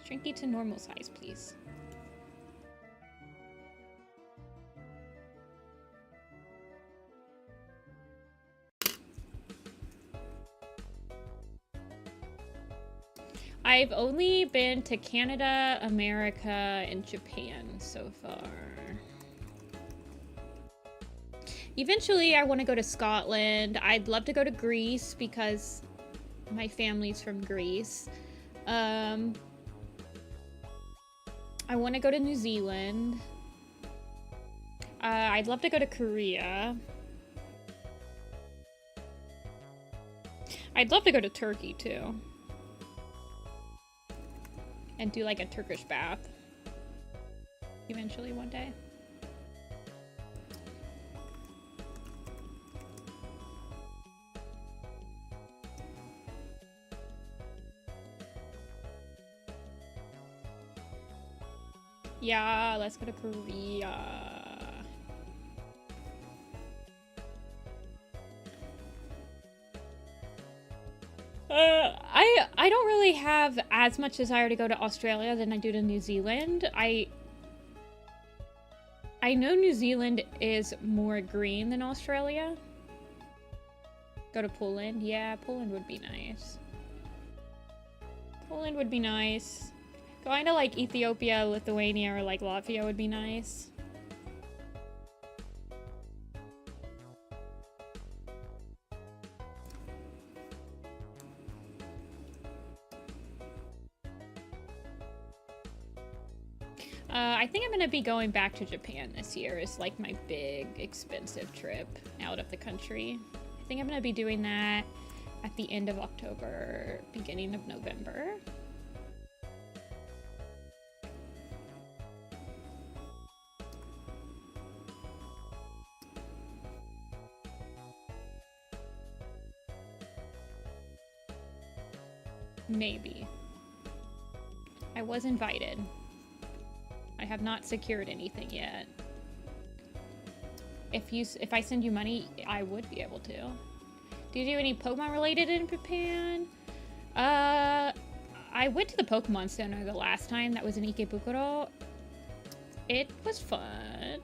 Speaker 1: Shrinky to normal size, please. I've only been to Canada, America, and Japan so far. Eventually, I want to go to Scotland. I'd love to go to Greece because my family's from Greece. I want to go to New Zealand. I'd love to go to Korea. I'd love to go to Turkey too. And do like a Turkish bath. Eventually one day. Yeah, let's go to Korea. I don't really have as much desire to go to Australia than I do to New Zealand. I know New Zealand is more green than Australia. Go to Poland. Yeah, Poland would be nice. Poland would be nice. Going to like Ethiopia, Lithuania, or like Latvia would be nice. I think I'm gonna be going back to Japan this year. It's like my big, expensive trip out of the country. I think I'm gonna be doing that at the end of October, beginning of November. Maybe. I was invited. I have not secured anything yet. If I send you money, I would be able to. Do you do any Pokemon related in Japan? I went to the Pokemon Center the last time. That was in Ikebukuro. It was fun.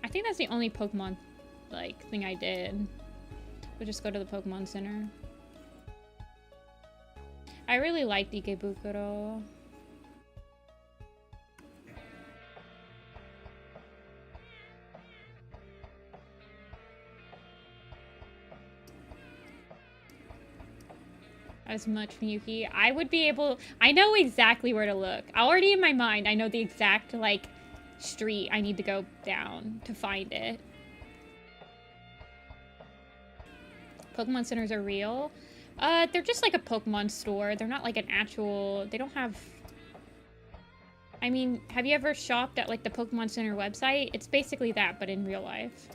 Speaker 1: I think that's the only Pokemon like thing I did. Would just go to the Pokemon Center. I really liked Ikebukuro. As much Miyuki. I would be able... I know exactly where to look. Already in my mind, I know the exact, like, street I need to go down to find it. Pokemon centers are real. They're just like a Pokemon store. They're not like an actual... They don't have... I mean, have you ever shopped at, like, the Pokemon Center website? It's basically that, but in real life.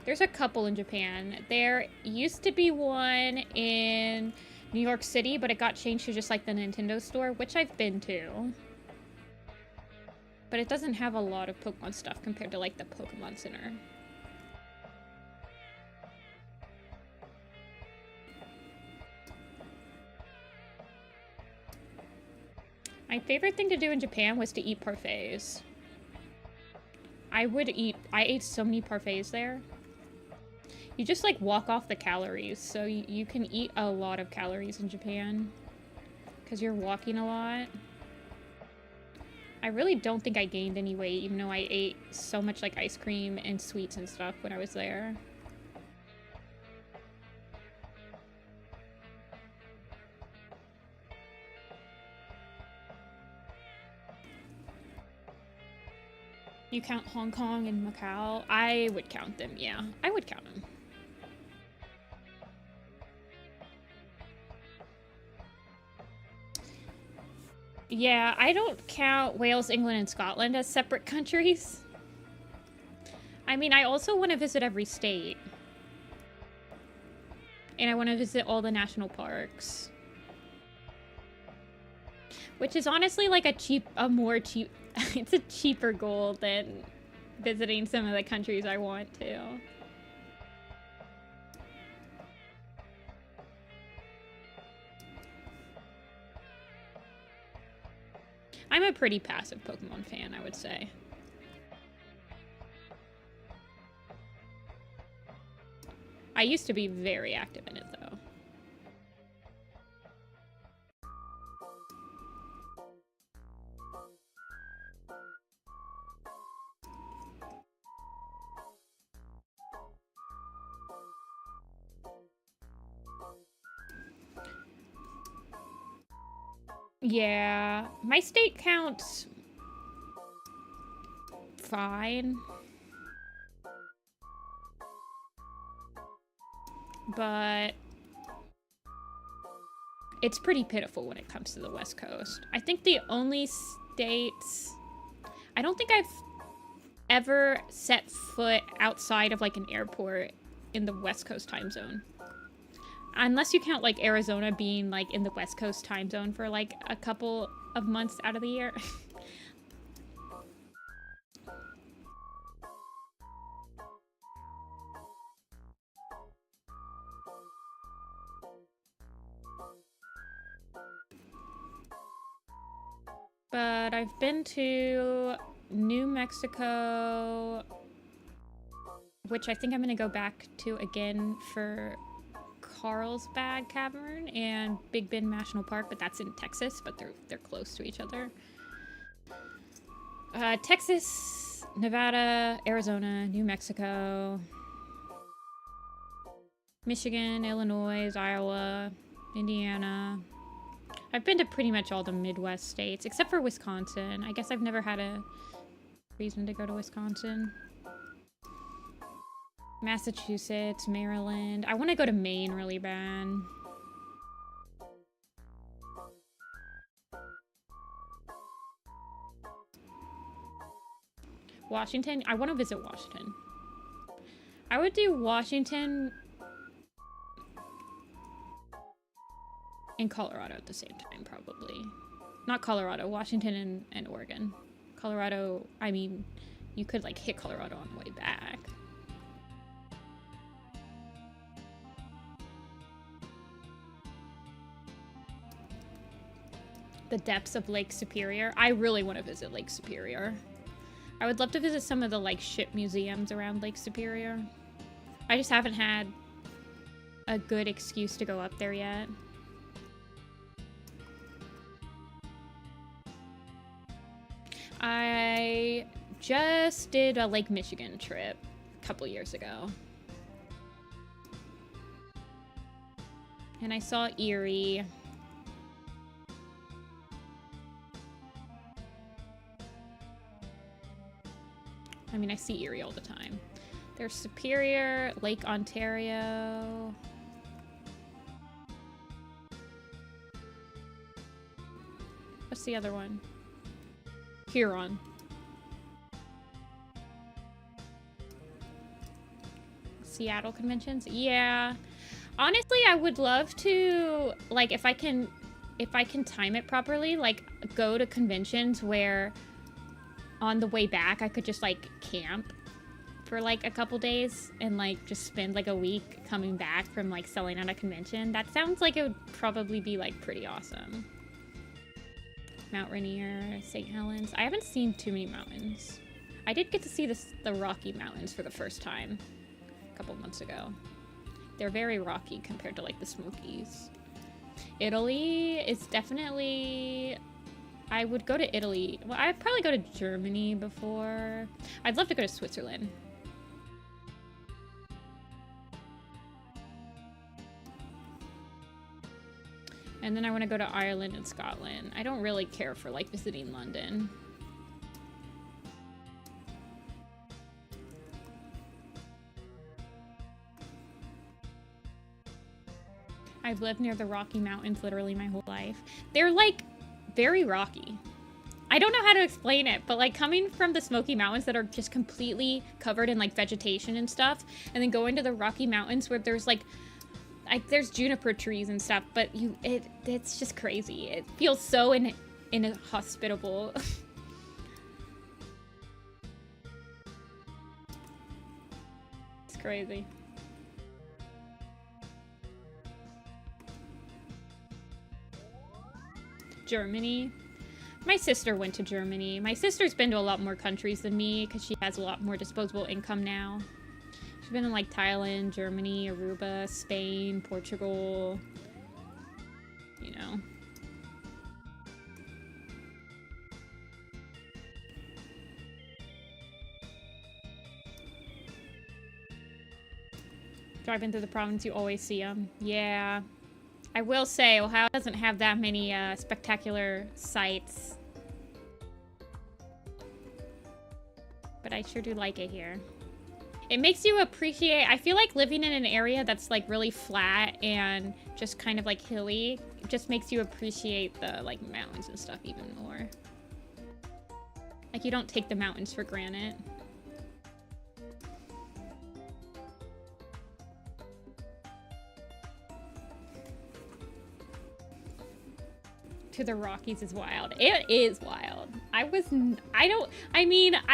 Speaker 1: There's a couple in Japan. There used to be one in New York City, but it got changed to just like the Nintendo store, which I've been to. But it doesn't have a lot of Pokemon stuff compared to like the Pokemon Center. My favorite thing to do in Japan was to eat parfaits. I ate so many parfaits there. You just, like, walk off the calories, so you can eat a lot of calories in Japan. Because you're walking a lot. I really don't think I gained any weight, even though I ate so much, like, ice cream and sweets and stuff when I was there. You count Hong Kong and Macau? I would count them, yeah. I would count them. Yeah, I don't count Wales, England, and Scotland as separate countries. I mean, I also want to visit every state. And I want to visit all the national parks. Which is honestly like it's a cheaper goal than visiting some of the countries I want to. I'm a pretty passive Pokemon fan, I would say. I used to be very active in it, though. Yeah, my state counts fine. but it's pretty pitiful when it comes to the West Coast. I think the only states... I don't think I've ever set foot outside of like an airport in the West Coast time zone. Unless you count like Arizona being like in the West Coast time zone for like a couple of months out of the year. But I've been to New Mexico, which I think I'm going to go back to again for Carlsbad Cavern and Big Bend National Park, but that's in Texas, but they're close to each other. Texas, Nevada, Arizona, New Mexico, Michigan, Illinois, Iowa, Indiana. I've been to pretty much all the Midwest states, except for Wisconsin. I guess I've never had a reason to go to Wisconsin. Massachusetts, Maryland. I want to go to Maine really bad. Washington. I want to visit Washington. I would do Washington and Colorado at the same time, probably. Not Colorado, Washington and Oregon. Colorado, I mean, you could like hit Colorado on the way back. The depths of Lake Superior. I really want to visit Lake Superior. I would love to visit some of the like ship museums around Lake Superior. I just haven't had a good excuse to go up there yet. I just did a Lake Michigan trip a couple years ago. And I saw Erie. I mean, I see Erie all the time. There's Superior, Lake Ontario. What's the other one? Huron. Seattle conventions? Yeah. Honestly, I would love to, like, if I can time it properly, like, go to conventions where on the way back I could just, like, camp for, like, a couple days and, like, just spend, like, a week coming back from, like, selling at a convention. That sounds like it would probably be, like, pretty awesome. Mount Rainier, St. Helens. I haven't seen too many mountains. I did get to see the Rocky Mountains for the first time a couple months ago. They're very rocky compared to like the Smokies. Italy is definitely... I would go to Italy. Well, I'd probably go to Germany before. I'd love to go to Switzerland. And then I want to go to Ireland and Scotland. I don't really care for, like, visiting London. I've lived near the Rocky Mountains literally my whole life. They're, like, very rocky. I don't know how to explain it, but, like, coming from the Smoky Mountains that are just completely covered in, like, vegetation and stuff, and then going to the Rocky Mountains where there's, like, there's juniper trees and stuff, but it's just crazy. It feels so inhospitable. It's crazy. Germany. My sister went to Germany. My sister's been to a lot more countries than me because she has a lot more disposable income now. She's been in like Thailand, Germany, Aruba, Spain, Portugal, you know. Driving through the province, you always see them. Yeah. I will say, Ohio doesn't have that many spectacular sights. But I sure do like it here. It makes you appreciate, I feel like living in an area that's like really flat and just kind of like hilly, it just makes you appreciate the like mountains and stuff even more. Like you don't take the mountains for granted. To the Rockies is wild. It is wild. I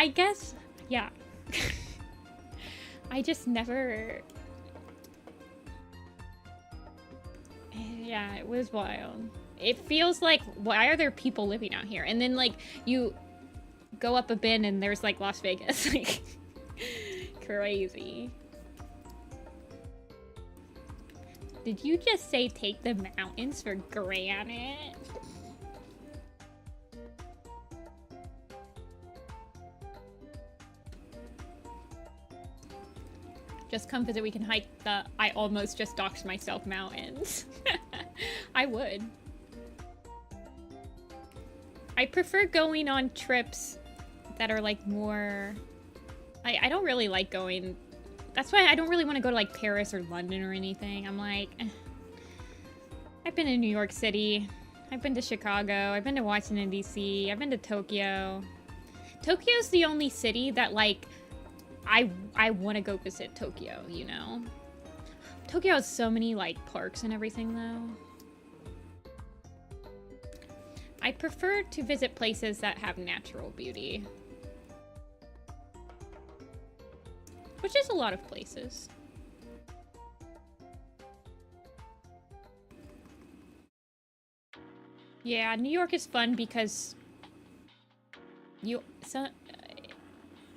Speaker 1: guess, yeah. I just never... Yeah, it was wild. It feels like, why are there people living out here? And then, like, you go up a bin and there's, like, Las Vegas. Like, crazy. Did you just say take the mountains for granted? Just come visit, we can hike the I almost just doxed myself mountains. I would. I prefer going on trips that are like more... I don't really like going... That's why I don't really want to go to like Paris or London or anything. I'm like... I've been in New York City. I've been to Chicago. I've been to Washington, D.C. I've been to Tokyo. Tokyo's the only city that like... I want to go visit Tokyo, you know? Tokyo has so many, like, parks and everything, though. I prefer to visit places that have natural beauty. Which is a lot of places. Yeah, New York is fun because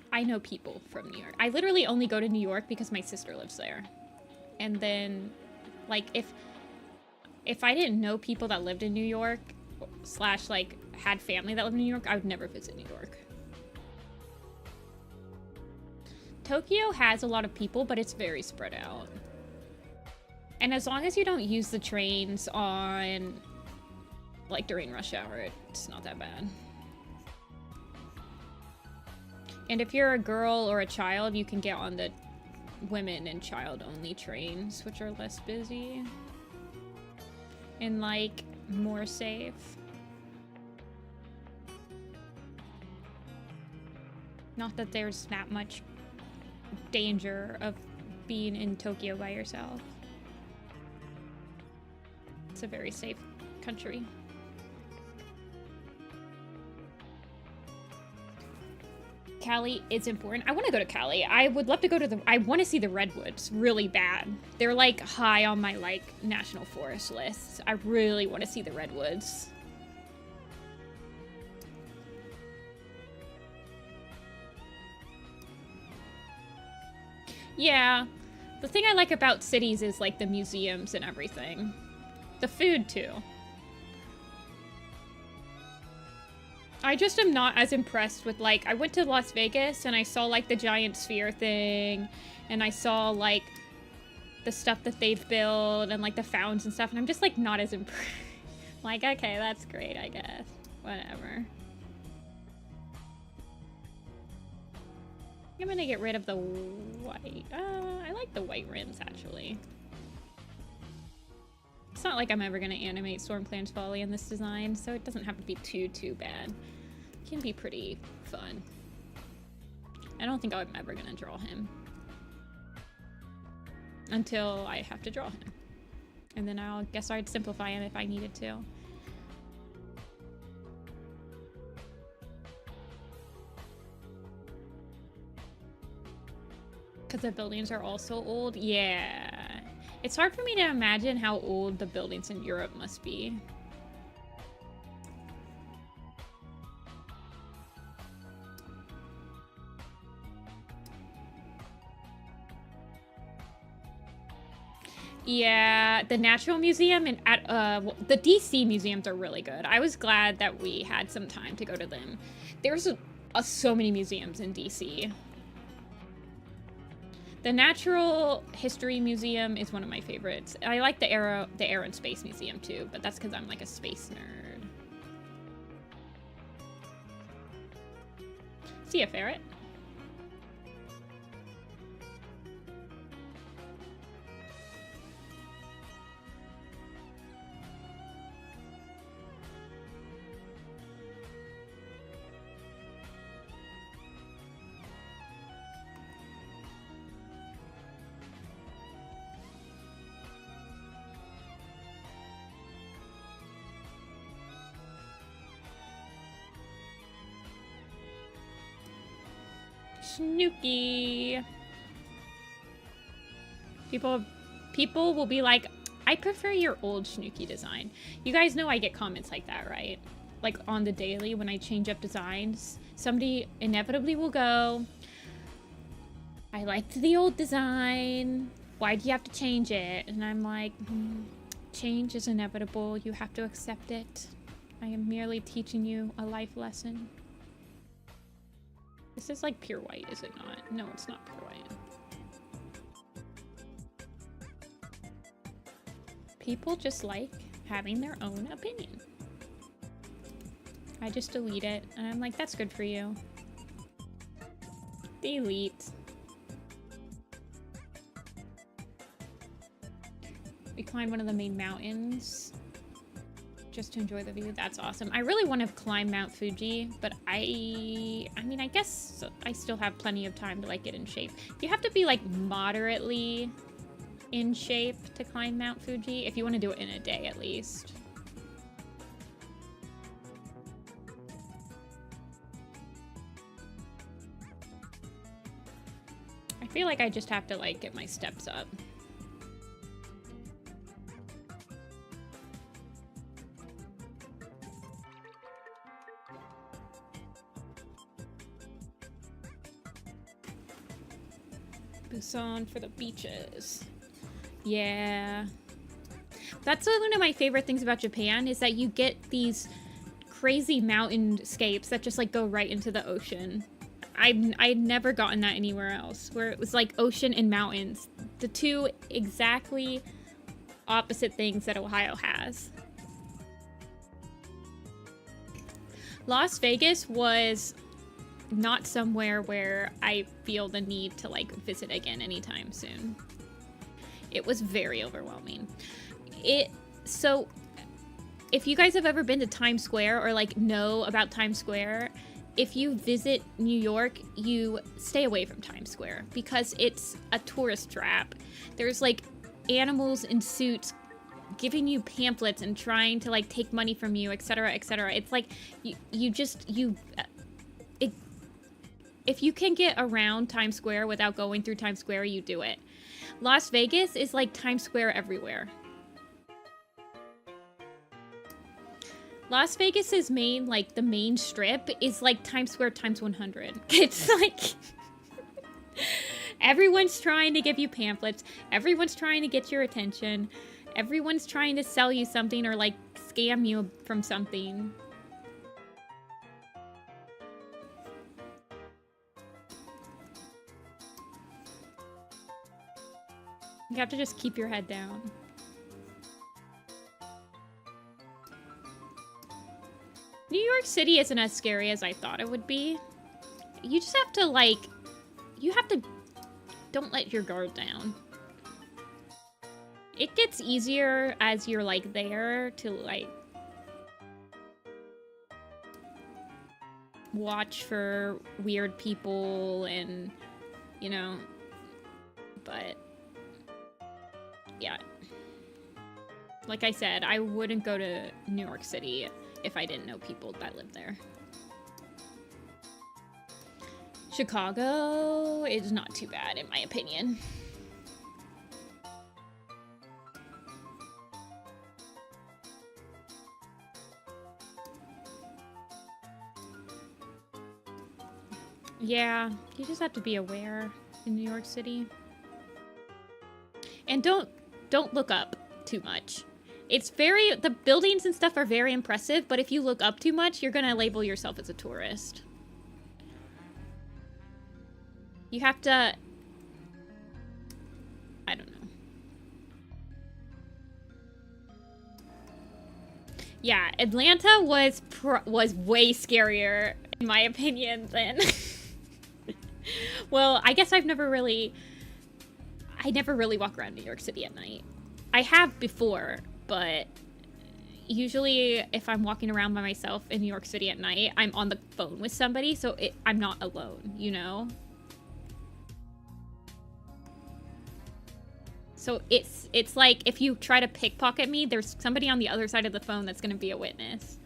Speaker 1: I know people from New York. I literally only go to New York because my sister lives there. And then, like, if I didn't know people that lived in New York, slash, like, had family that lived in New York, I would never visit New York. Tokyo has a lot of people, but it's very spread out. And as long as you don't use the trains on, like, during rush hour, it's not that bad. And if you're a girl or a child, you can get on the women and child-only trains, which are less busy. And, like, more safe. Not that there's that much danger of being in Tokyo by yourself. It's a very safe country. Cali is important. I want to go to Cali. I would love to go to I want to see the redwoods really bad. They're like high on my like national forest list. I really want to see the redwoods. Yeah. The thing I like about cities is like the museums and everything. The food too. I just am not as impressed with, like, I went to Las Vegas and I saw, like, the giant sphere thing, and I saw, like, the stuff that they've built, and, like, the fountains and stuff, and I'm just, like, not as impressed. Like, okay, that's great, I guess. Whatever. I'm gonna get rid of the white. I like the white rims, actually. It's not like I'm ever gonna animate Stormclan's Folly in this design, so it doesn't have to be too bad. It can be pretty fun. I don't think I'm ever gonna draw him. Until I have to draw him. And then I'll guess I'd simplify him if I needed to. Because the buildings are also old? Yeah. It's hard for me to imagine how old the buildings in Europe must be. Yeah, the Natural Museum and the DC museums are really good. I was glad that we had some time to go to them. There's so many museums in DC. The Natural History Museum is one of my favorites. I like the Air and Space Museum too, but that's because I'm like a space nerd. See ya, ferret. Snooki. People will be like, I prefer your old Snooki design. You guys know I get comments like that, right? Like on the daily when I change up designs. Somebody inevitably will go, I liked the old design. Why do you have to change it? And I'm like, change is inevitable. You have to accept it. I am merely teaching you a life lesson. This is like pure white, is it not? No, it's not pure white. People just like having their own opinion. I just delete it, and I'm like, that's good for you. Delete. We climbed one of the main mountains just to enjoy the view. That's awesome. I really want to climb Mount Fuji, but I mean, I guess I still have plenty of time to like get in shape. You have to be like moderately in shape to climb Mount Fuji if you want to do it in a day at least. I feel like I just have to like get my steps up. Busan for the beaches. Yeah. That's one of my favorite things about Japan is that you get these crazy mountainscapes that just like go right into the ocean. I'd never gotten that anywhere else, where it was like ocean and mountains. The two exactly opposite things that Ohio has. Las Vegas was not somewhere where I feel the need to like visit again anytime soon. It was very overwhelming. So if you guys have ever been to Times Square or like know about Times Square, if you visit New York, you stay away from Times Square because it's a tourist trap. There's like animals in suits giving you pamphlets and trying to like take money from you, etc., etc. It's like if you can get around Times Square without going through Times Square, you do it. Las Vegas is like Times Square everywhere. Las Vegas's the main strip is like Times Square times 100. It's like everyone's trying to give you pamphlets. Everyone's trying to get your attention. Everyone's trying to sell you something or like scam you from something. You have to just keep your head down. New York City isn't as scary as I thought it would be. You just have to, don't let your guard down. It gets easier as you're like there to like watch for weird people and, you know, but yeah. Like I said, I wouldn't go to New York City if I didn't know people that live there. Chicago is not too bad, in my opinion. Yeah, you just have to be aware in New York City. And don't look up too much. The buildings and stuff are very impressive, but if you look up too much, you're gonna label yourself as a tourist. You have to, I don't know. Yeah, Atlanta was way scarier, in my opinion, than... Well, I guess I never really walk around New York City at night. I have before, but usually if I'm walking around by myself in New York City at night, I'm on the phone with somebody, so I'm not alone, you know? So it's like if you try to pickpocket me, there's somebody on the other side of the phone that's going to be a witness.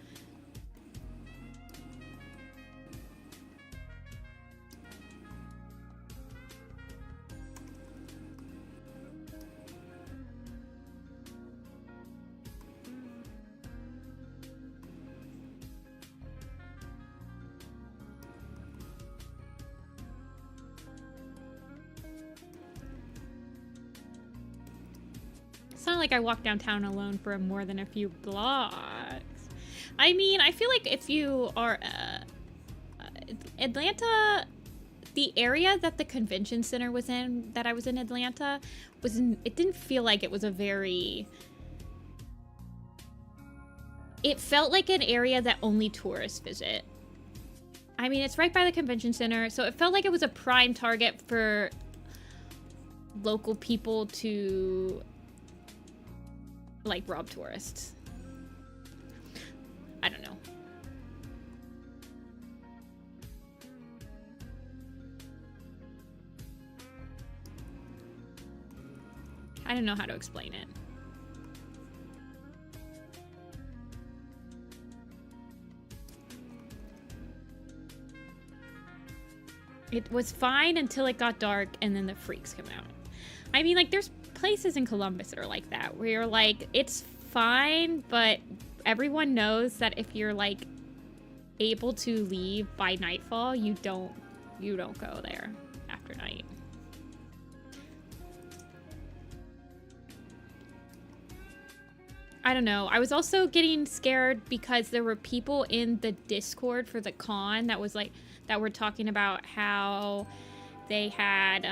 Speaker 1: like I walk downtown alone for more than a few blocks. I mean, I feel like if you are Atlanta, the area that the convention center was in, that I was in Atlanta, it didn't feel like it was a very... It felt like an area that only tourists visit. I mean, it's right by the convention center, so it felt like it was a prime target for local people to, like, rob tourists. I don't know. I don't know how to explain it. It was fine until it got dark and then the freaks come out. I mean, like, there's places in Columbus that are like that, where you're like, it's fine, but everyone knows that if you're, like, able to leave by nightfall, you don't go there after night. I don't know. I was also getting scared because there were people in the Discord for the con that was like, that were talking about how they had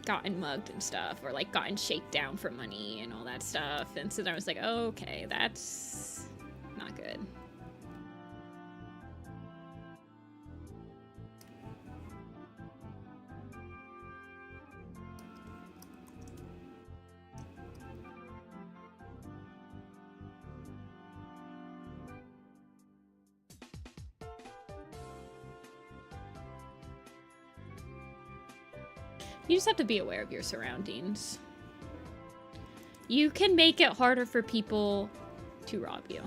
Speaker 1: gotten mugged and stuff, or like gotten shaken down for money and all that stuff. And so I was like, oh, okay, that's not good. You just have to be aware of your surroundings. You can make it harder for people to rob you.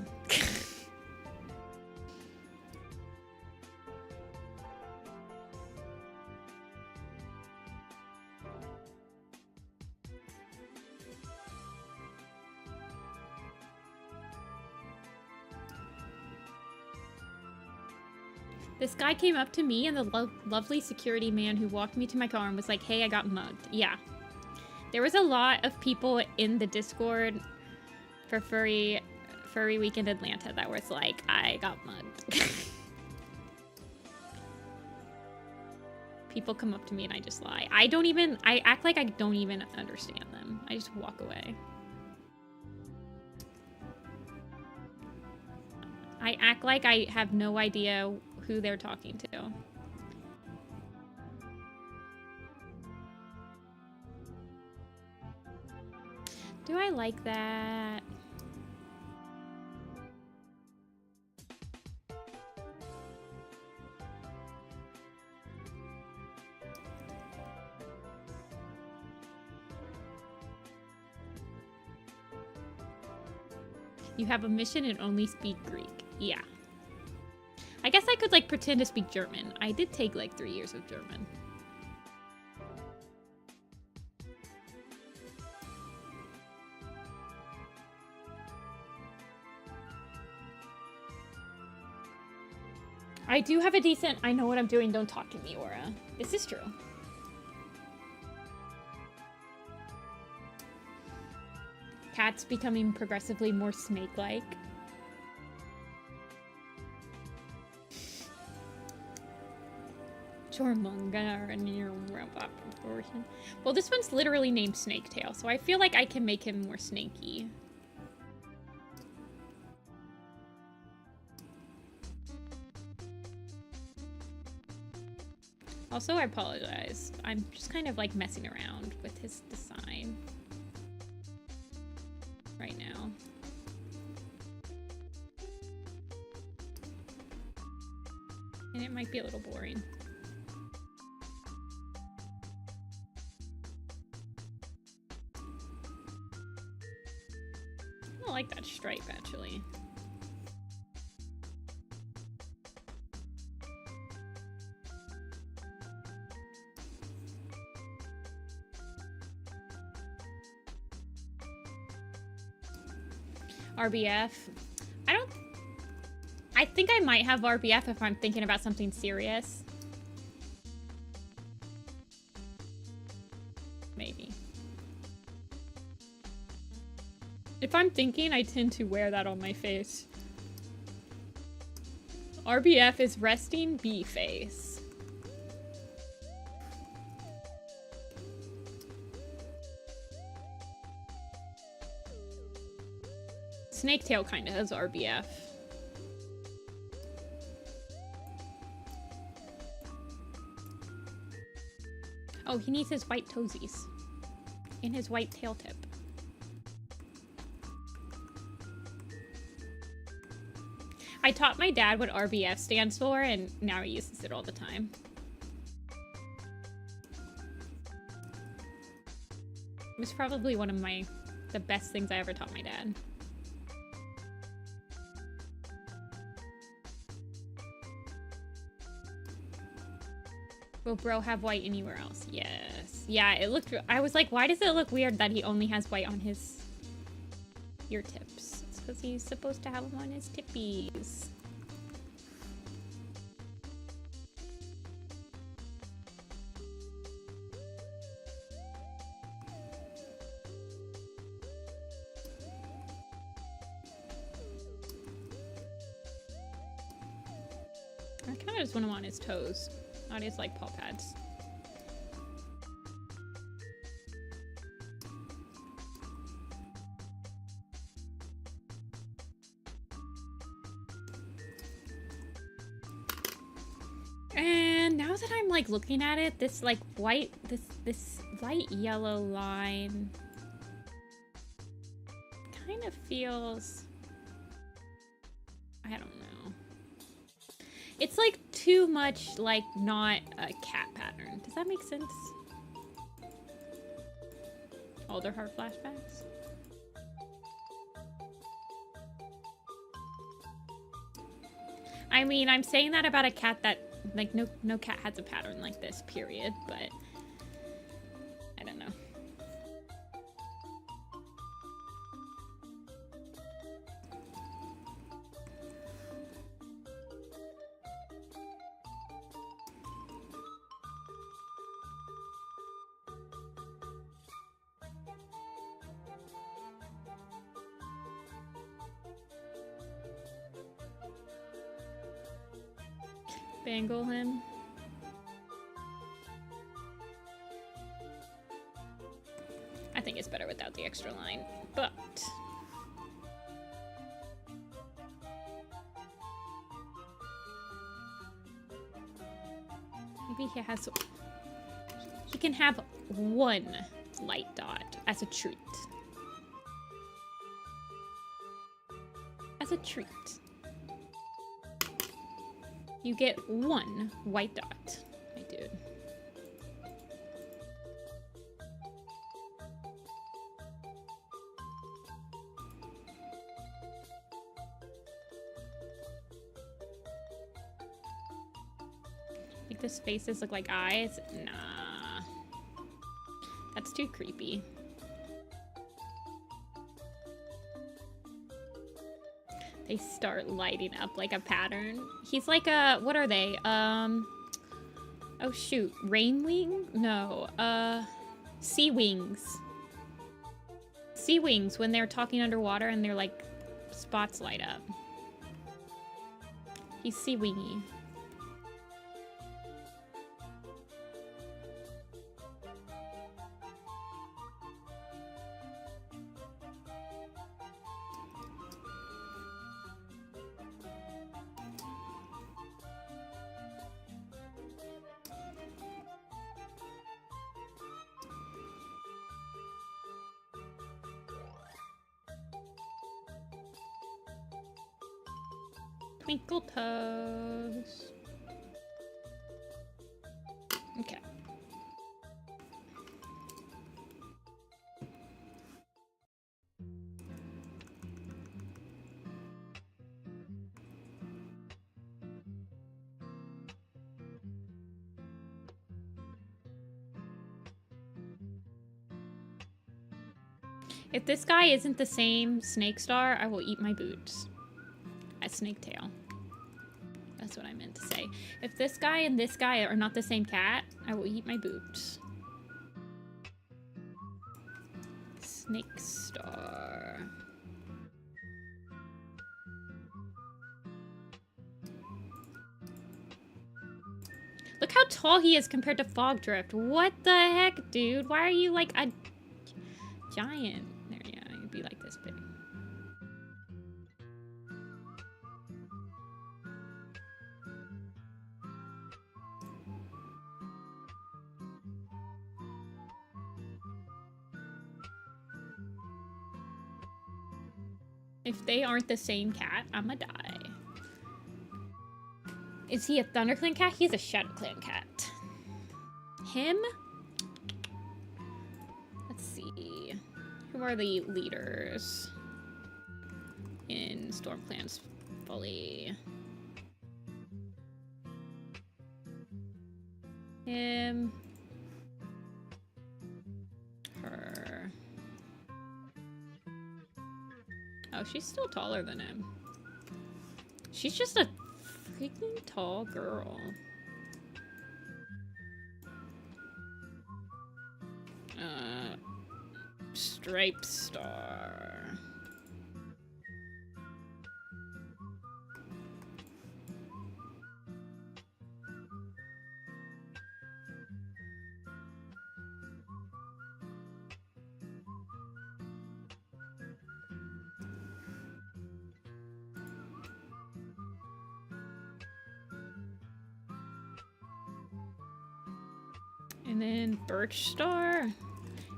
Speaker 1: This guy came up to me and the lovely security man who walked me to my car and was like, hey, I got mugged. Yeah. There was a lot of people in the Discord for Furry Weekend Atlanta that was like, I got mugged. People come up to me and I just lie. I act like I don't even understand them. I just walk away. I act like I have no idea who they're talking to. Do I like that? You have a mission and only speak Greek. Yeah. I guess I could, like, pretend to speak German. I did take, like, 3 years of German. I do have a decent, I know what I'm doing, don't talk to me aura. This is true. Cats becoming progressively more snake-like. Jormunga and your robot proportion. Well, this one's literally named Snaketail, so I feel like I can make him more snaky. Also, I apologize. I'm just kind of like messing around with his design right now. And it might be a little boring. I like that stripe, actually. RBF. I think I might have RBF if I'm thinking about something serious. Maybe. If I'm thinking, I tend to wear that on my face. RBF is resting bee face. Snaketail kind of has RBF. Oh, he needs his white toesies. And his white tail tip. I taught my dad what RBF stands for, and now he uses it all the time. It was probably one of the best things I ever taught my dad. Will bro have white anywhere else? Yes. Yeah, it looked... I was like, why does it look weird that he only has white on his ear tips? It's because he's supposed to have them on his tippies. I kind of just want him on his toes. Not his, like, paw pads. And now that I'm, like, looking at it, this, like, white, this light yellow line kind of feels... I don't know. It's like too much like not a cat pattern. Does that make sense? Oh, they're heart flashbacks. I mean, I'm saying that about a cat that like no cat has a pattern like this, period, but I don't know. Bangle him. I think it's better without the extra line, but maybe he can have one light dot as a treat. As a treat. You get one white dot, my dude. Make his faces look like eyes? Nah. That's too creepy. They start lighting up like a pattern. He's like a, what are they? Oh shoot, rain wing? No, sea wings. Sea wings when they're talking underwater and they're like spots light up. He's sea wingy. Twinkle toes. Okay. If this guy isn't the same Snake Star, I will eat my boots. A snake tail. That's what I meant to say. If this guy and this guy are not the same cat, I will eat my boots. Snake Star. Look how tall he is compared to Fogdrift. What the heck, dude? Why are you like a giant? There, yeah, you'd be like this big. If they aren't the same cat, I'ma die. Is he a ThunderClan cat? He's a ShadowClan cat. Him? Let's see. Who are the leaders in StormClan's fully? Him. Her. Oh, she's still taller than him. She's just a freaking tall girl. Stripe Star. And then Birch Star.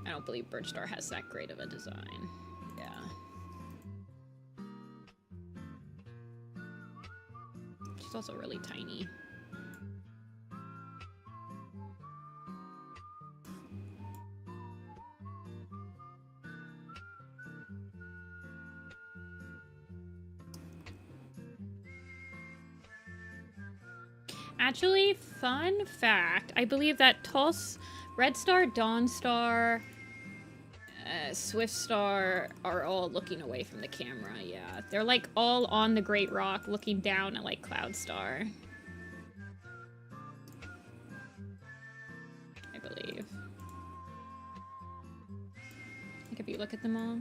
Speaker 1: I don't believe Birch Star has that great of a design. Yeah. She's also really tiny. Actually, fun fact, I believe that Red Star, Dawn Star, Swift Star are all looking away from the camera, yeah. They're like all on the Great Rock looking down at like Cloud Star. I believe. Like if you look at them all.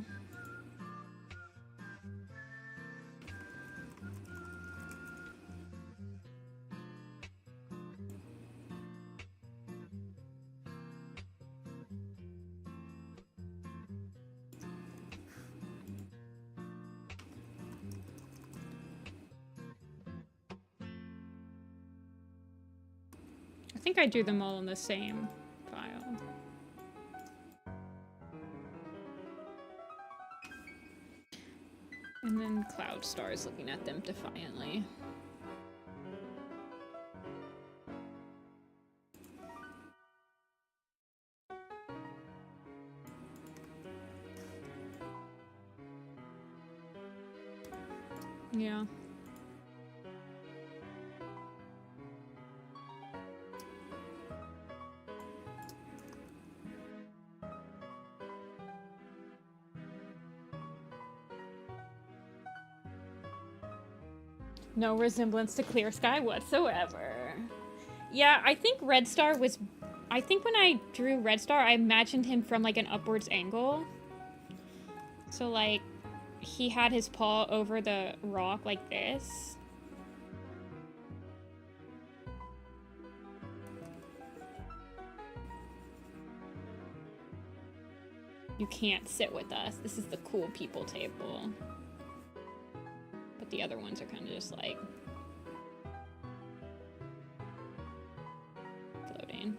Speaker 1: I think I drew them all in the same file. And then Cloud Star is looking at them defiantly. Yeah. No resemblance to Clear Sky whatsoever. Yeah, I think Red Star was... I think when I drew Red Star, I imagined him from, like, an upwards angle. So, like, he had his paw over the rock like this. You can't sit with us. This is the cool people table. But the other ones are kind of just like floating.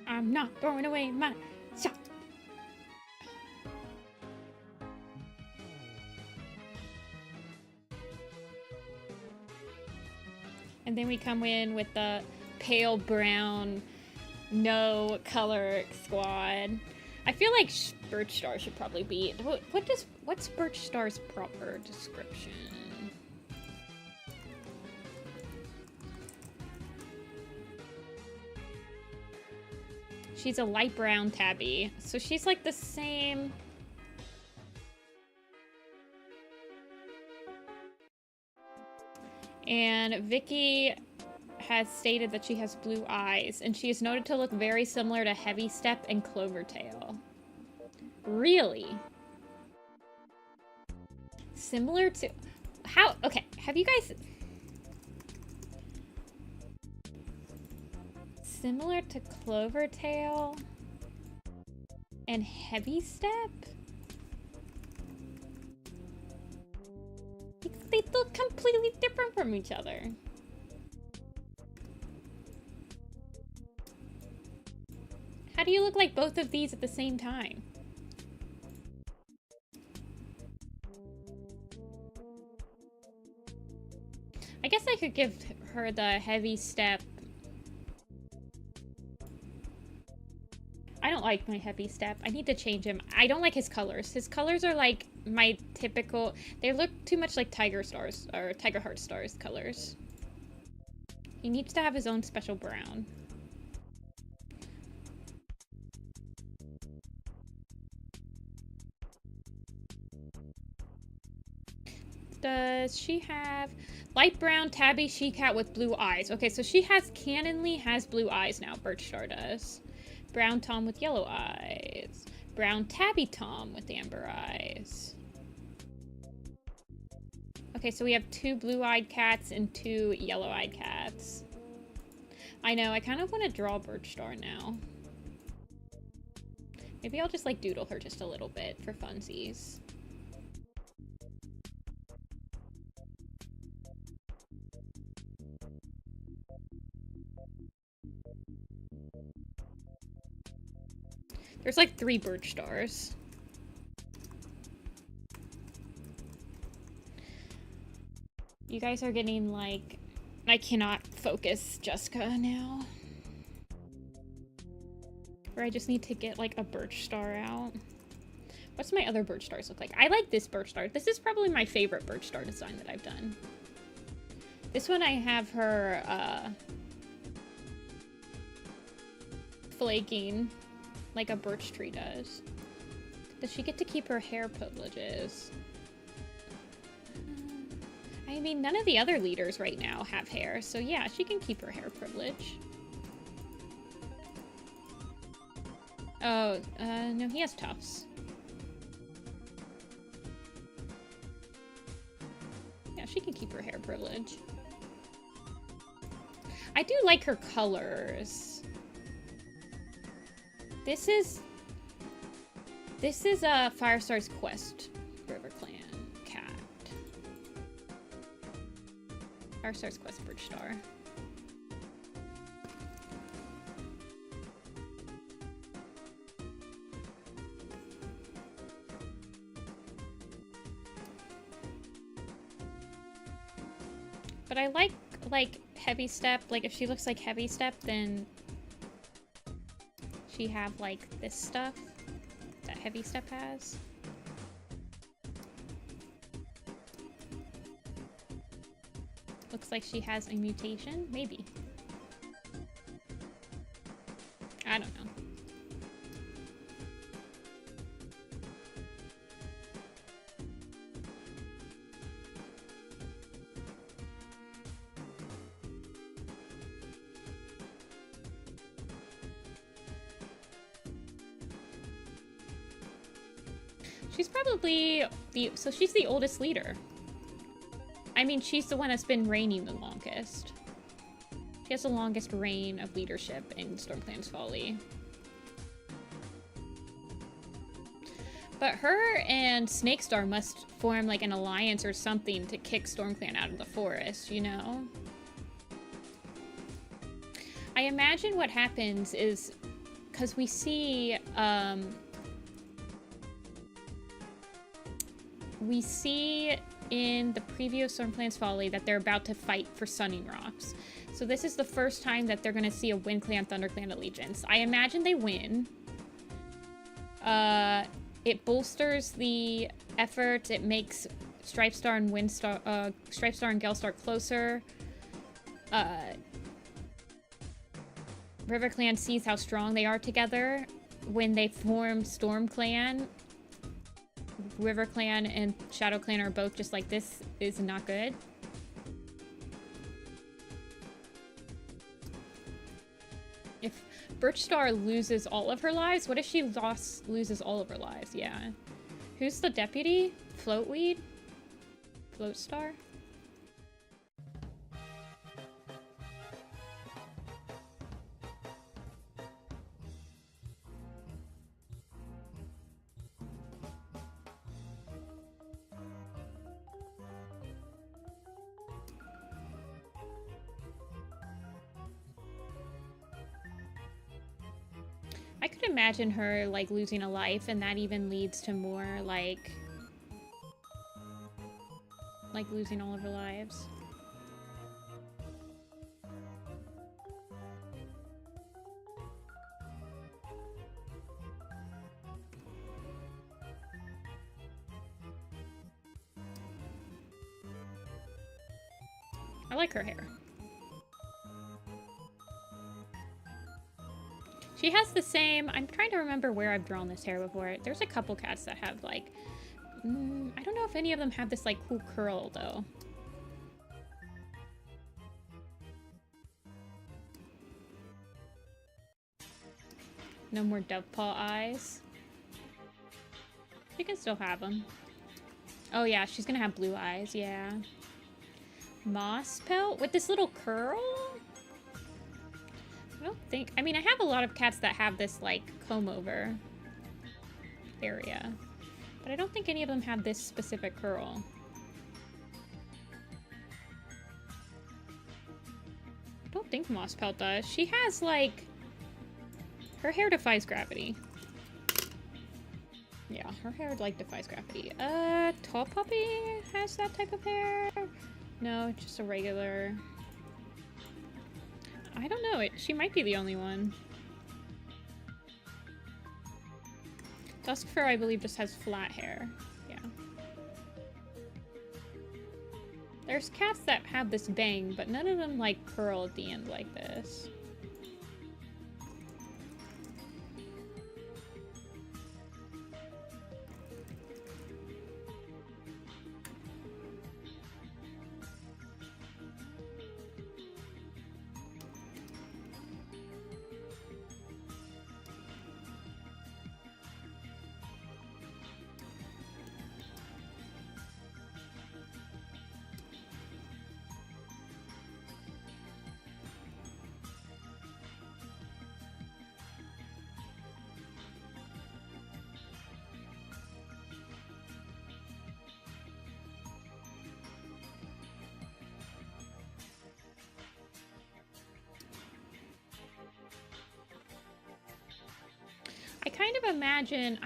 Speaker 1: I'm not throwing away my shot. And then we come in with the pale brown, no color squad. I feel like Birch Star should probably be... What's Birch Star's proper description? She's a light brown tabby. So she's like the same... And Vicky has stated that she has blue eyes, and she is noted to look very similar to Heavy Step and Clovertail. Really? Similar to... How... Okay, have you guys... Similar to Clovertail and Heavy Step? They look completely different from each other. How do you look like both of these at the same time? I guess I could give her the Heavy Step. I don't like my Heavy Step. I need to change him. I don't like his colors. His colors are like my typical... They look too much like Tiger Stars, or Tiger Heart Stars colors. He needs to have his own special brown. Does she have light brown tabby she-cat with blue eyes? Okay, so she canonly has blue eyes now. Birch Star does. Brown Tom with yellow eyes. Brown tabby Tom with amber eyes. Okay, so we have 2 blue-eyed cats and 2 yellow-eyed cats. I know, I kind of want to draw Birch Star now. Maybe I'll just like doodle her just a little bit for funsies. There's like 3 Birch Stars. You guys are getting like... I cannot focus Jessica now. Or I just need to get like a Birch Star out. What's my other Birch Stars look like? I like this Birch Star. This is probably my favorite Birch Star design that I've done. This one I have her flaking like a birch tree does. Does she get to keep her hair privileges? I mean, none of the other leaders right now have hair, so yeah, she can keep her hair privilege. Oh, no, he has tufts. Yeah, she can keep her hair privilege. I do like her colors. This is Firestar's Quest River Clan cat. Firestar's Quest Birch Star. But I like Heavy Step. Like if she looks like Heavy Step, then she have like this stuff that Heavy Step has. Looks like she has a mutation, maybe. I don't know. She's probably she's the oldest leader. I mean, she's the one that's been reigning the longest. She has the longest reign of leadership in Stormclan's Folly. But her and Snakestar must form like an alliance or something to kick Stormclan out of the forest, you know? I imagine what happens is, because we see in the preview of Stormclan's Folly that they're about to fight for Sunning Rocks. So this is the first time that they're going to see a WindClan, ThunderClan allegiance. I imagine they win. It bolsters the effort. It makes Stripestar and Stripestar and Gelstar closer. RiverClan sees how strong they are together. When they form StormClan, RiverClan and ShadowClan are both just like, this is not good. If Birch Star loses all of her lives? What if she loses all of her lives? Yeah. Who's the deputy? Floatweed? Float Star? I could imagine her, like, losing a life, and that even leads to more, like losing all of her lives. I like her hair. She has the same... I'm trying to remember where I've drawn this hair before. There's a couple cats that have, like... I don't know if any of them have this, like, cool curl, though. No more dove paw eyes. She can still have them. Oh, yeah, she's gonna have blue eyes, yeah. Moss pelt with this little curl? I don't think... I mean, I have a lot of cats that have this, like, comb-over area. But I don't think any of them have this specific curl. I don't think Moss Pelt does. She has, like... Her hair defies gravity. Yeah, her hair, like, defies gravity. Tall Puppy has that type of hair? No, just a regular... I don't know. She might be the only one. Duskfur, I believe, just has flat hair. Yeah. There's cats that have this bang, but none of them, like, curl at the end like this. I kind of imagine,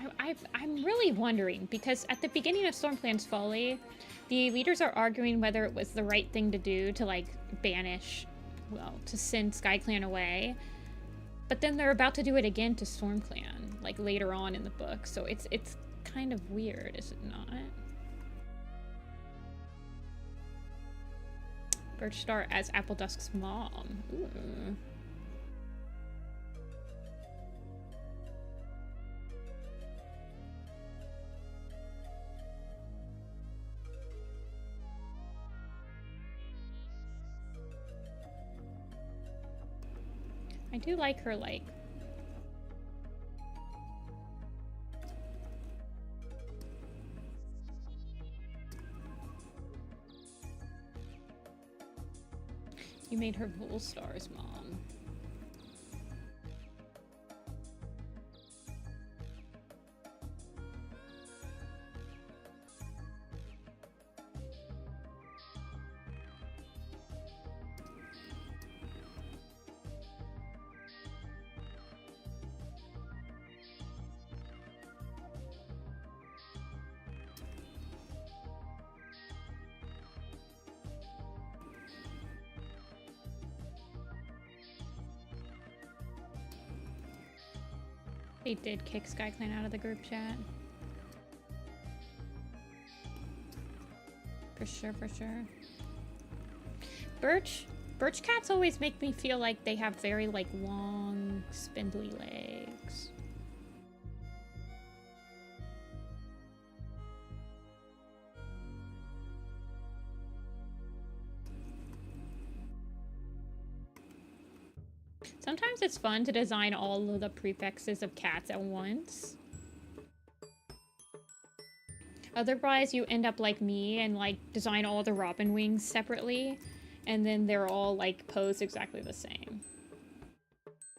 Speaker 1: I'm really wondering, because at the beginning of Stormplan's Folly, the leaders are arguing whether it was the right thing to do to, like, banish, well, to send SkyClan away. But then they're about to do it again to StormClan, like, later on in the book. So it's kind of weird, is it not? Birch Star as Appledusk's mom. Ooh. I do like her, like... You made her Volstar's mom. They did kick SkyClan out of the group chat. For sure, for sure. Birch cats always make me feel like they have very, like, long, spindly legs. Sometimes sometimes it's fun to design all of the prefixes of cats at once. Otherwise, you end up like me and like design all the robin wings separately, and then they're all like posed exactly the same.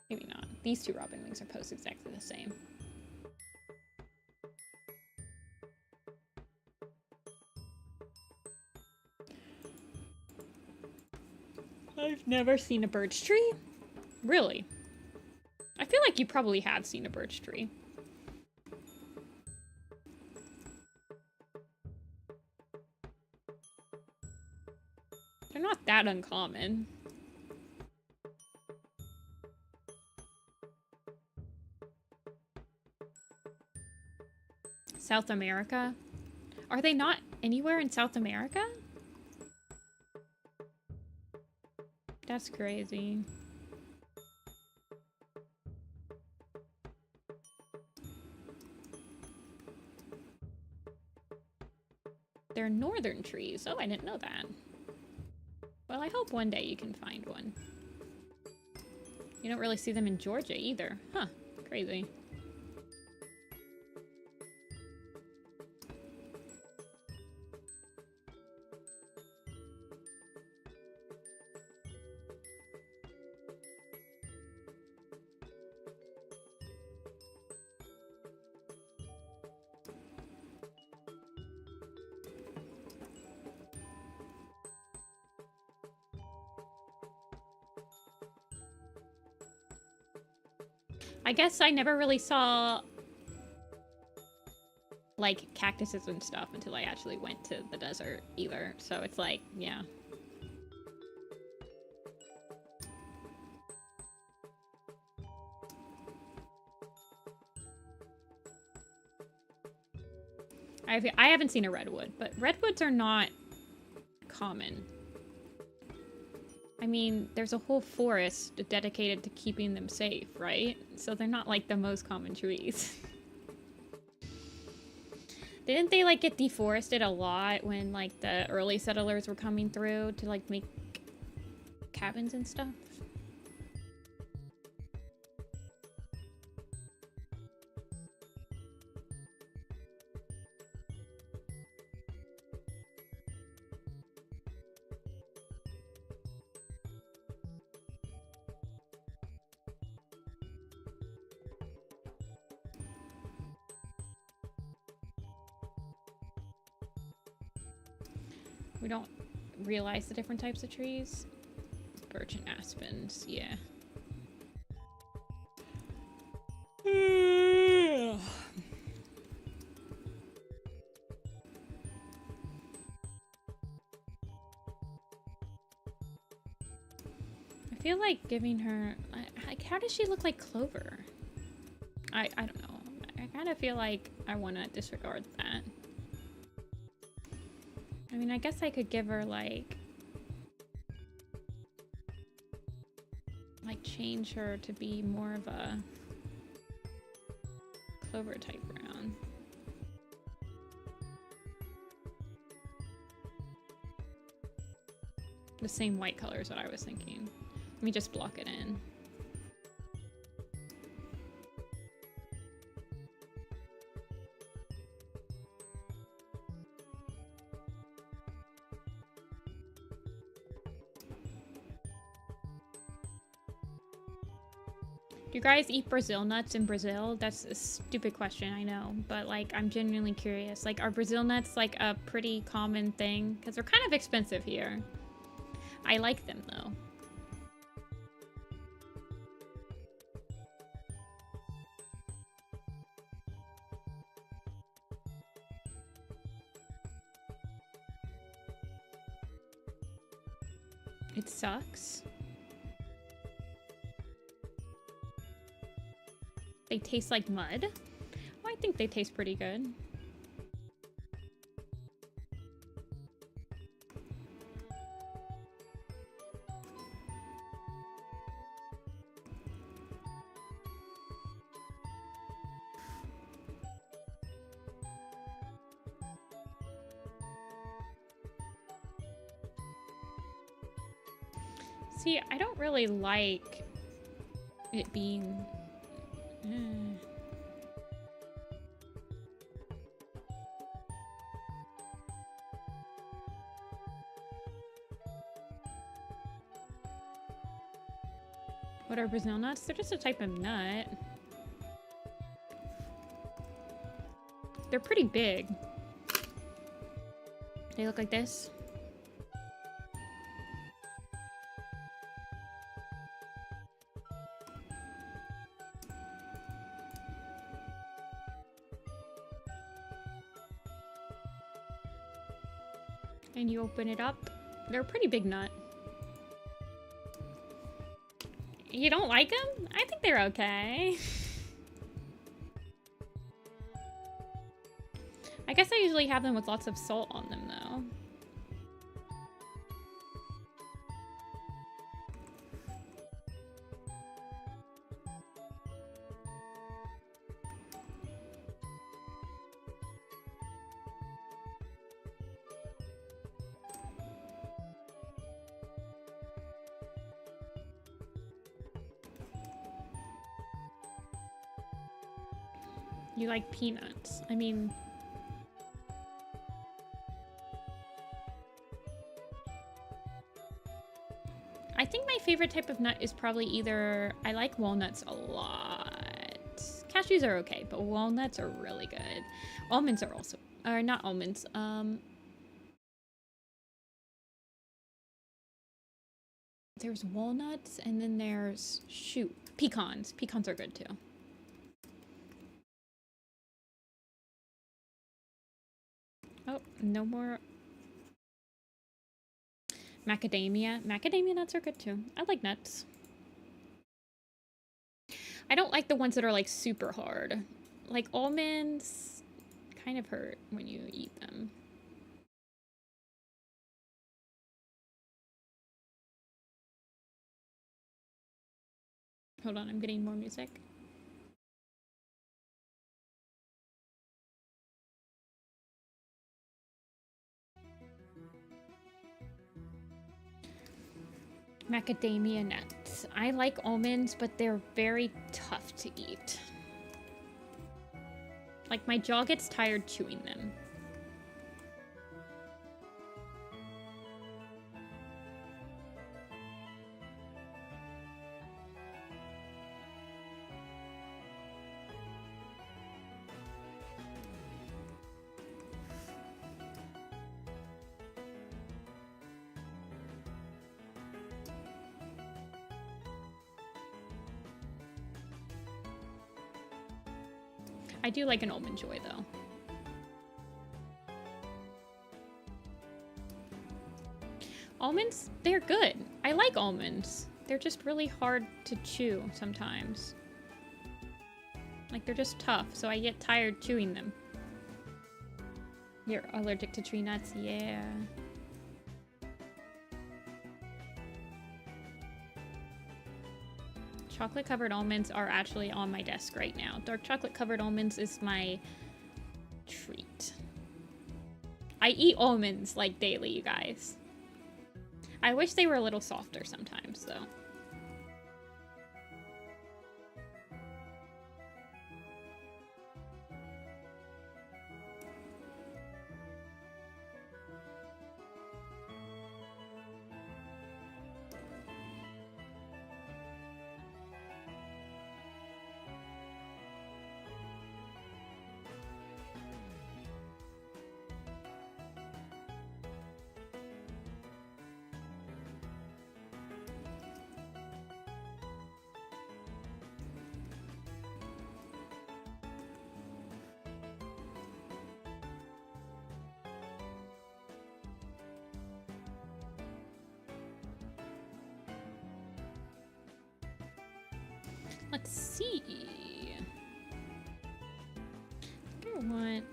Speaker 1: Maybe not. These two robin wings are posed exactly the same. I've never seen a birch tree. Really? I feel like you probably have seen a birch tree. They're not that uncommon. South America? Are they not anywhere in South America? That's crazy. They're northern trees. Oh, I didn't know that. Well, I hope one day you can find one. You don't really see them in Georgia either. Huh. Crazy. I guess I never really saw like cactuses and stuff until I actually went to the desert either. So it's like, yeah. I haven't seen a redwood, but redwoods are not common. I mean, there's a whole forest dedicated to keeping them safe, right? So they're not like the most common trees. Didn't they like get deforested a lot when like the early settlers were coming through to like make cabins and stuff? We don't realize the different types of trees. Birch and aspens, yeah. I feel like giving her, like, how does she look like Clover? I don't know. I kind of feel like I want to disregard that. I mean, I guess I could give her, like, change her to be more of a Clover type brown. The same white color is what I was thinking. Let me just block it in. Do you guys eat Brazil nuts in Brazil? That's a stupid question, I know, but like I'm genuinely curious. Like, are Brazil nuts like a pretty common thing? Because they're kind of expensive here. I like them though. It sucks. They taste like mud? Well, I think they taste pretty good. See, I don't really like it being... What are Brazil nuts? They're just a type of nut. They're pretty big. They look like this. And you open it up. They're a pretty big nut. You don't like them? I think they're okay. I guess I usually have them with lots of salt on them, though. You like peanuts. I mean... I think my favorite type of nut is probably either... I like walnuts a lot. Cashews are okay, but walnuts are really good. Almonds are also... Or not almonds. There's walnuts, and then there's... Shoot. Pecans. Pecans are good, too. Oh, no more... Macadamia. Macadamia nuts are good too. I like nuts. I don't like the ones that are like super hard. Like almonds kind of hurt when you eat them. Hold on, I'm getting more music. Macadamia nuts. I like almonds, but they're very tough to eat. Like, my jaw gets tired chewing them. I do like an almond joy, though. Almonds, they're good. I like almonds. They're just really hard to chew sometimes. Like, they're just tough, so I get tired chewing them. You're allergic to tree nuts? Yeah. Chocolate covered almonds are actually on my desk right now. Dark chocolate covered almonds is my treat. I eat almonds like daily, you guys. I wish they were a little softer sometimes, though. Let's see. I think I want...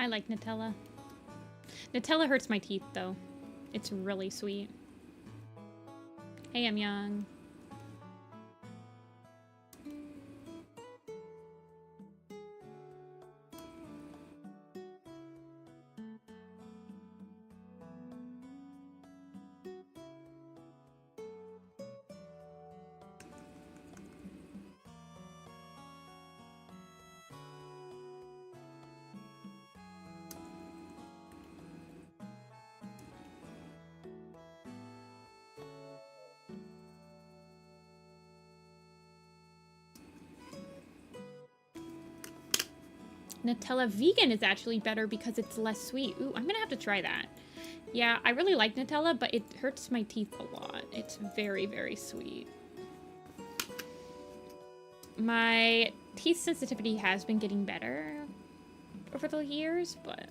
Speaker 1: I like Nutella. Nutella hurts my teeth, though. It's really sweet. Hey, I'm young. Nutella vegan is actually better because it's less sweet. Ooh, I'm gonna have to try that. Yeah, I really like Nutella, but it hurts my teeth a lot. It's very, very sweet. My teeth sensitivity has been getting better over the years, but...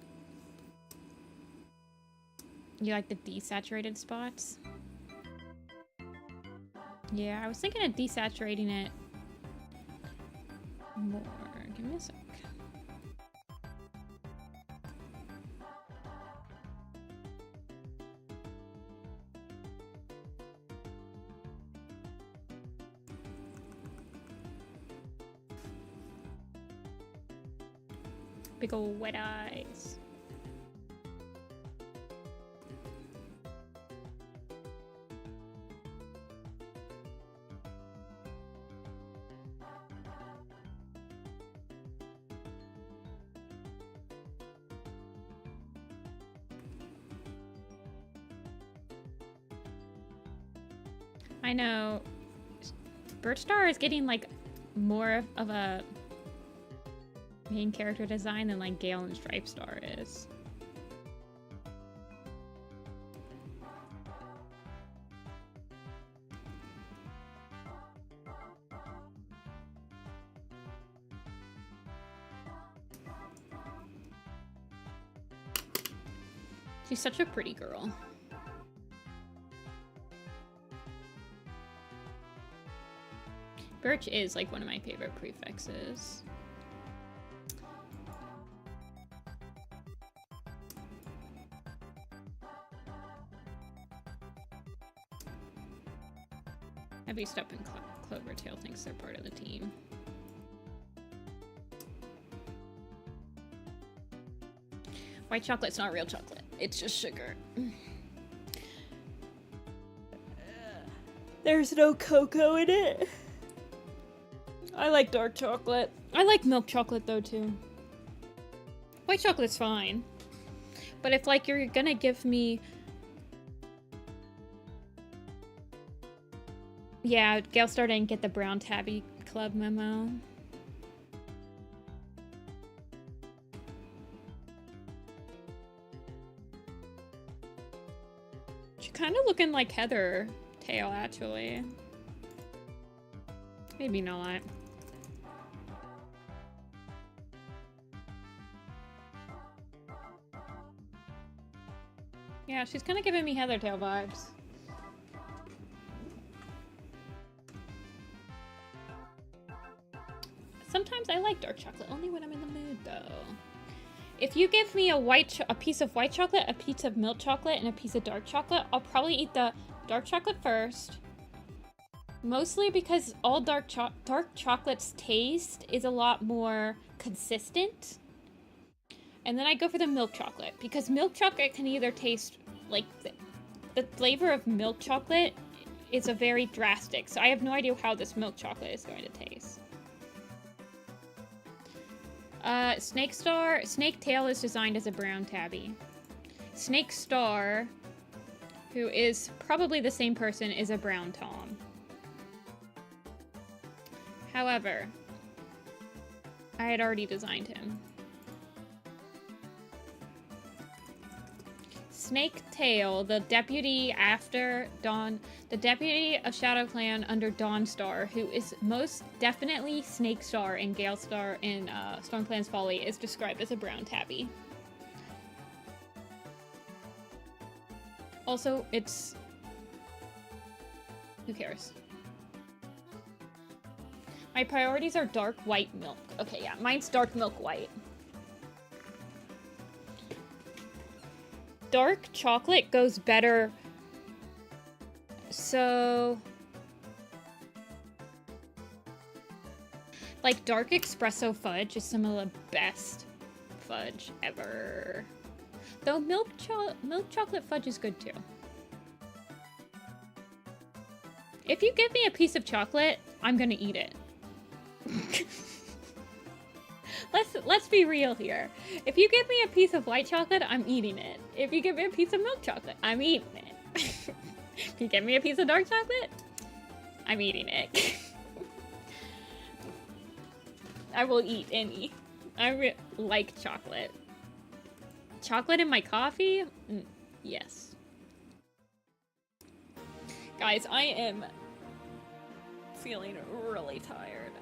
Speaker 1: You like the desaturated spots? Yeah, I was thinking of desaturating it more. Give me a sec. Big ol' wet eyes. I know. Birch Star is getting like more of a main character design than like Gale and Stripe Star is. She's such a pretty girl. Birch is like one of my favorite prefixes. Heavy Step and Clovertail thinks they're part of the team. White chocolate's not real chocolate. It's just sugar. There's no cocoa in it. I like dark chocolate. I like milk chocolate though too. White chocolate's fine. But if like you're gonna give me... Yeah, Gale Star didn't get the Brown Tabby Club memo. She's kind of looking like Heather Tail, actually. Maybe not. Yeah, she's kind of giving me Heather Tail vibes. Sometimes I like dark chocolate, only when I'm in the mood, though. If you give me a piece of white chocolate, a piece of milk chocolate, and a piece of dark chocolate, I'll probably eat the dark chocolate first. Mostly because all dark chocolate's taste is a lot more consistent. And then I go for the milk chocolate, because milk chocolate can either taste like the flavor of milk chocolate is a very drastic, so I have no idea how this milk chocolate is going to taste. Snake Tail is designed as a brown tabby. Snake Star, who is probably the same person, is a brown tom. However, I had already designed him. Snake Tail, the deputy after Dawn, the deputy of Shadow Clan under Dawn Star, who is most definitely Snake Star and Gale Star in Storm Clan's Folly, is described as a brown tabby. Also, it's... Who cares? My priorities are dark white milk. Okay, yeah, mine's dark milk white. dark chocolate goes better. So, like, dark espresso fudge is some of the best fudge ever. Though milk chocolate fudge is good too. If you give me a piece of chocolate, I'm gonna eat it. Let's be real here. If you give me a piece of white chocolate, I'm eating it. If you give me a piece of milk chocolate, I'm eating it. If you give me a piece of dark chocolate, I'm eating it. I will eat any. I like chocolate. Chocolate in my coffee? Yes. Guys, I am feeling really tired.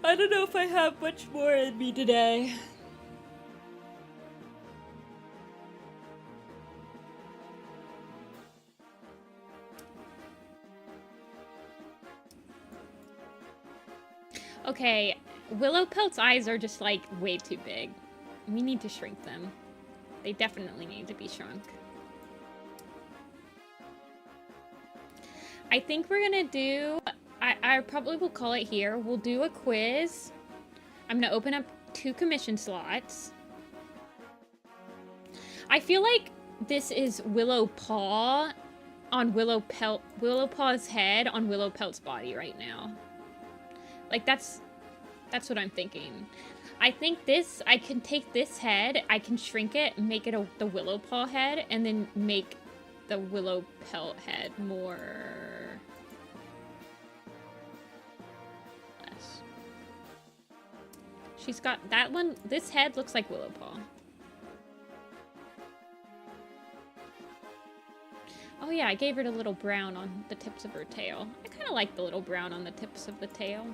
Speaker 1: I don't know if I have much more in me today. Okay, Willow Pelt's eyes are just like way too big. We need to shrink them. They definitely need to be shrunk. I think we're gonna do, I probably will call it here. We'll do a quiz. I'm gonna open up 2 commission slots. I feel like this is Willow Paw on Willow Paw's head on Willow Pelt's body right now. Like, that's what I'm thinking. I think this, I can take this head, I can shrink it, make it the Willow Paw head, and then make the Willow Pelt head more... less. She's got that one, this head looks like Willow Paw. Oh yeah, I gave her the little brown on the tips of her tail. I kind of like the little brown on the tips of the tail.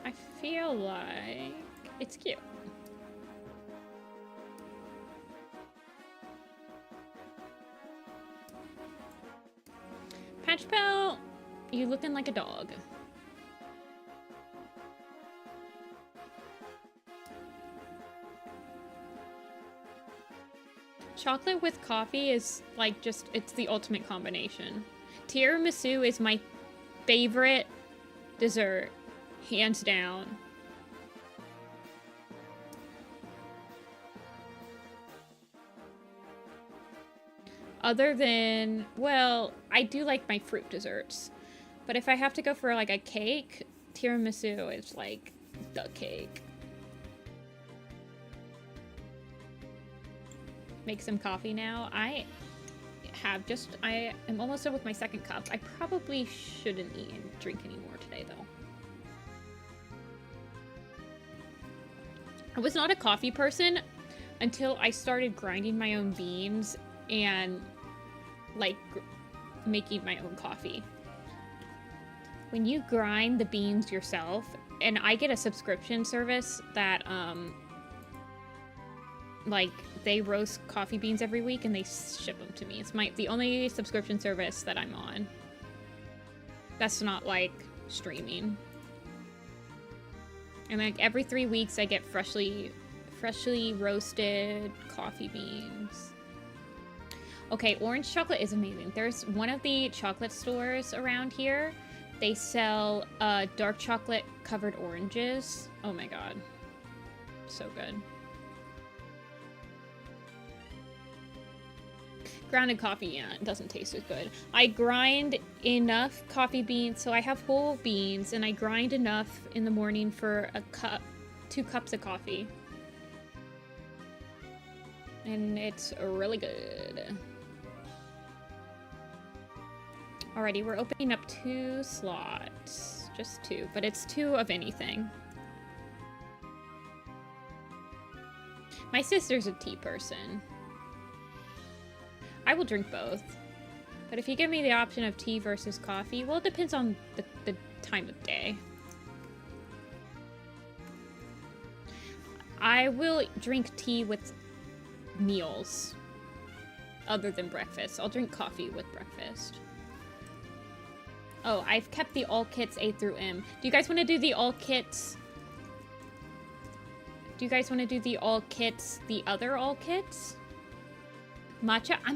Speaker 1: I feel like it's cute. Patch Pelt, you looking like a dog. Chocolate with coffee is like just, it's the ultimate combination. Tiramisu is my favorite dessert, hands down. Other than, well, I do like my fruit desserts. But if I have to go for like a cake, tiramisu is like the cake. Make some coffee now. I am almost done with my second cup. I probably shouldn't eat and drink anymore today though. I was not a coffee person until I started grinding my own beans and like making my own coffee. When you grind the beans yourself, and I get a subscription service that like they roast coffee beans every week and they ship them to me. It's the only subscription service that I'm on. That's not like streaming. And like every 3 weeks I get freshly roasted coffee beans. Okay, orange chocolate is amazing. There's one of the chocolate stores around here. They sell dark chocolate covered oranges. Oh my god. So good. Grounded coffee, yeah, it doesn't taste as good. I grind enough coffee beans, so I have whole beans, and I grind enough in the morning for 2 cups of coffee. And it's really good. Alrighty, we're opening up 2 slots. Just 2, but it's 2 of anything. My sister's a tea person. I will drink both. But if you give me the option of tea versus coffee, well, it depends on the time of day. I will drink tea with meals other than breakfast. I'll drink coffee with breakfast. Oh, I've kept the all kits A through M. Do you guys want to do the all kits Do you guys want to do the all kits, the other all kits? Matcha? I'm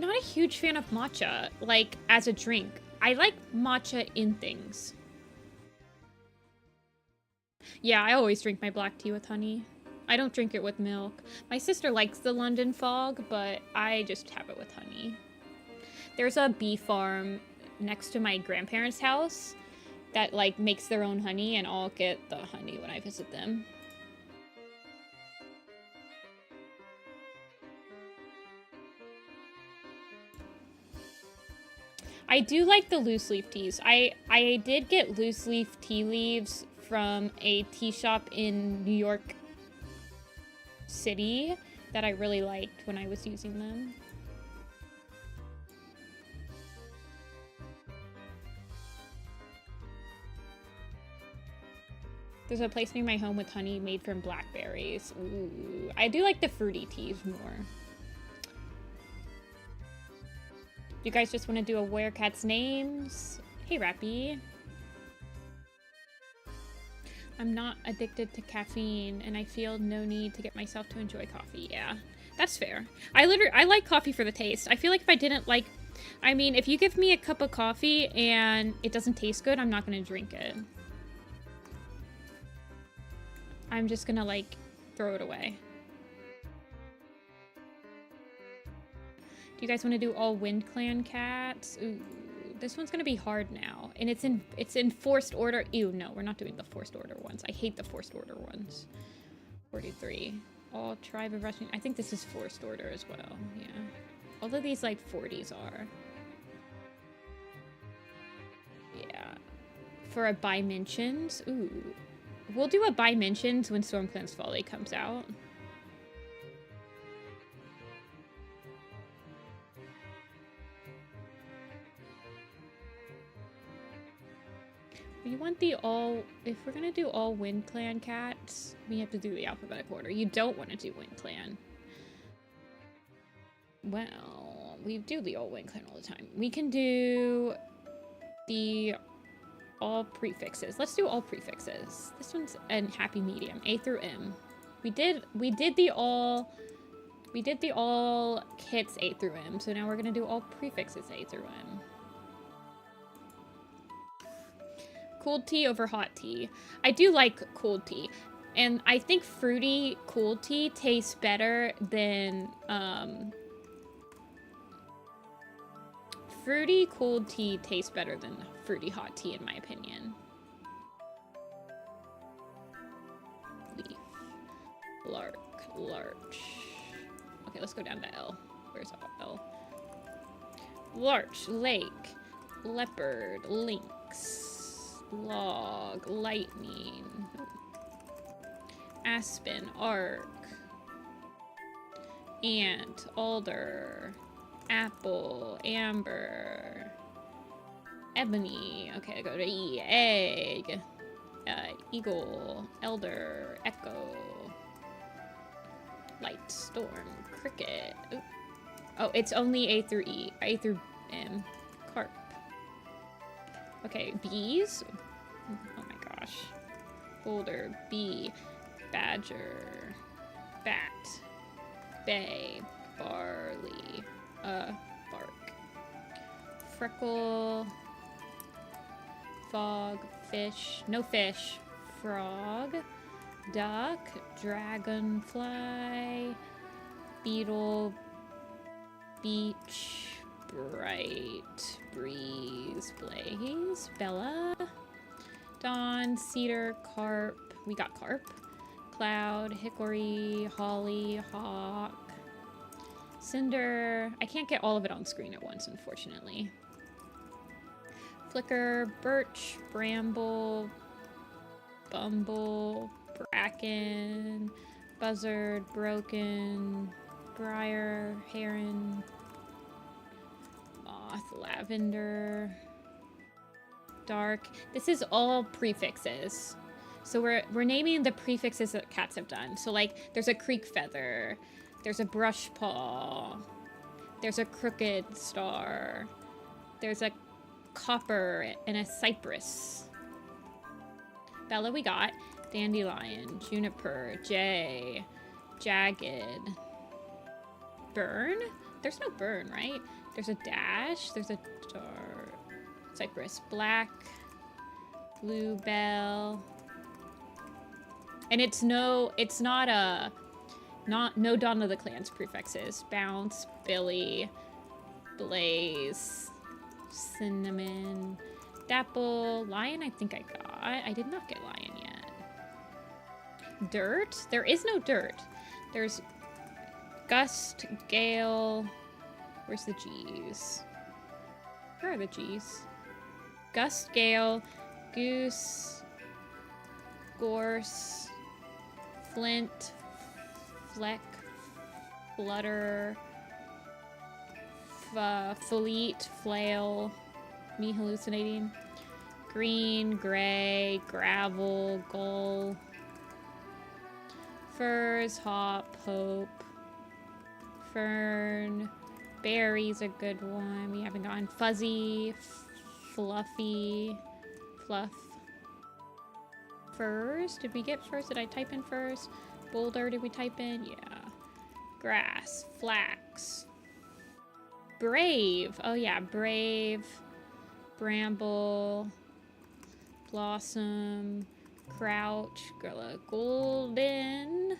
Speaker 1: not a huge fan of matcha, like, as a drink. I like matcha in things. Yeah, I always drink my black tea with honey. I don't drink it with milk. My sister likes the London Fog, but I just have it with honey. There's a bee farm next to my grandparents' house that, like, makes their own honey, and I'll get the honey when I visit them. I do like the loose leaf teas. I did get loose leaf tea leaves from a tea shop in New York City that I really liked when I was using them. There's a place near my home with honey made from blackberries. Ooh, I do like the fruity teas more. You guys just want to do a Werecat's names? Hey, Rappy. I'm not addicted to caffeine, and I feel no need to get myself to enjoy coffee. Yeah, that's fair. I like coffee for the taste. I feel like if I didn't like... I mean, if you give me a cup of coffee and it doesn't taste good, I'm not going to drink it. I'm just going to, like, throw it away. Do you guys want to do all Wind Clan cats? Ooh, this one's gonna be hard now, and it's in forced order. Ew, no, we're not doing the forced order ones. I hate the forced order ones. 43. All tribe of Russian. I think this is forced order as well. Yeah, all of these like 40s are. Yeah, for a by mentions. Ooh, we'll do a by mentions when Stormclan's Folly comes out. We want the all... If we're gonna do all Wind Clan cats, we have to do the alphabetical order. You don't want to do Wind Clan. Well, we do the all Wind Clan all the time. We can do the all prefixes. Let's do all prefixes. This one's a happy medium, A through M. We did the all kits A through M, so now we're gonna do all prefixes A through M. Cold tea over hot tea. I do like cold tea. And I think fruity cold tea tastes better than, fruity cold tea tastes better than fruity hot tea, in my opinion. Leaf. Lark. Larch. Okay, let's go down to L. Where's L? Larch. Lake. Leopard. Lynx. Log, lightning, aspen, arc, ant, alder, apple, amber, ebony. Okay, I go to E, egg, eagle, elder, echo, light, storm, cricket. Ooh. Oh, it's only A through E, A through M, carp. Okay, bees. Oh my gosh. Boulder, bee, badger, bat, bay, barley, bark, freckle, fog, fish, no fish, frog, duck, dragonfly, beetle, beach, bright, breeze, blaze, bella, dawn, cedar, carp, we got carp, cloud, hickory, holly, hawk, cinder. I can't get all of it on screen at once, unfortunately. Flicker, birch, bramble, bumble, bracken, buzzard, broken, briar, heron, moth, lavender, dark. This is all prefixes. So we're naming the prefixes that cats have done. So like there's a creek feather, there's a brush paw, there's a crooked star, there's a copper and a cypress. Bella we got. Dandelion, juniper, jay, jagged, burn? There's no burn, right? There's a dash, there's a dark cypress, black, bluebell. And it's no Dawn of the Clans prefixes. Bounce, Billy, Blaze, Cinnamon, Dapple, Lion I think I got. I did not get Lion yet. Dirt? There is no dirt. There's Gust, Gale. Where's the G's? Where are the G's? Gust, Gale, Goose, Gorse, Flint, Fleck, Flutter, Fleet, Flail, me hallucinating, Green, Gray, Gravel, Gull, Furs, Hop, Hope, Fern, Berry's a good one. We haven't gotten Fuzzy, Fluffy, Fluff. Furs? Did we get furs? Did I type in furs? Boulder, did we type in? Yeah. Grass, Flax, Brave. Oh yeah, Brave, Bramble, Blossom, Crouch, Golden,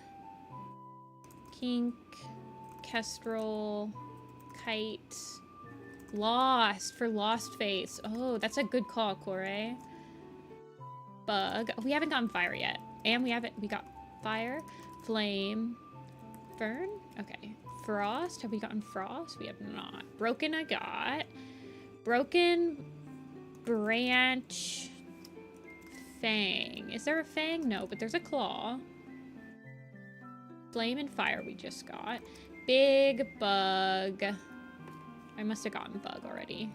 Speaker 1: Kink, Kestrel, Kite, Lost for Lost Face. Oh, that's a good call, Corey. Bug. We haven't gotten fire yet. And we got fire, flame, fern. Okay. Frost. Have we gotten frost? We have not. Broken I got. Broken, branch, fang. Is there a fang? No, but there's a claw. Flame and fire we just got. Big bug. I must have gotten bug already.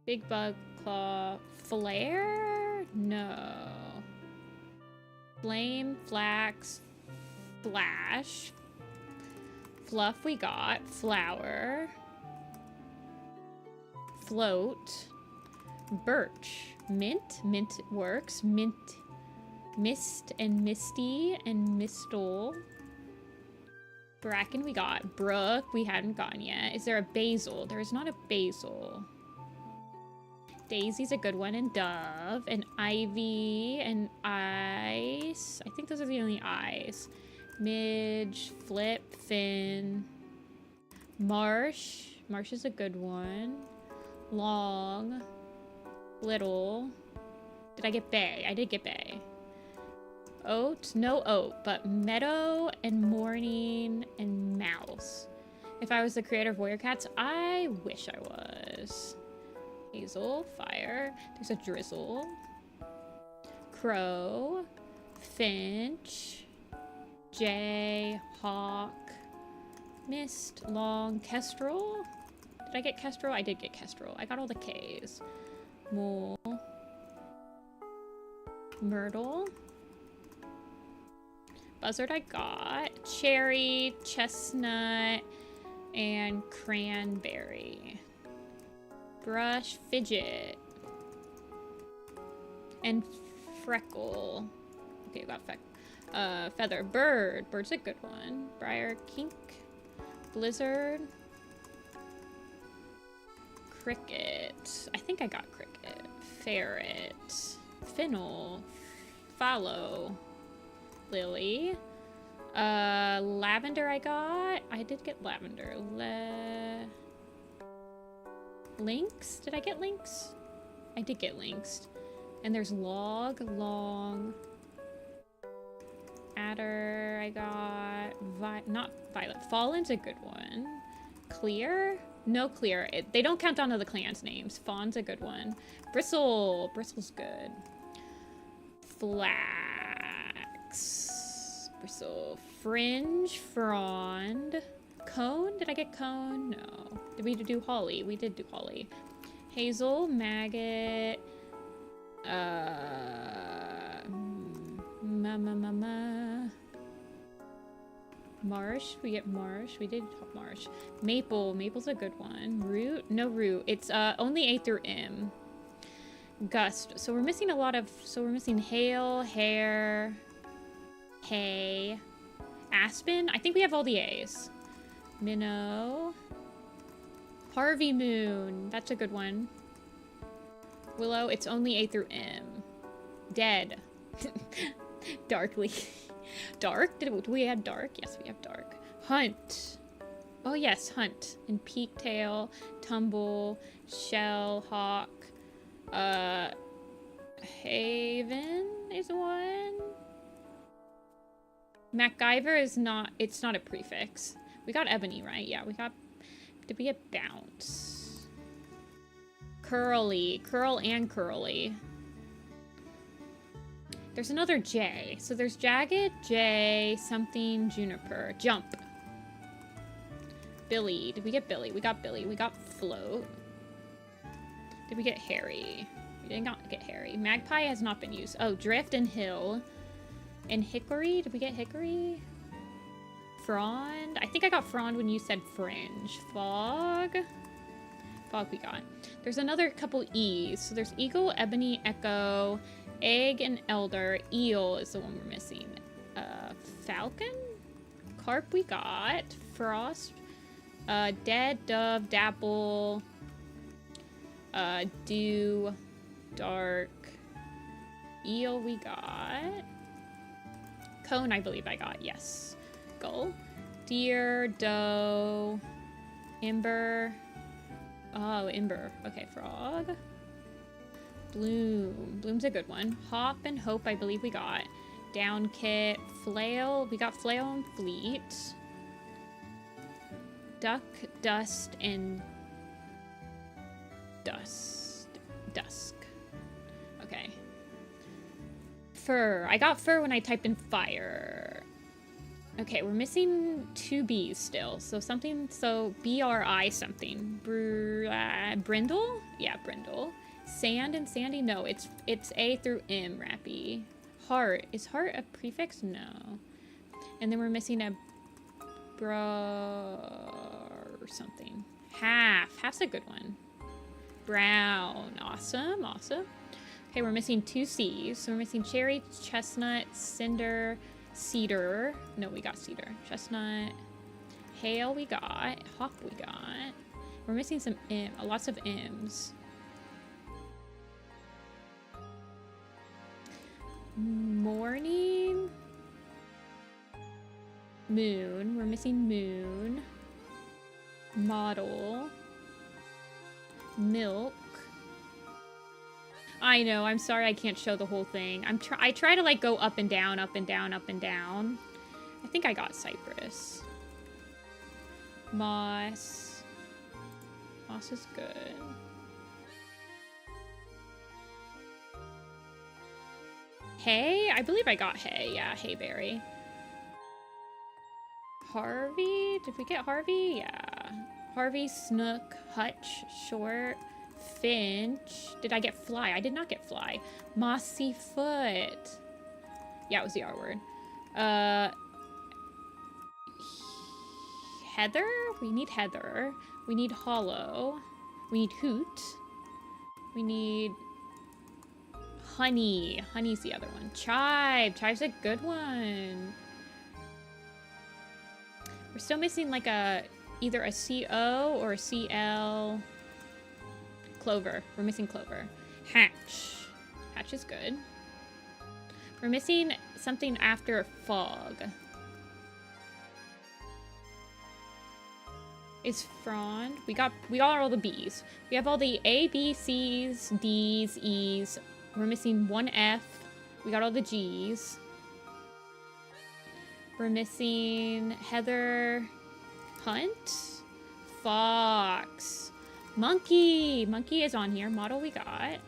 Speaker 1: Big bug, claw, flare? No. Flame, flax, flash. Fluff we got. Flower. Float. Birch. Mint. Mint works. Mint. Mist and misty and mistle. Bracken we got. Brook we hadn't gotten yet. Is there a basil? There is not a basil. Daisy's a good one, and dove, and ivy, and ice. I think those are the only eyes. Midge, flip, fin. Marsh. Marsh is a good one. Long. Little. Did I get bay? I did get bay. Oat. No oat, but meadow and morning and mouse. If I was the creator of Warrior Cats, I wish I was. Hazel, fire. There's a drizzle. Crow. Finch. Jay, hawk. Mist, long, kestrel. Did I get kestrel? I did get kestrel. I got all the K's. Mole. Myrtle. Buzzard I got. Cherry, chestnut, and cranberry. Brush, fidget. And freckle. Okay, I got feather. Bird. Bird's a good one. Briar, kink. Blizzard. Cricket. I think I got cricket. Ferret. Fennel. Fallow. Lily. Lavender I got. I did get lavender. Lynx? Did I get lynx? I did get lynx. And there's log, long. Adder I got. Not violet. Fallen's a good one. Clear? No clear. They don't count down to the clan's names. Fawn's a good one. Bristle. Bristle's good. Flax. Bristle. Fringe. Frond. Cone? Did I get cone? No. Did we do holly? We did do holly. Hazel. Maggot. Marsh. We get marsh. We did marsh. Maple. Maple's a good one. Root? No root. It's only A through M. Gust. So we're missing a lot of, so we're missing hail, hair, hay, aspen. I think we have all the A's. Minnow. Harvey Moon. That's a good one. Willow. It's only A through M. Dead. Darkly. Dark? Do we have dark? Yes, we have dark. Hunt. Oh yes, hunt. And peak tail, tumble, shell, hawk. Haven is one. MacGyver is not, it's not a prefix. We got ebony, right? Yeah, we got, did we get bounce? Curly, curl and curly. There's another J. So there's jagged, J, something, juniper, jump. Billy, did we get Billy? We got Billy, we got float. Did we get Harry? We did not get Harry. Magpie has not been used. Oh, drift and hill. And hickory, did we get hickory? Frond, I think I got frond when you said fringe. Fog. Fog we got. There's another couple E's. So there's eagle, ebony, echo, egg, and elder. Eel is the one we're missing. Falcon? Carp we got. Frost. Dead, dove, dapple. Dew. Dark. Eel we got. Cone I believe I got. Yes. Gull. Deer. Doe. Ember. Oh, ember. Okay, frog. Bloom. Bloom's a good one. Hop and hope I believe we got. Down kit. Flail. We got flail and fleet. Duck, dust, and dusk. Okay. Fur. I got fur when I typed in fire. Okay, we're missing two B's still. So something, so B-R-I something. Brindle? Yeah, brindle. Sand and sandy? No, it's A through M, Rappy. Heart. Is heart a prefix? No. And then we're missing a or something. Half's a good one. Brown. Awesome, awesome. Okay, we're missing two C's. So we're missing cherry, chestnut, cinder, cedar. No, we got cedar. Chestnut. Hail we got. Hop we got. We're missing some M, lots of M's. Morning. Moon. We're missing moon. Model. Milk. I know, I'm sorry I can't show the whole thing. I try to like go up and down, up and down, up and down. I think I got cypress. Moss. Moss is good. Hay? I believe I got hay. Yeah, hayberry. Harvey? Did we get Harvey? Yeah. Harvey, snook, hutch, short, finch. Did I get fly? I did not get fly. Mossy foot. Yeah, it was the R word. Heather? We need heather. We need hollow. We need hoot. We need honey. Honey's the other one. Chive. Chive's a good one. We're still missing like either a CO or a CL. Clover. We're missing clover. Hatch. Hatch is good. We're missing something after fog. Is frond. We got all the B's. We have all the A, B, C's, D's, E's. We're missing one F. We got all the G's. We're missing heather, hunt, fox, monkey. Monkey is on here. Model we got.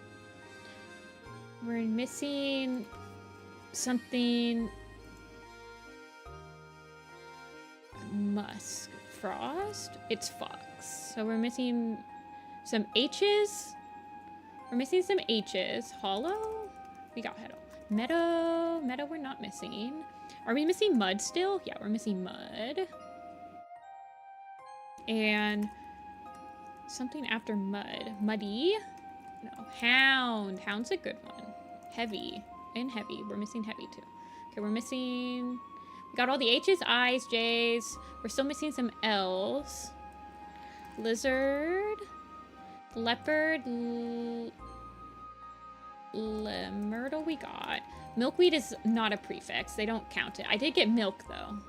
Speaker 1: We're missing something. Musk. Frost. It's fox. So we're missing some H's. We're missing some H's. Hollow. We got heddle. Meadow. Meadow we're not missing. Are we missing mud still? Yeah, we're missing mud. And something after mud. Muddy. No. Hound. Hound's a good one. Heavy. And heavy. We're missing heavy too. Okay, we're missing... We got all the H's, I's, J's. We're still missing some L's. Lizard. Leopard. Myrtle we got. Milkweed is not a prefix. They don't count it. I did get milk though.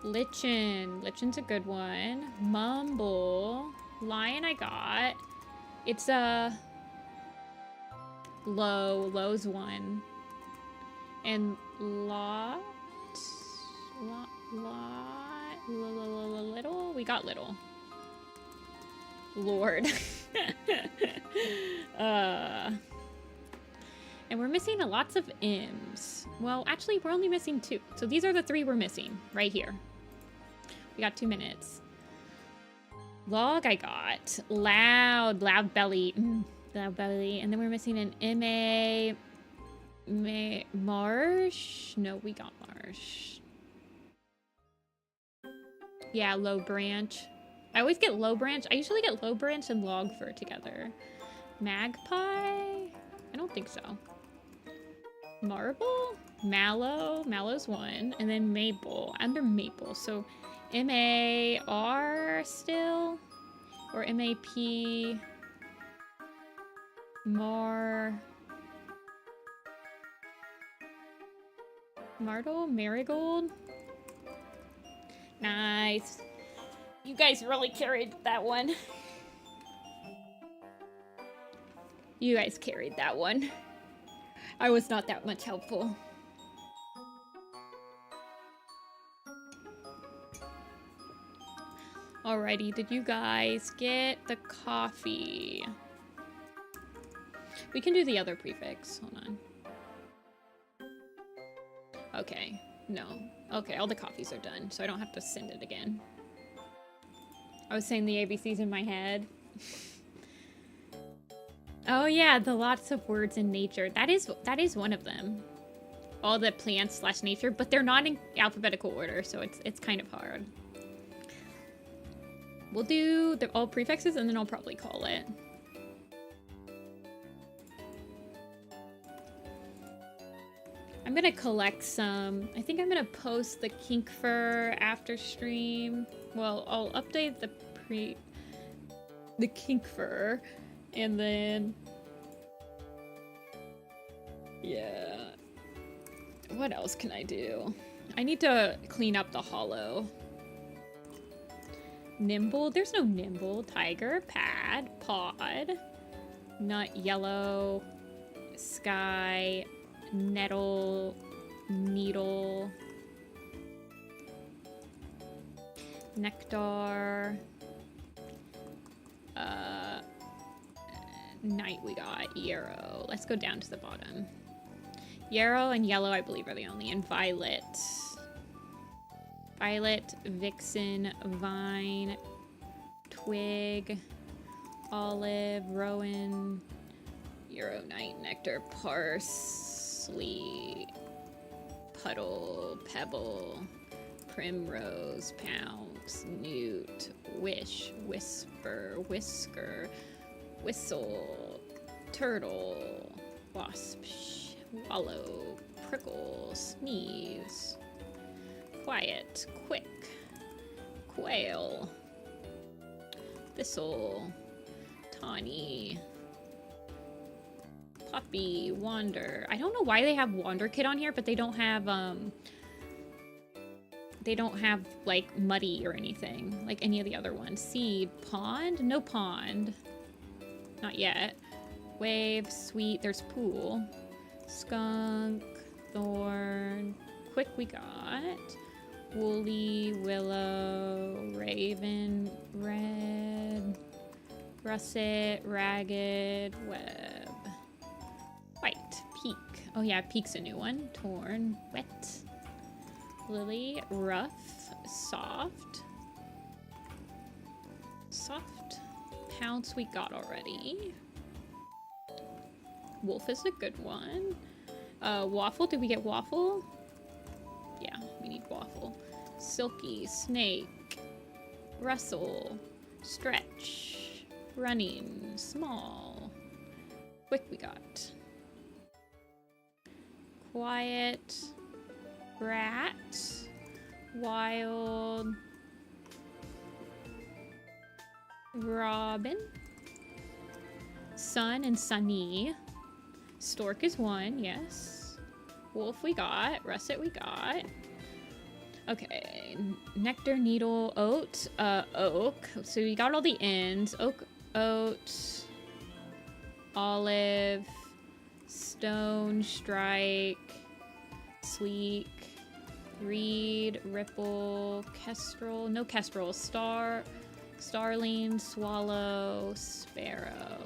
Speaker 1: Lichen. Lichen's a good one. Mumble. Lion I got. It's a... Low. Low's one. And lot... Little? We got little. Lord. And we're missing lots of M's. Well, actually, we're only missing 2. So these are the 3 we're missing right here. We got 2 minutes. Log I got. Loud. Loud belly. Loud belly. And then we're missing an M-A... Marsh? No, we got marsh. Yeah, low branch. I always get low branch. I usually get low branch and log fir together. Magpie? I don't think so. Marble? Mallow? Mallow's 1. And then maple. Under maple. So M-A-R still? Or M-A-P? Mar... Myrtle? Marigold? Nice. You guys really carried that one. You guys carried that one. I was not that much helpful. Alrighty, did you guys get the coffee? We can do the other prefix. Hold on. Okay. No. Okay, all the coffees are done, so I don't have to send it again. I was saying the ABCs in my head. Oh yeah, the lots of words in nature. That is one of them. All the plants / nature, but they're not in alphabetical order, so it's kind of hard. We'll do all prefixes and then I'll probably call it. I'm gonna collect some. I think I'm gonna post the kink fur after stream. Well, I'll update the kink fur, and then yeah. What else can I do? I need to clean up the hollow. Nimble? There's no nimble. Tiger, pad, pod, nut, yellow, sky. Nettle, needle, nectar, night we got, yarrow. Let's go down to the bottom. Yarrow and yellow I believe are the only, and violet. Violet, vixen, vine, twig, olive, rowan, yarrow, night, nectar, parsley, puddle, pebble, primrose, pounce, newt, wish, whisper, whisker, whistle, turtle, wasp, wallow, prickle, sneeze, quiet, quick, quail, thistle, tawny, puppy, wander. I don't know why they have wander kit on here, but they don't have like muddy or anything like any of the other ones. Seed, pond, no pond, not yet. Wave, sweet, there's pool, skunk, thorn, quick we got, woolly, willow, raven, red, russet, ragged, web, white, peak. Oh yeah, peak's a new one. Torn, wet, lily, rough, soft, soft, pounce we got already. Wolf is a good one. Waffle, did we get waffle? Yeah, we need waffle. Silky, snake, rustle, stretch, Running, small. Quick we got. Quiet. Rat. Wild. Robin. Sun and Sunny. Stork is one, yes. Wolf we got. Russet we got. Okay. Nectar, needle, oat, oak. So we got all the ends. Oak, oat, olive, stone, strike, sleek, reed, ripple, kestrel. No kestrel. Star, starling, swallow, sparrow.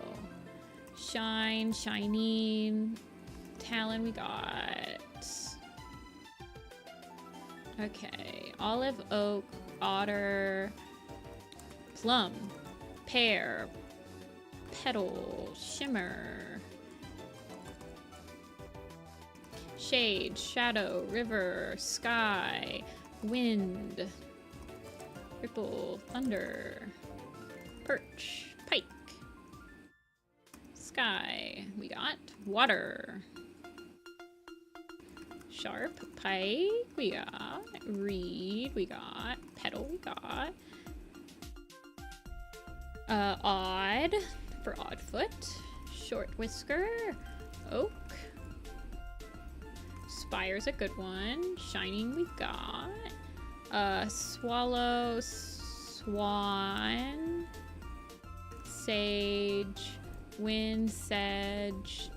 Speaker 1: Shine, shining, talon we got. Okay, olive, oak, otter, plum, pear, petal, shimmer, shade, shadow, river, sky, wind, ripple, thunder, perch, pike, sky, we got water, sharp, pike, we got reed, we got petal, we got odd for oddfoot, short whisker, oak, spire's a good one, shining we got, swallow, swan, sage, wind, sedge,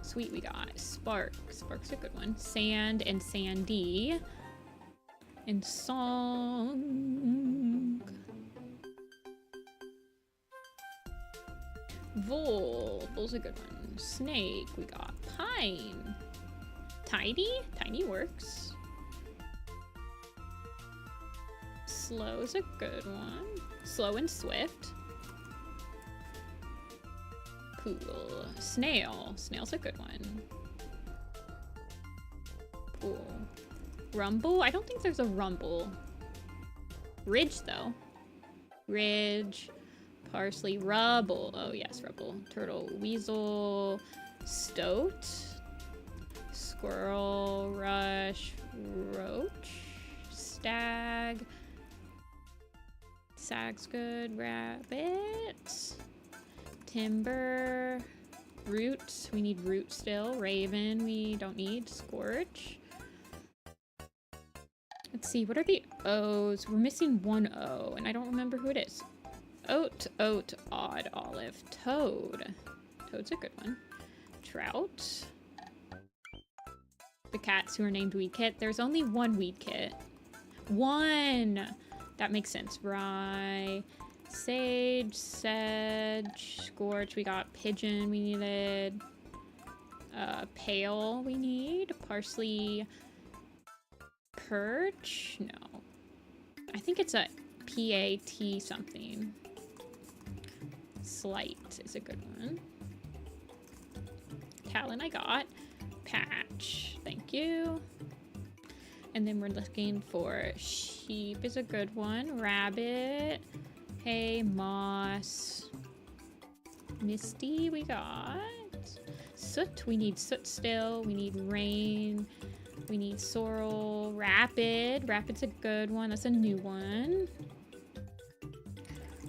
Speaker 1: sweet we got, spark, spark's a good one, sand and sandy, and song, vole, vole's a good one, snake we got, pine, tidy, tiny works, slow's a good one, slow and swift, cool, snail, snail's a good one, cool, rumble, I don't think there's a rumble, ridge though, ridge, parsley, rubble, oh yes, rubble, turtle, weasel, stoat, squirrel, rush, roach, stag, stag's good, rabbit, timber, root, we need root still, raven, we don't need, scourge. Let's see, what are the O's? We're missing one O, and I don't remember who it is. Oat, oat, odd, olive, toad. Toad's a good one. Trout. The cats who are named Weed Kit. There's only one Weed Kit. One! That makes sense. Rye, sage, sedge, scourge. We got pigeon we needed. Pale we need. Parsley, perch? No. I think it's a P-A-T something. Slight is a good one. Talon I got. Patch. Thank you. And then we're looking for sheep is a good one. Rabbit. Hay, moss. Misty we got. Soot. We need soot still. We need rain. We need sorrel. Rapid. Rapid's a good one. That's a new one.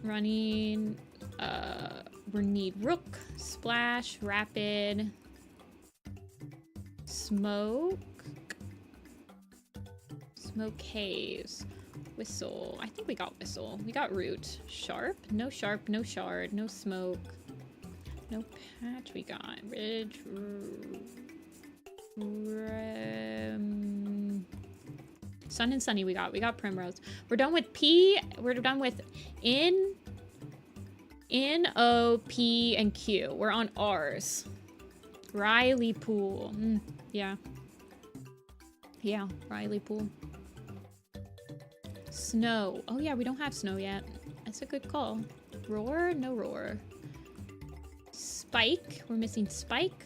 Speaker 1: Running. We need rook, splash, rapid, smoke, smoke haze, whistle. I think we got whistle. We got root, sharp, no shard, no smoke, no patch. We got ridge, sun and sunny. We got primrose. We're done with P. We're done with N, O, P, and Q. We're on R's. Riley Pool. Yeah. Yeah, Riley Pool. Snow. Oh yeah, we don't have snow yet. That's a good call. Roar? No roar. Spike. We're missing spike.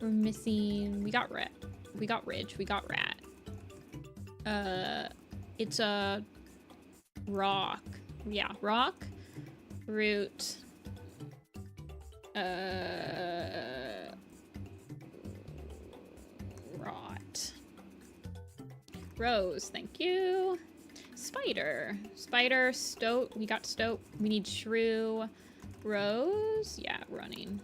Speaker 1: We're missing... We got ridge. We got rat. It's a rock. Yeah, rock. Root. Rot. Rose, thank you. Spider. Spider, stoat. We got stoat. We need shrew. Rose. Yeah, running.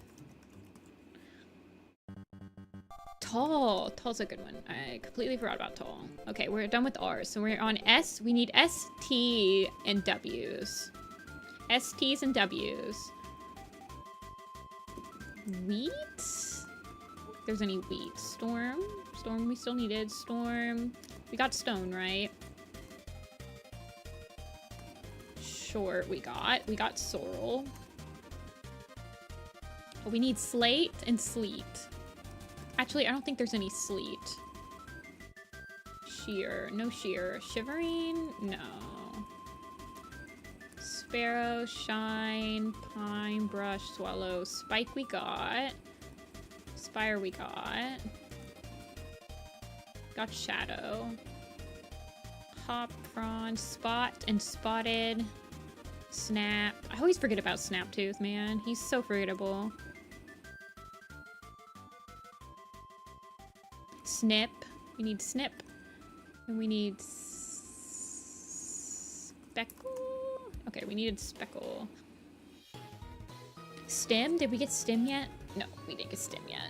Speaker 1: Tall. Tall's a good one. I completely forgot about tall. Okay, we're done with R's. So we're on S. We need S, T, and W's. S, T's, and W's. Wheat? If there's any wheat. Storm. Storm we still needed. Storm. We got stone, right? Short we got. We got sorrel. Oh, we need slate and sleet. Actually, I don't think there's any sleet. Sheer. No sheer. Shivering? No. Sparrow, shine, pine, brush, swallow. Spike we got. Spire we got. Got shadow. Hop, prawn, spot, and spotted. Snap. I always forget about Snaptooth, man. He's so forgettable. Snip. We need snip. And we need speckle. Okay, we needed speckle. Stem? Did we get stem yet? No, we didn't get stem yet.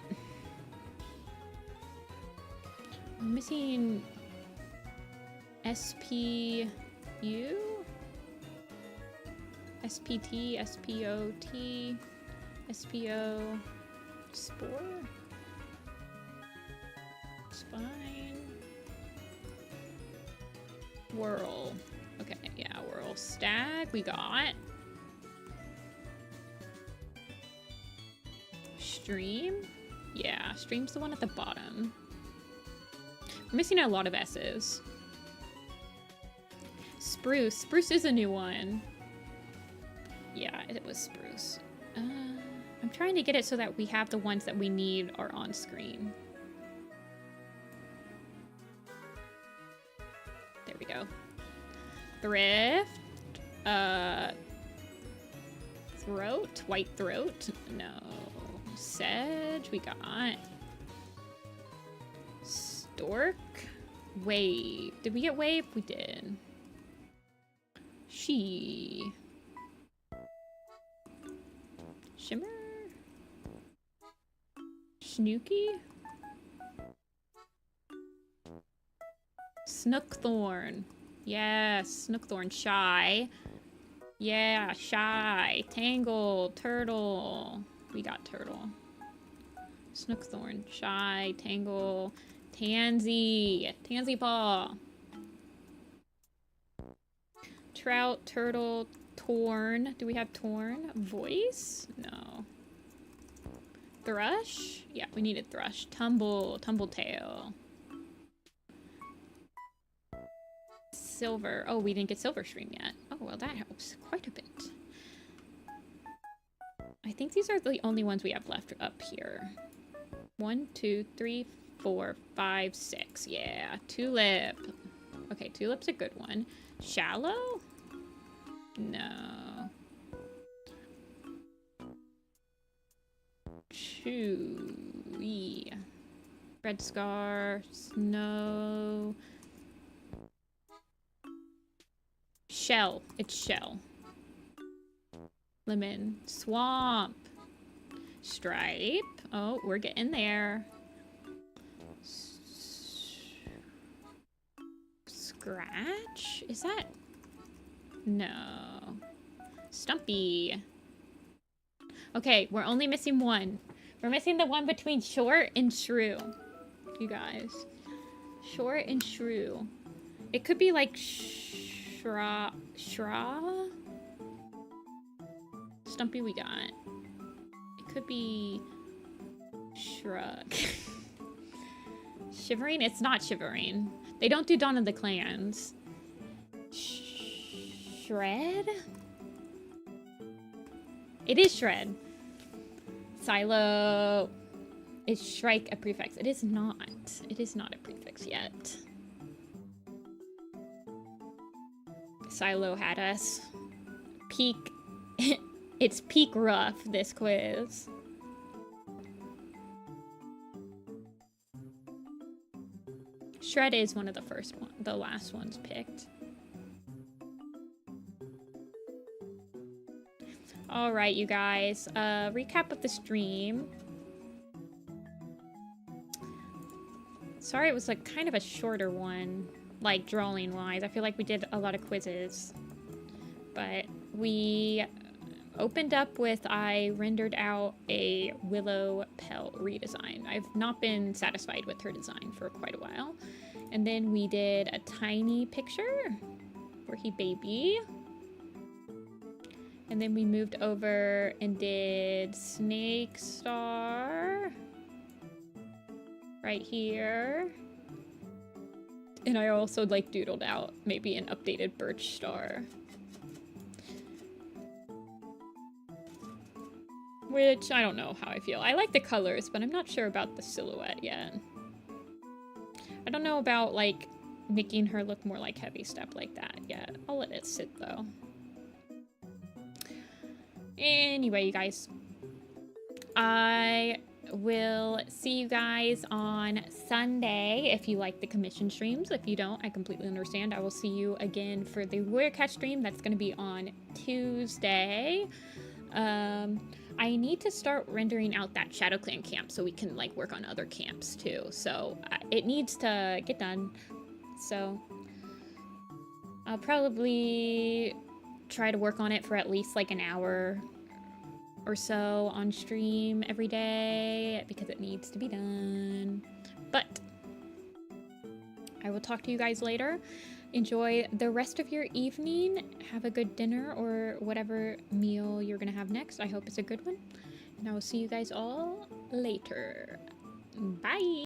Speaker 1: I'm missing SPU? SPT, SPOT, SPO, spore, spine, whirl. Okay, yeah, whirl. Stag, we got. Stream? Yeah, stream's the one at the bottom. We're missing a lot of S's. Spruce. Spruce is a new one. Yeah, it was spruce. I'm trying to get it so that we have the ones that we need are on screen. There we go. Thrift. Throat. White throat. No. Sedge. We got. Stork. Wave. Did we get wave? We did. She. Shimmer? Snooky? Snookthorn. Yes, Snookthorn. Shy. Yeah, shy. Tangle. Turtle. We got turtle. Snookthorn. Shy. Tangle. Tansy. Tansy paw. Trout. Turtle. Torn. Do we have torn? Voice? No. Thrush? Yeah, we needed thrush. Tumble. Tumbletail. Silver. Oh, we didn't get silver stream yet. Oh, well, that helps quite a bit. I think these are the only ones we have left up here. 1, 2, 3, 4, 5, 6. Yeah, tulip. Okay, tulip's a good one. Shallow? No. Chewy. Red scar. Snow. Shell. It's shell. Lemon. Swamp. Stripe. Oh, we're getting there. Scratch? Is that... No. Stumpy. Okay, we're only missing one. We're missing the one between short and shrew. You guys. Short and shrew. It could be like shra. Stumpy we got. It could be shrug. Shivering? It's not shivering. They don't do Dawn of the Clans. Shred? It is shred. Silo. Is shrike a prefix? It is not. It is not a prefix yet. Silo had us. Peak It's peak rough, this quiz. Shred is one of the last ones picked. All right, you guys, recap of the stream. Sorry, it was like kind of a shorter one, like drawing wise. I feel like we did a lot of quizzes, but we opened up with, I rendered out a Willow Pelt redesign. I've not been satisfied with her design for quite a while. And then we did a tiny picture where he baby. And then we moved over and did Snake Star right here. And I also like doodled out maybe an updated Birch Star. Which, I don't know how I feel. I like the colors, but I'm not sure about the silhouette yet. I don't know about, like, making her look more like Heavy Step like that yet. I'll let it sit, though. Anyway, you guys. I will see you guys on Sunday if you like the commission streams. If you don't, I completely understand. I will see you again for the Warrior Cat stream. That's going to be on Tuesday. I need to start rendering out that Shadow Clan camp so we can like work on other camps too. So it needs to get done. So I'll probably try to work on it for at least like an hour or so on stream every day because it needs to be done. But I will talk to you guys later. Enjoy the rest of your evening. Have a good dinner or whatever meal you're gonna have next. I hope it's a good one. And I will see you guys all later. Bye.